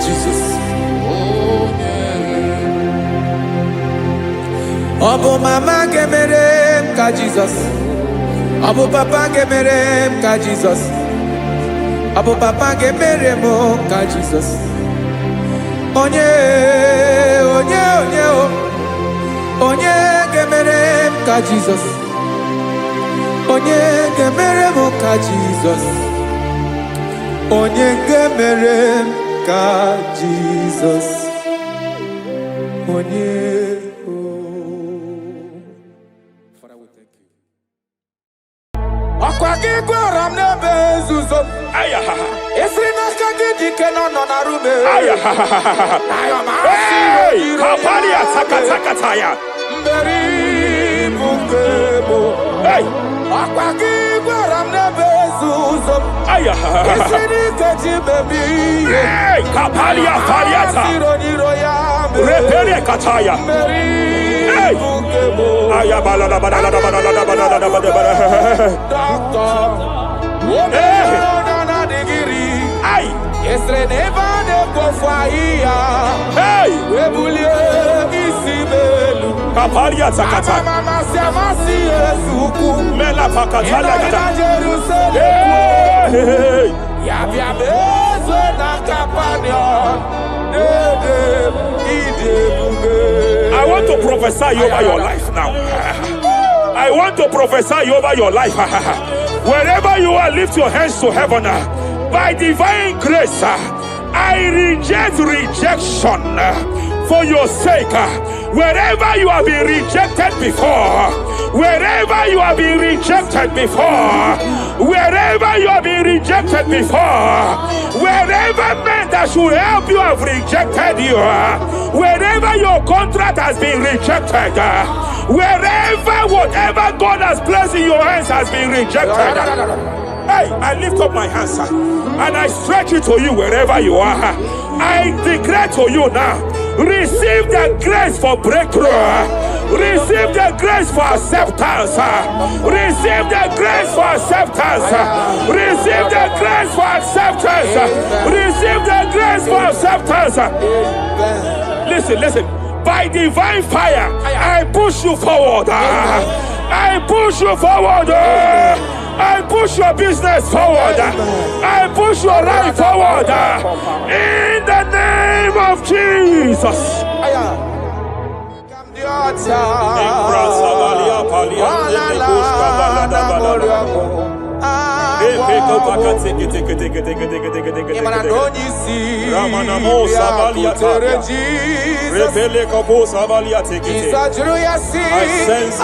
Jesus. Obo mama gemere m ka Jesus. Obo papa gemere m ka Jesus. Obo papa gemere m ka Jesus. Onye gemere m ka Jesus. Onye gemere m ka Jesus. Onye gemere m ka Jesus. Onye Akwagi gwaram nebe zuzo. Esrina kagidi kenono na rume. Hey, kapalia takataya. Mberi bungebo. Hey, akwagi gwaram nebe zuzo. Esrina kaji baby. Hey, kapalia fariata. Repere kataya. Hey, ayabala da bada da bada da bada da bada. Doctor. Hey. Esreneva de kofaia. Hey. Webulie isibelu. Kapalia takata. Mama siamasi ezuku. Mela pakatala kata. Hey. Yabia bezwe na kapanion. I want to prophesy over your life now. I want to prophesy over your life. Wherever you are, lift your hands to heaven. By divine grace, I reject rejection for your sake. Wherever you have been rejected before, wherever you have been rejected before, wherever you have been rejected before, wherever men that should help you have rejected you, wherever your contract has been rejected, wherever whatever God has placed in your hands has been rejected. Hey, I lift up my hands and I stretch it to you wherever you are. I declare to you now, receive the grace for breakthrough. Receive the grace for acceptance. Receive the grace for acceptance. Receive the grace for acceptance. Receive the grace for acceptance. Listen. By divine fire, I push you forward. I push you forward. I push your business forward. I push your life forward. In the name of Jesus. I sense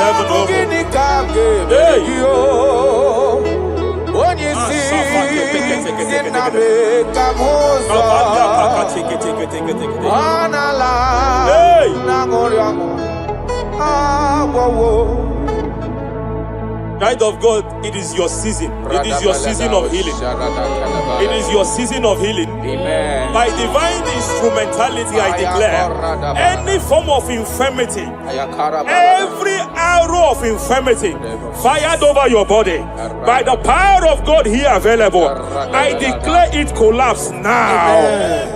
Child of God, it is your season. It is your season of healing. It is your season of healing. Amen. By divine instrumentality, I declare any form of infirmity, every arrow of infirmity fired over your body, by the power of God here available, I declare it collapse now.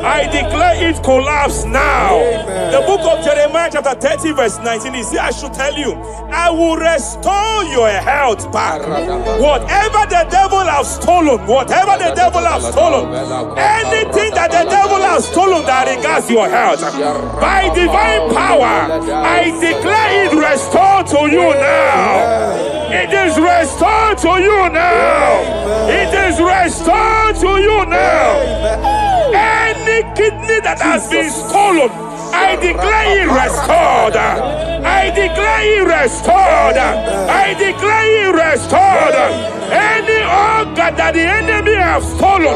I declare it collapse now. The book of Jeremiah chapter 30 verse 19 is here. I should tell you, I will restore your health back. Whatever the devil has stolen, whatever the devil has stolen, anything that the devil has stolen that regards your health, by divine power, I declare it restored to you now. It is restored to you now. It is restored to you now. Any kidney that has been stolen, I declare it restored. I declare it restored. I declare it restored. Any organ that the enemy have stolen,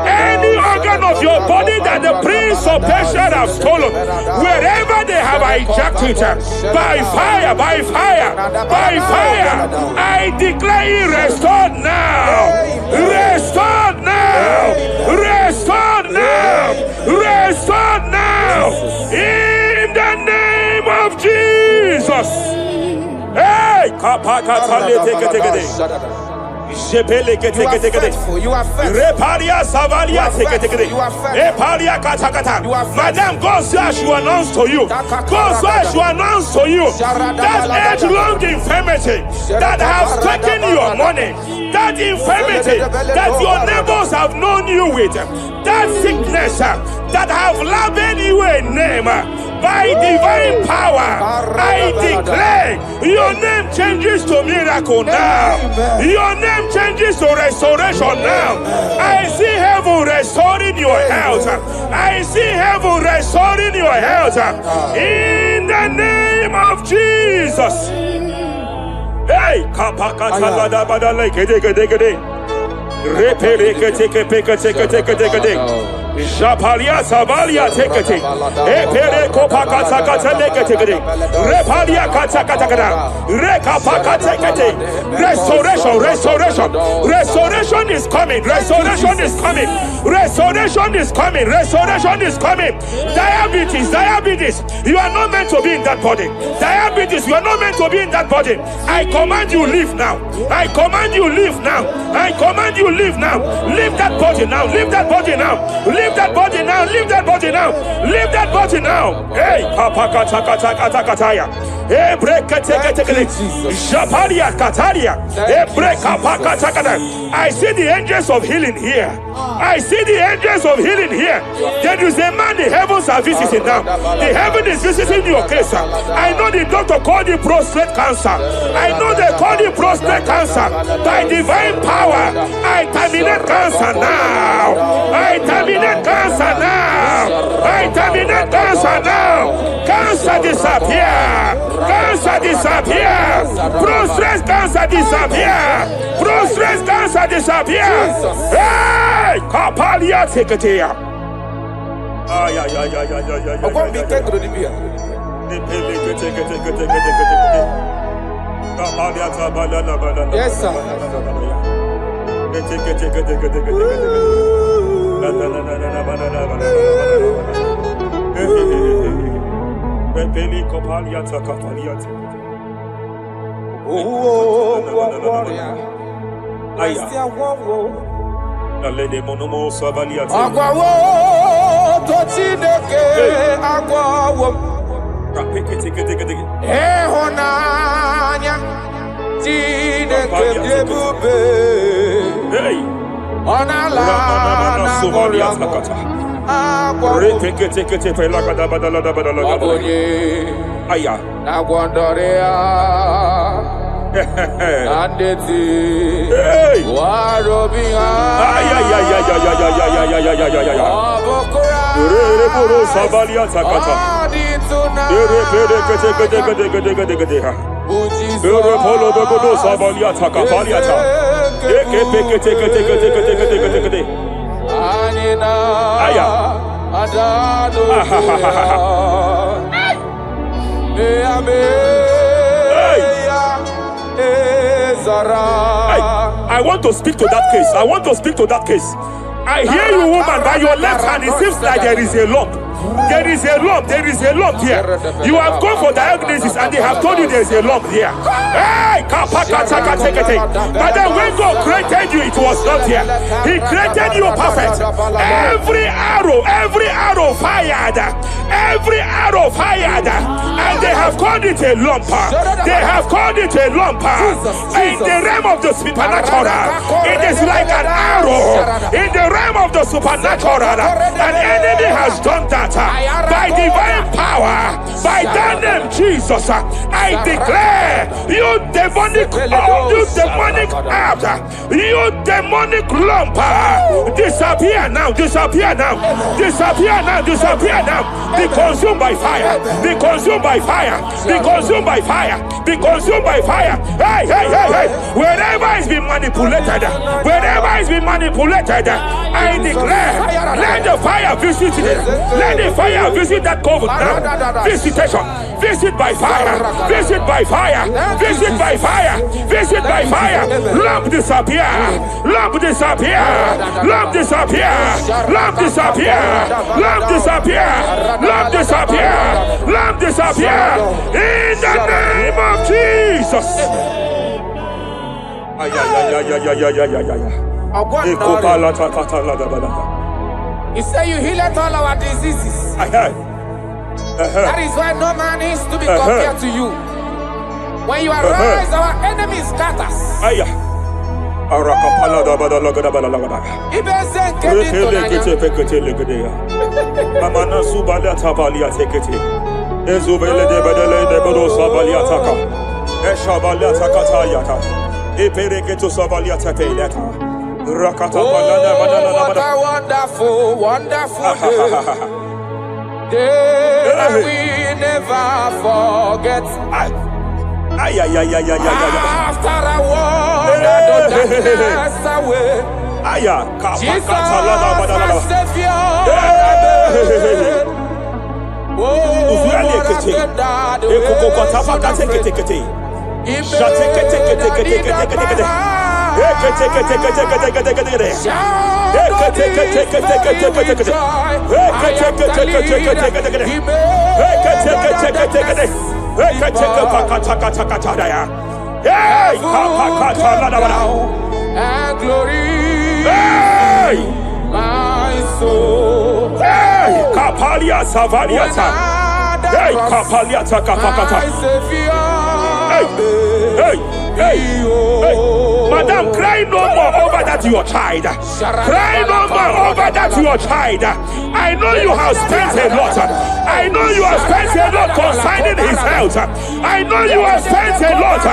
any organ of your body that the prince of Persia have stolen, wherever they have hijacked it, by fire, by fire, by fire, I declare it restored now. Restored now. Restored now. Restored now. In the name of Jesus. Hey, you are faithful. Madam, God says she will announce to you. God says she will announce to you that age-long infirmity that has taken your money, that infirmity that your neighbors have known you with, that sickness that have labeled you a name. By divine power, I declare your name changes to miracle now. Your name changes to restoration now. I see heaven restoring your health. I see heaven restoring your health. In the name of Jesus. Hey, kapakata bada like gede. Repere take. Shapalia Savalia take it. Epere Kopakata Katalekate. Repalia Katakata. Rekapaka take it. Restoration is coming. Restoration is coming. Diabetes. You are not meant to be in that body. Diabetes, you are not meant to be in that body. I command you leave now. Leave that body now. Hey, Kapakatakataya. Hey, break Shaparia Kataria. Hey, break Kapakatakata. I see the angels of healing here. There is a man the heavens are visiting now. The heaven is visiting your case. I know the doctor called it prostate cancer. I know they call it prostate cancer. By divine power, I terminate cancer now. Cancer disappear. Prostate cancer disappear. Hey, Kapalia Teketea. Yes, sir. I want to speak to that case. I hear you, woman, by your left hand. It seems like there is a lump. There is a lump here. You have gone for diagnosis and they have told you there is a lump here. Hey, but then when God created you, it was not here. He created you perfect. Every arrow fired. And they have called it a lump. In the realm of the supernatural, it is like an arrow. In the realm of the supernatural, an enemy has done that. By divine power, by that name Jesus, I declare you demonic lump, disappear now. Be consumed by fire. Hey. Wherever it's been manipulated, I declare, let the fire visit it. Let the fire visit that coven now. Visitation. Visit by fire. Lamp disappear. In the name of Jesus. You say you heal all our diseases. That is why no man is to be compared to you. When you arise, our enemies scatters. What a wonderful day. We never forget. Ay, ay, ay, ay, ay, ay, ay. After I walk the darkness away, Aya, Jesus, kapaka, my Savior. Oh, Uzuali what a ekete. good dad. Ekoko kotapa kate kete kete. Shate kete kete kete kete kete kete. Ekete kete kete kete kete kete kete. Ekete kete kete kete kete kete. Ekete kete kete kete kete kete. Ekete kete kete kete. Ekete kapaka taka taka taka ya. Hey, kapaka taka la la. And glory, Hey, my soul. hey, kapalia savalia ta. Hey, kapalia ta kapaka ta. Hey, hey, hey, hey. Madam, cry no more over that your child. Cry no more over that your child. I know you have spent a lot. I know you have spent a lot concerning his health. I know you have spent a lot.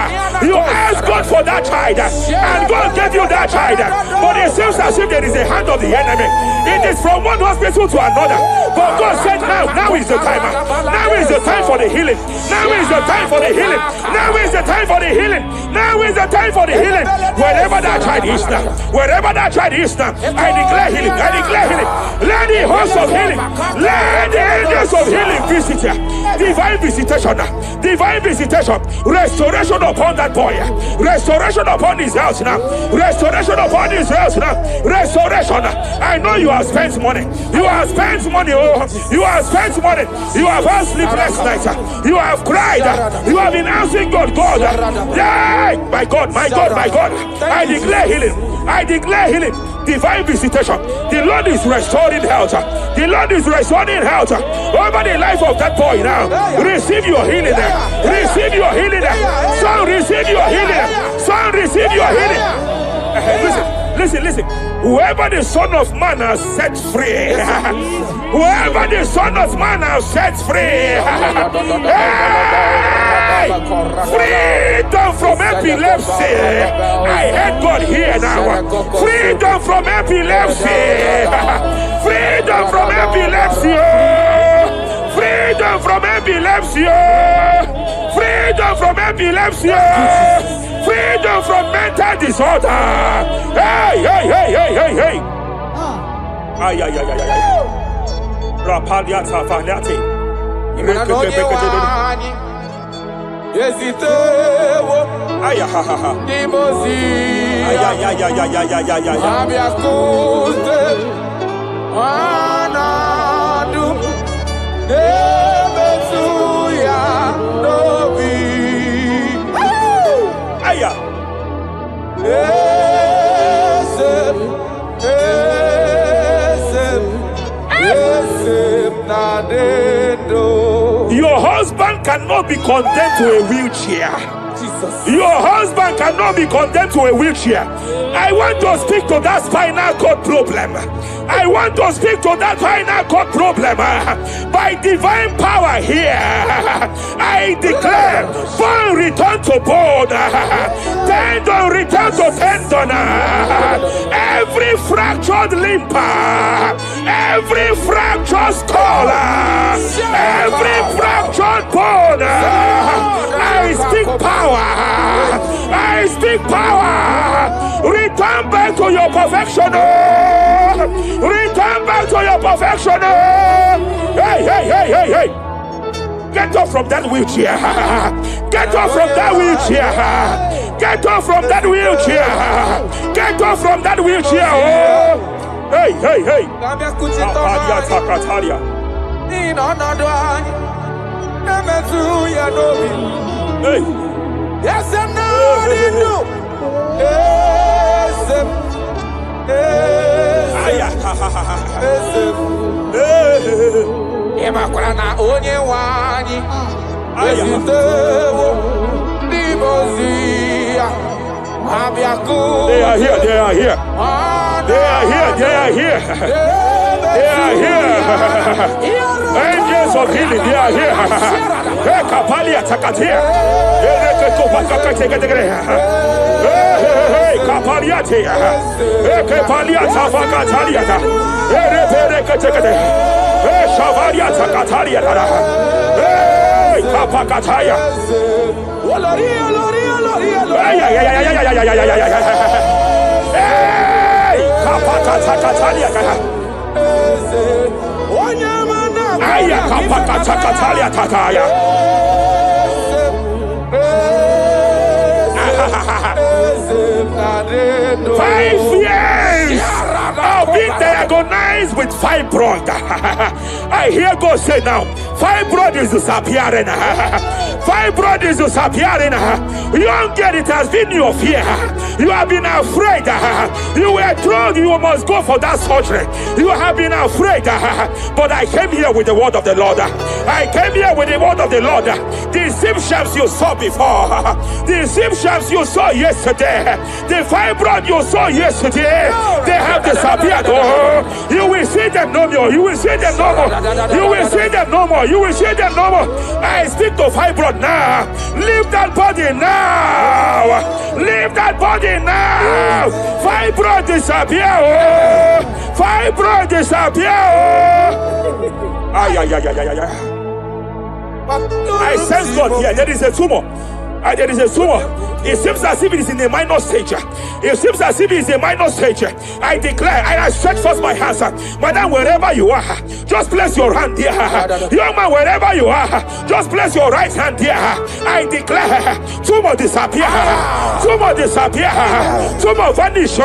You asked God for that child, and God gave you that child. But it seems as if there is a hand of the enemy. It is from one hospital to another. But God said, now is the time. Now is the time for the healing. Now is the time for the healing. Now is the time for the healing. Now is the time for the healing. Wherever that child is now, wherever that child is now, I declare healing. I declare healing. Let the host of healing, let the angels of healing visit you. Divine visitation, divine visitation, restoration upon that boy, restoration upon his house now, restoration upon his house now, restoration. I know you have spent money. You have spent money. Oh, you have spent money. You have had sleepless nights. You have cried. You have been asking God, God. Yeah, my God, my God, my God. I declare healing. I declare healing. Divine visitation. The Lord is restoring health. The Lord is restoring health over the life of that boy now. Receive your healing. Receive your healing. Son, receive your healing. Son, receive your healing. Listen, listen. Whoever the Son of Man has set free, whoever the Son of Man has set free, hey, freedom from epilepsy. I heard God here now. Freedom from epilepsy. Freedom from epilepsy. Freedom from epilepsy. Freedom from epilepsy. Freedom from mental disorder. Hey, hey, hey, hey, hey, hey. Ay, ay, ay, ay, ay. Rapalia tafaliate. Ay, ha, ha, ha. Ay, ay, ay, ay, ay, ay, ay, ay, ay. Aya. Your husband cannot be condemned to a wheelchair. Your husband cannot be condemned to a wheelchair. I want to speak to that spinal cord problem. I want to speak to that spinal cord problem. By divine power here, I declare bone return to bone, tendon return to tendon. Every fractured limb, every fractured skull, every fractured bone, I speak power. I speak power. Return back to your perfection. Return back to your perfection. Hey, hey, hey, hey, hey. Get off from that wheelchair. Get off from that wheelchair. Get off from that wheelchair. Get off from that wheelchair. Oh. Hey, hey, hey. Hey. Yes, I'm not in you. Yes, Emakrana onye wani. They are here, they are here. They are here, they are here. They are here. Angels of healing, they are here. Kapalia takatia. Hey, kapaliate. Kapalia tafakataliata. Hey, shavalia takatalia. Hey, kapakataya. years of being diagnosed with fibroid. I hear God say now, fibroid is disappearing. Fibroid is disappearing. You don't get it, has been your fear. You have been afraid. You were told you must go for that surgery. You have been afraid. But I came here with the word of the Lord. I came here with the word of the Lord. The symptoms you saw before, the symptoms you saw yesterday, the fibroid you saw yesterday, they have disappeared. Oh, you will see them no more. You will see them no more. You will see them no more. You will see them no more. I speak to fibroid now. Leave that body now. Leave that body now. Fibroid disappear. Oh, fibroid disappear. Oh. Ay, ay, ay, ay, ay, ay. I sense God here. There is a tumor. There is a tumor. It seems as if it is in a minor stage. It seems as if it is a minor stage. I declare, I stretch forth my hands. Madam, wherever you are, just place your hand here. Young man, wherever you are, just place your right hand here. I declare, tumor disappear. Tumor disappear. Tumor vanish.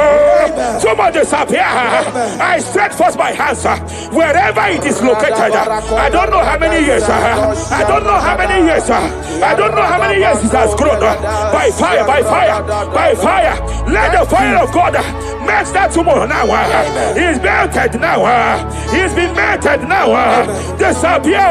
Tumor disappear. I stretch forth my hands wherever it is located. I don't know how many years. I don't know how many years. I don't know how many years it has grown. By fire, by fire, by fire. Let the fire of God match that tumor now. He's melted now. He's been melted now. Disappear.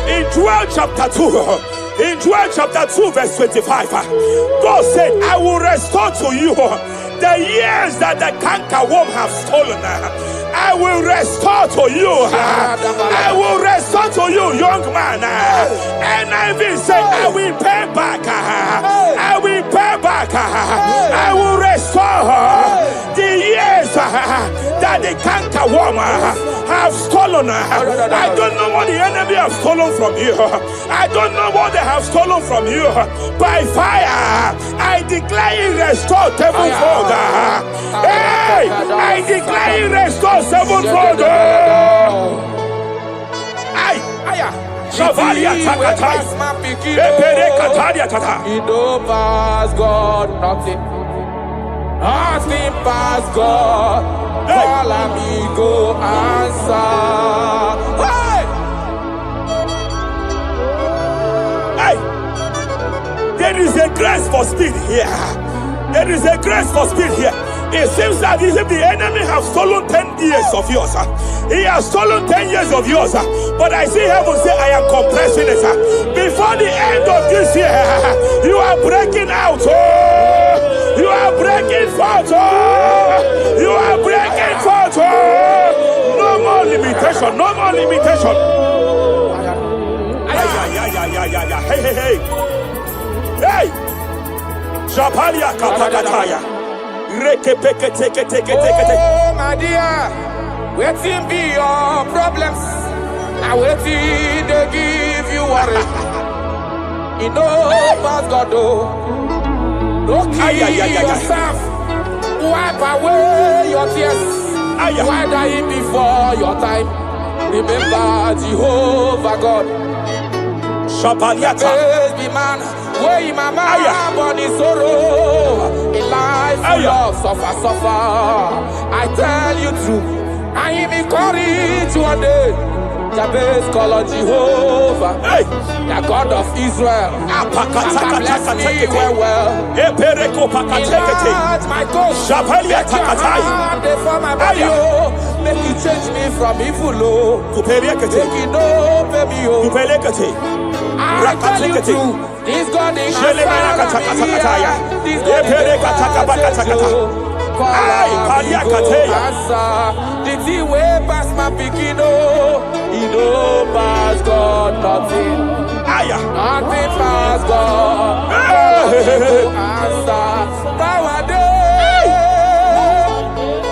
In Joel chapter 2, in Joel chapter 2 verse 25, God said, I will restore to you the years that the cankerworm have stolen. I will restore to you. I will restore to you, young man. And I will say, I will pay back. I will pay back. I will restore the years that the cankerworm have stolen. I don't know what the enemy have stolen from you. I don't know what they have stolen from you. By fire, I declare it restored sevenfold. Hey, I declare it restored sevenfold. It don't pass God, nothing. Nothing past God. Call amigo, answer. Hey! There is a grace for speed here. There is a grace for speed here. It seems that if the enemy have stolen 10 years of yours, he has stolen 10 years of yours. But I see heaven say, I am compressing it. Before the end of this year, you are breaking out. Oh, you are breaking forth. Oh, you are breaking forth. Oh, no more limitation. No more limitation. Hey, hey, hey, hey. Hey. Japalia kapakataya. Oh, my dear, waiting be your problems. I waiting to give you worry. You know, but God, don't kill yourself. Wipe away your tears. Why die before your time? Remember Jehovah God. Shapaliata. Be man, way mama, born in sorrow. In life, full of suffer. I tell you true. I am encouraged one day. Jabez call on Jehovah, the God of Israel. Bless me well. Enlarge my coast. Make your hand for my body. Make you change me from evil. Make you know, baby. I tell you true. This God is this God is answer. Did he way past my beginning? He know past God nothing. Nothing past God. Answer. Power day.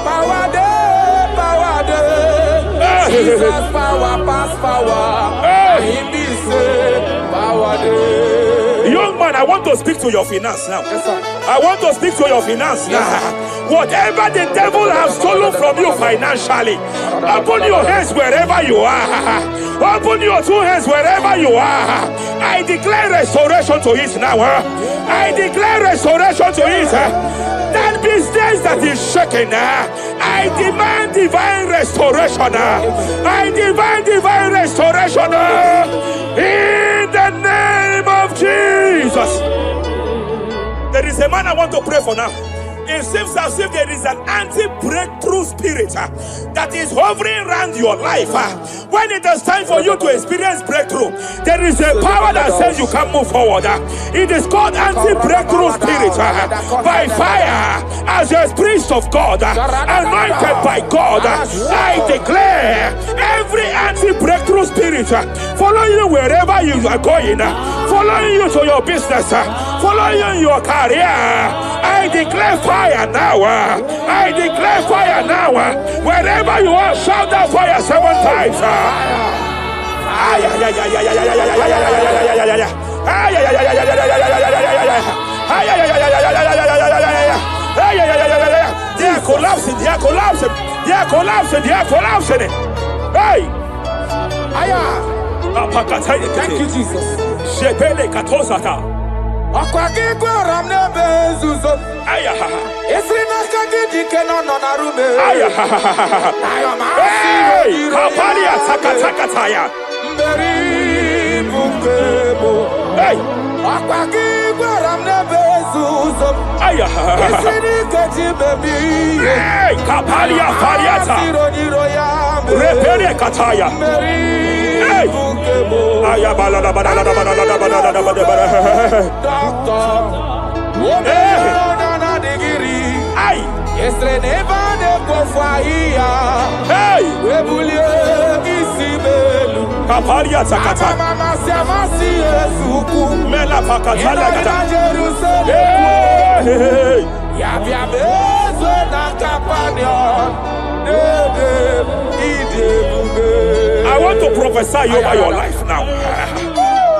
Power day. Power day. Jesus power past power. He be say power day. Young man, I want to speak to your finance now. Yes, sir. I want to speak to your finance now. Whatever the devil has stolen from you financially, open your hands wherever you are. Open your two hands wherever you are. I declare restoration to it now. I declare restoration to it. That business that is shaking, I demand divine restoration. I demand divine restoration in the name of Jesus. There is a man I want to pray for now. It seems as if there is an anti-breakthrough spirit that is hovering around your life. When it is time for you to experience breakthrough, there is a power that says you can't move forward. It is called anti-breakthrough spirit. By fire, as a priest of God, anointed by God, I declare every anti-breakthrough spirit following you wherever you are going, following you to your business, following you in your career. I declare fire now. I declare fire now. Wherever you are, shout that fire 7 times. They are collapsing. They are collapsing. They are collapsing. They are collapsing. Hey. Thank you, Jesus. I want to prophesy over your life now.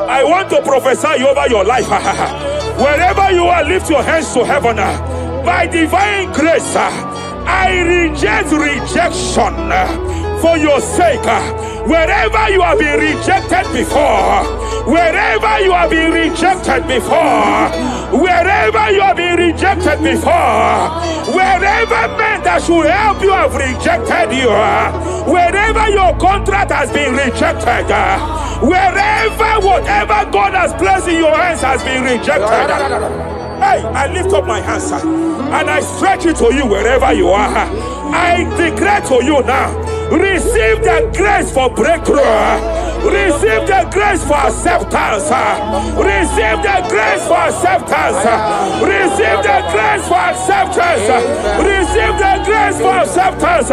I want to prophesy over your life. Wherever you are, lift your hands to heaven. By divine grace, I reject rejection for your sake. Wherever you have been rejected before, wherever you have been rejected before, wherever you have been rejected before, wherever men that should help you have rejected you, wherever your contract has been rejected, wherever whatever God has placed in your hands has been rejected. Hey, I lift up my hands and I stretch it to you wherever you are. I declare to you now, receive the grace for breakthrough. Receive the grace for acceptance. Receive the grace for acceptance. Receive the grace for acceptance. Receive the grace for acceptance.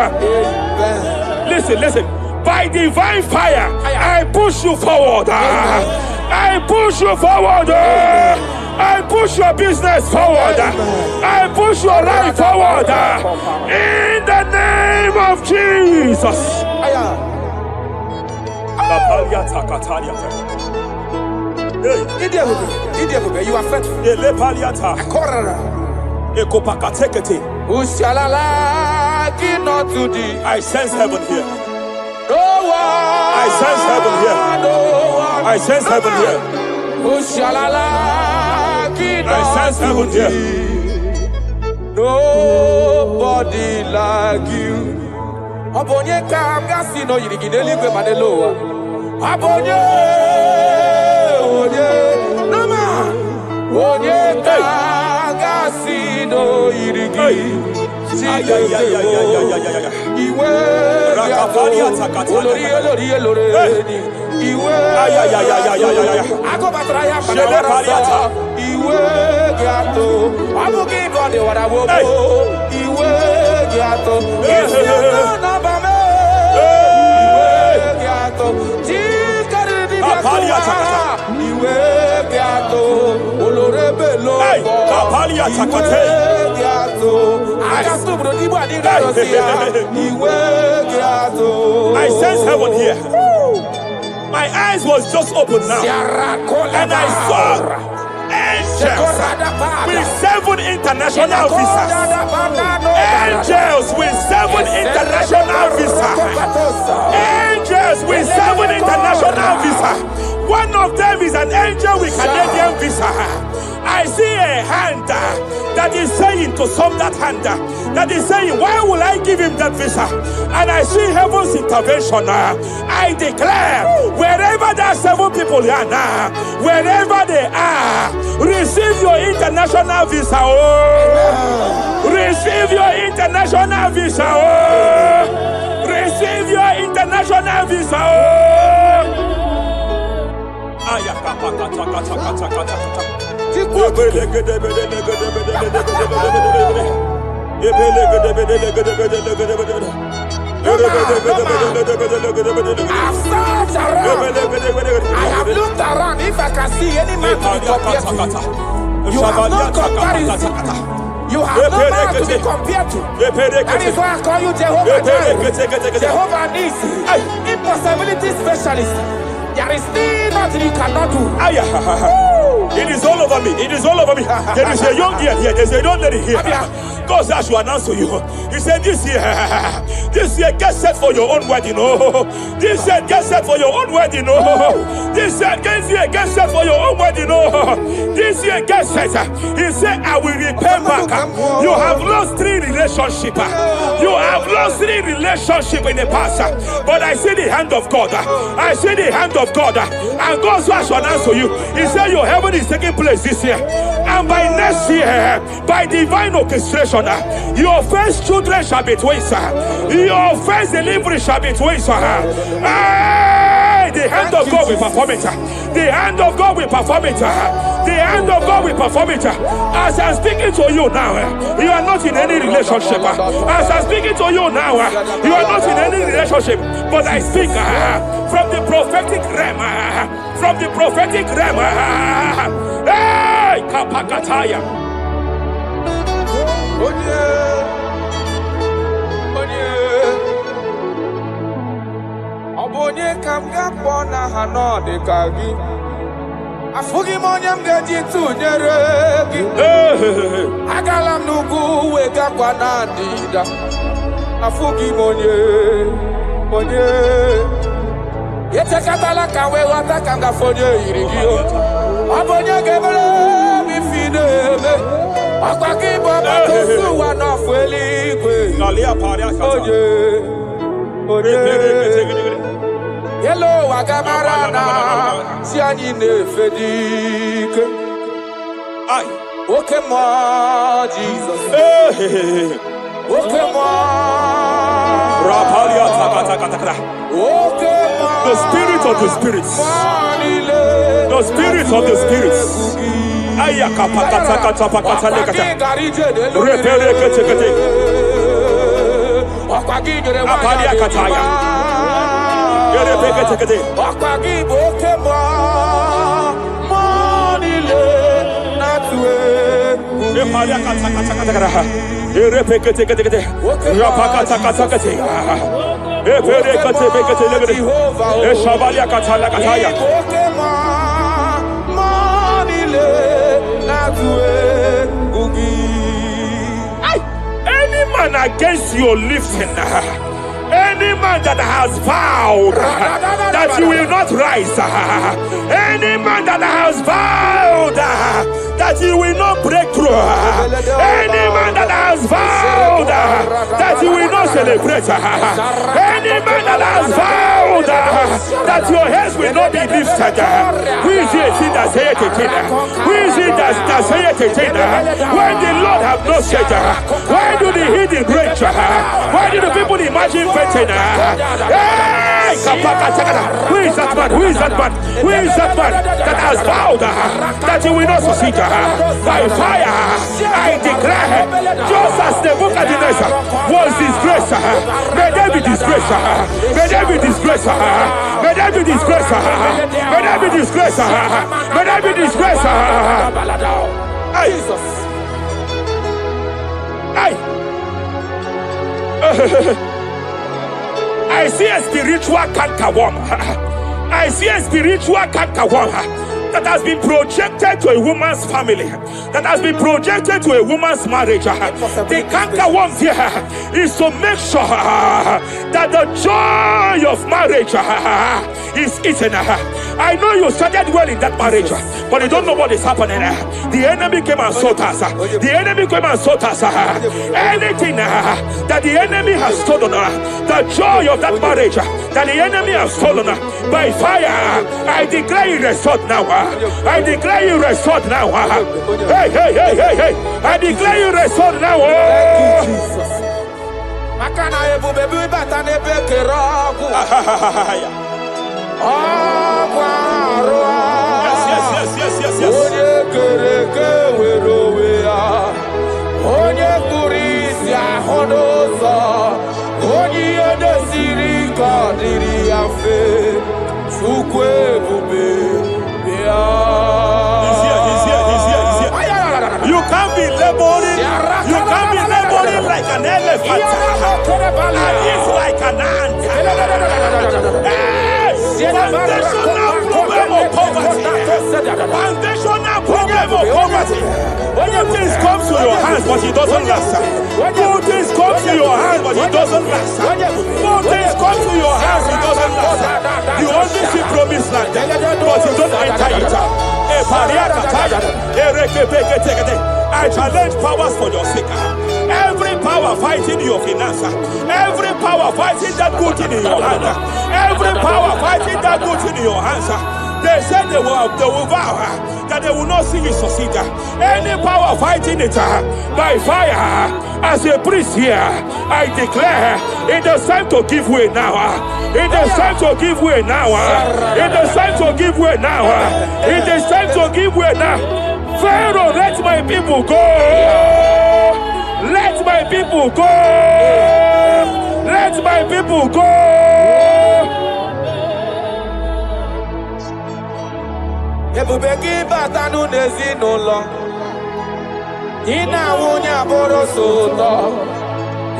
Listen. By divine fire, I push you forward. I push you forward. I push your business forward. I push your life forward. In the name of Jesus. You are faithful. I sense heaven here. No one. I sense heaven here. No one. I sense heaven here. I sense heaven here. Nobody like you. Abonye kamgasi no yirigideli gbe manelowa. Abonye, onye, nama. Onye kamgasi no yirigideli. Iwe I sense heaven here. My eyes was just open now, and I saw angels with 7 international visas. Angels with 7 international visas. Angels with 7 international visas. One of them is an angel with Canadian visa. I see a hand that is saying to some that hand that is saying, why will I give him that visa? And I see heaven's intervention. I declare, wherever there are 7 people here now, wherever they are, receive your international visa. Oh, receive your international visa. Oh, receive your international visa. Oh, I have looked around if I can see any man to be compared to. You have no comparison. You have no man to be compared to. That is why I call you Jehovah Jireh, Jehovah Nisi, impossibility specialist. There is nothing you cannot do. It is all over me. It is all over me. There is a young girl here. There's a young lady here. God says to announce to you. He said, this year, get set for your own wedding. Oh, this year, get set for your own wedding. Oh, this year, get set for your own wedding. Oh, this year, get set. He said, I will repay back. You have lost 3 relationships. You have lost 3 relationships in the past. But I see the hand of God. I see the hand of God. And God says to announce to you. He said, your heaven is taking place this year. And by next year, by divine orchestration, your first children shall be twins. Your first delivery shall be twins. The hand of God will perform it. The hand of God will perform it. The hand of God will perform it. As I'm speaking to you now, you are not in any relationship. As I'm speaking to you now, you are not in any relationship. But I speak from the prophetic realm. From the prophetic realm. Hey, Kapakataya. Obonye kamga pona hanode kagi. Afugi monyam geji tunyere gi. Agalam nugu wega kwa nandida. Afugi monye. Yete katala kawe wata kanga fonye irigio. Obonye gebele mifideme. Akwaki baba kusu wana fueli kwe. Onye. Hello wagamarana. Siani nefedike. Okay moi Jesus. Okay moi. The spirit of the spirits. The spirit of the spirits. Any man against your lifting, any man that has vowed that you will not rise, any man that has vowed that you will not break through, any man that has vowed that you will not celebrate, any man that has vowed that your heads will not be lifted, who is it that saith it? Who is it that saith it? When the Lord have not said, why do the hidden rage? Why do the people imagine betting? Hey, who is that man? Who is that man? Who is that man that has vowed that you will not succeed? By fire, I declare, just as Nebuchadnezzar was disgraced, may they be disgraced. May they be disgraced. May they be disgraced. May they be disgraced. May they be disgraced. Jesus. I see a spiritual cankerworm. I see a spiritual cankerworm that has been projected to a woman's family, that has been projected to a woman's marriage. The cankerworm here is to make sure that the joy of marriage is eaten. I know you started well in that marriage, but you don't know what is happening. The enemy came and sought us. The enemy came and sought us. Anything that the enemy has stolen, the joy of that marriage that the enemy has stolen, by fire, I declare it restored now. I declare you restored now. Hey, hey, hey, hey, hey. I declare you restored now. Thank you, Jesus. Makana ebu bebu batane bekerogu. Yes. Onye kereke werowea. Onye kurisi ahodoza. Onye edesiri kadiri afe. Chukwe bube. He's here. You can't be laboring. You can't be laboring like an elephant. And he's like an ant. Foundational problem of poverty. Foundational problem of poverty. Good things come to your hands, but it doesn't last. Good things come to your hands, but it doesn't last. Good things come to your hands, it doesn't last. You only see promised land, but you don't enter it. I challenge powers for your sake. Every power fighting your finance, every power fighting that good thing in your hand, every power fighting that good thing in your hands. They said they will vow that they will not see you succeed. Any power fighting it by fire, as a priest here, I declare it is time to give way now. It is time to give way now. It is time to give way now. It is time to give way now. Pharaoh, let my people go. Let my people go. Let my people go. Ebubeki batanu nezinụlọ ina nwunye abụrụ sụtọ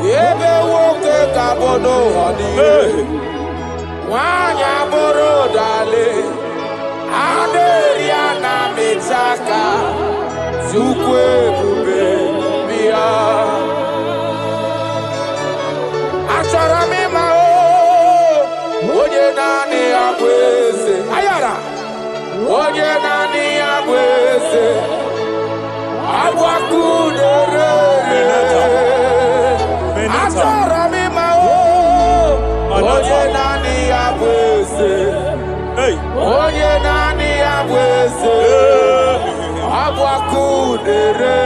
ebe nwoke ka bodo ọdịghị nwanyị abụrụ dale adịrị ya na mechaka Chukwu ebube bịa achọrọ m ịma onye naanị ya bụ eze ayara onye naanị ya bụ eze agbakudere achọrọ m ịma onye naanị ya bụ eze onye naanị ya bụ eze agbakudere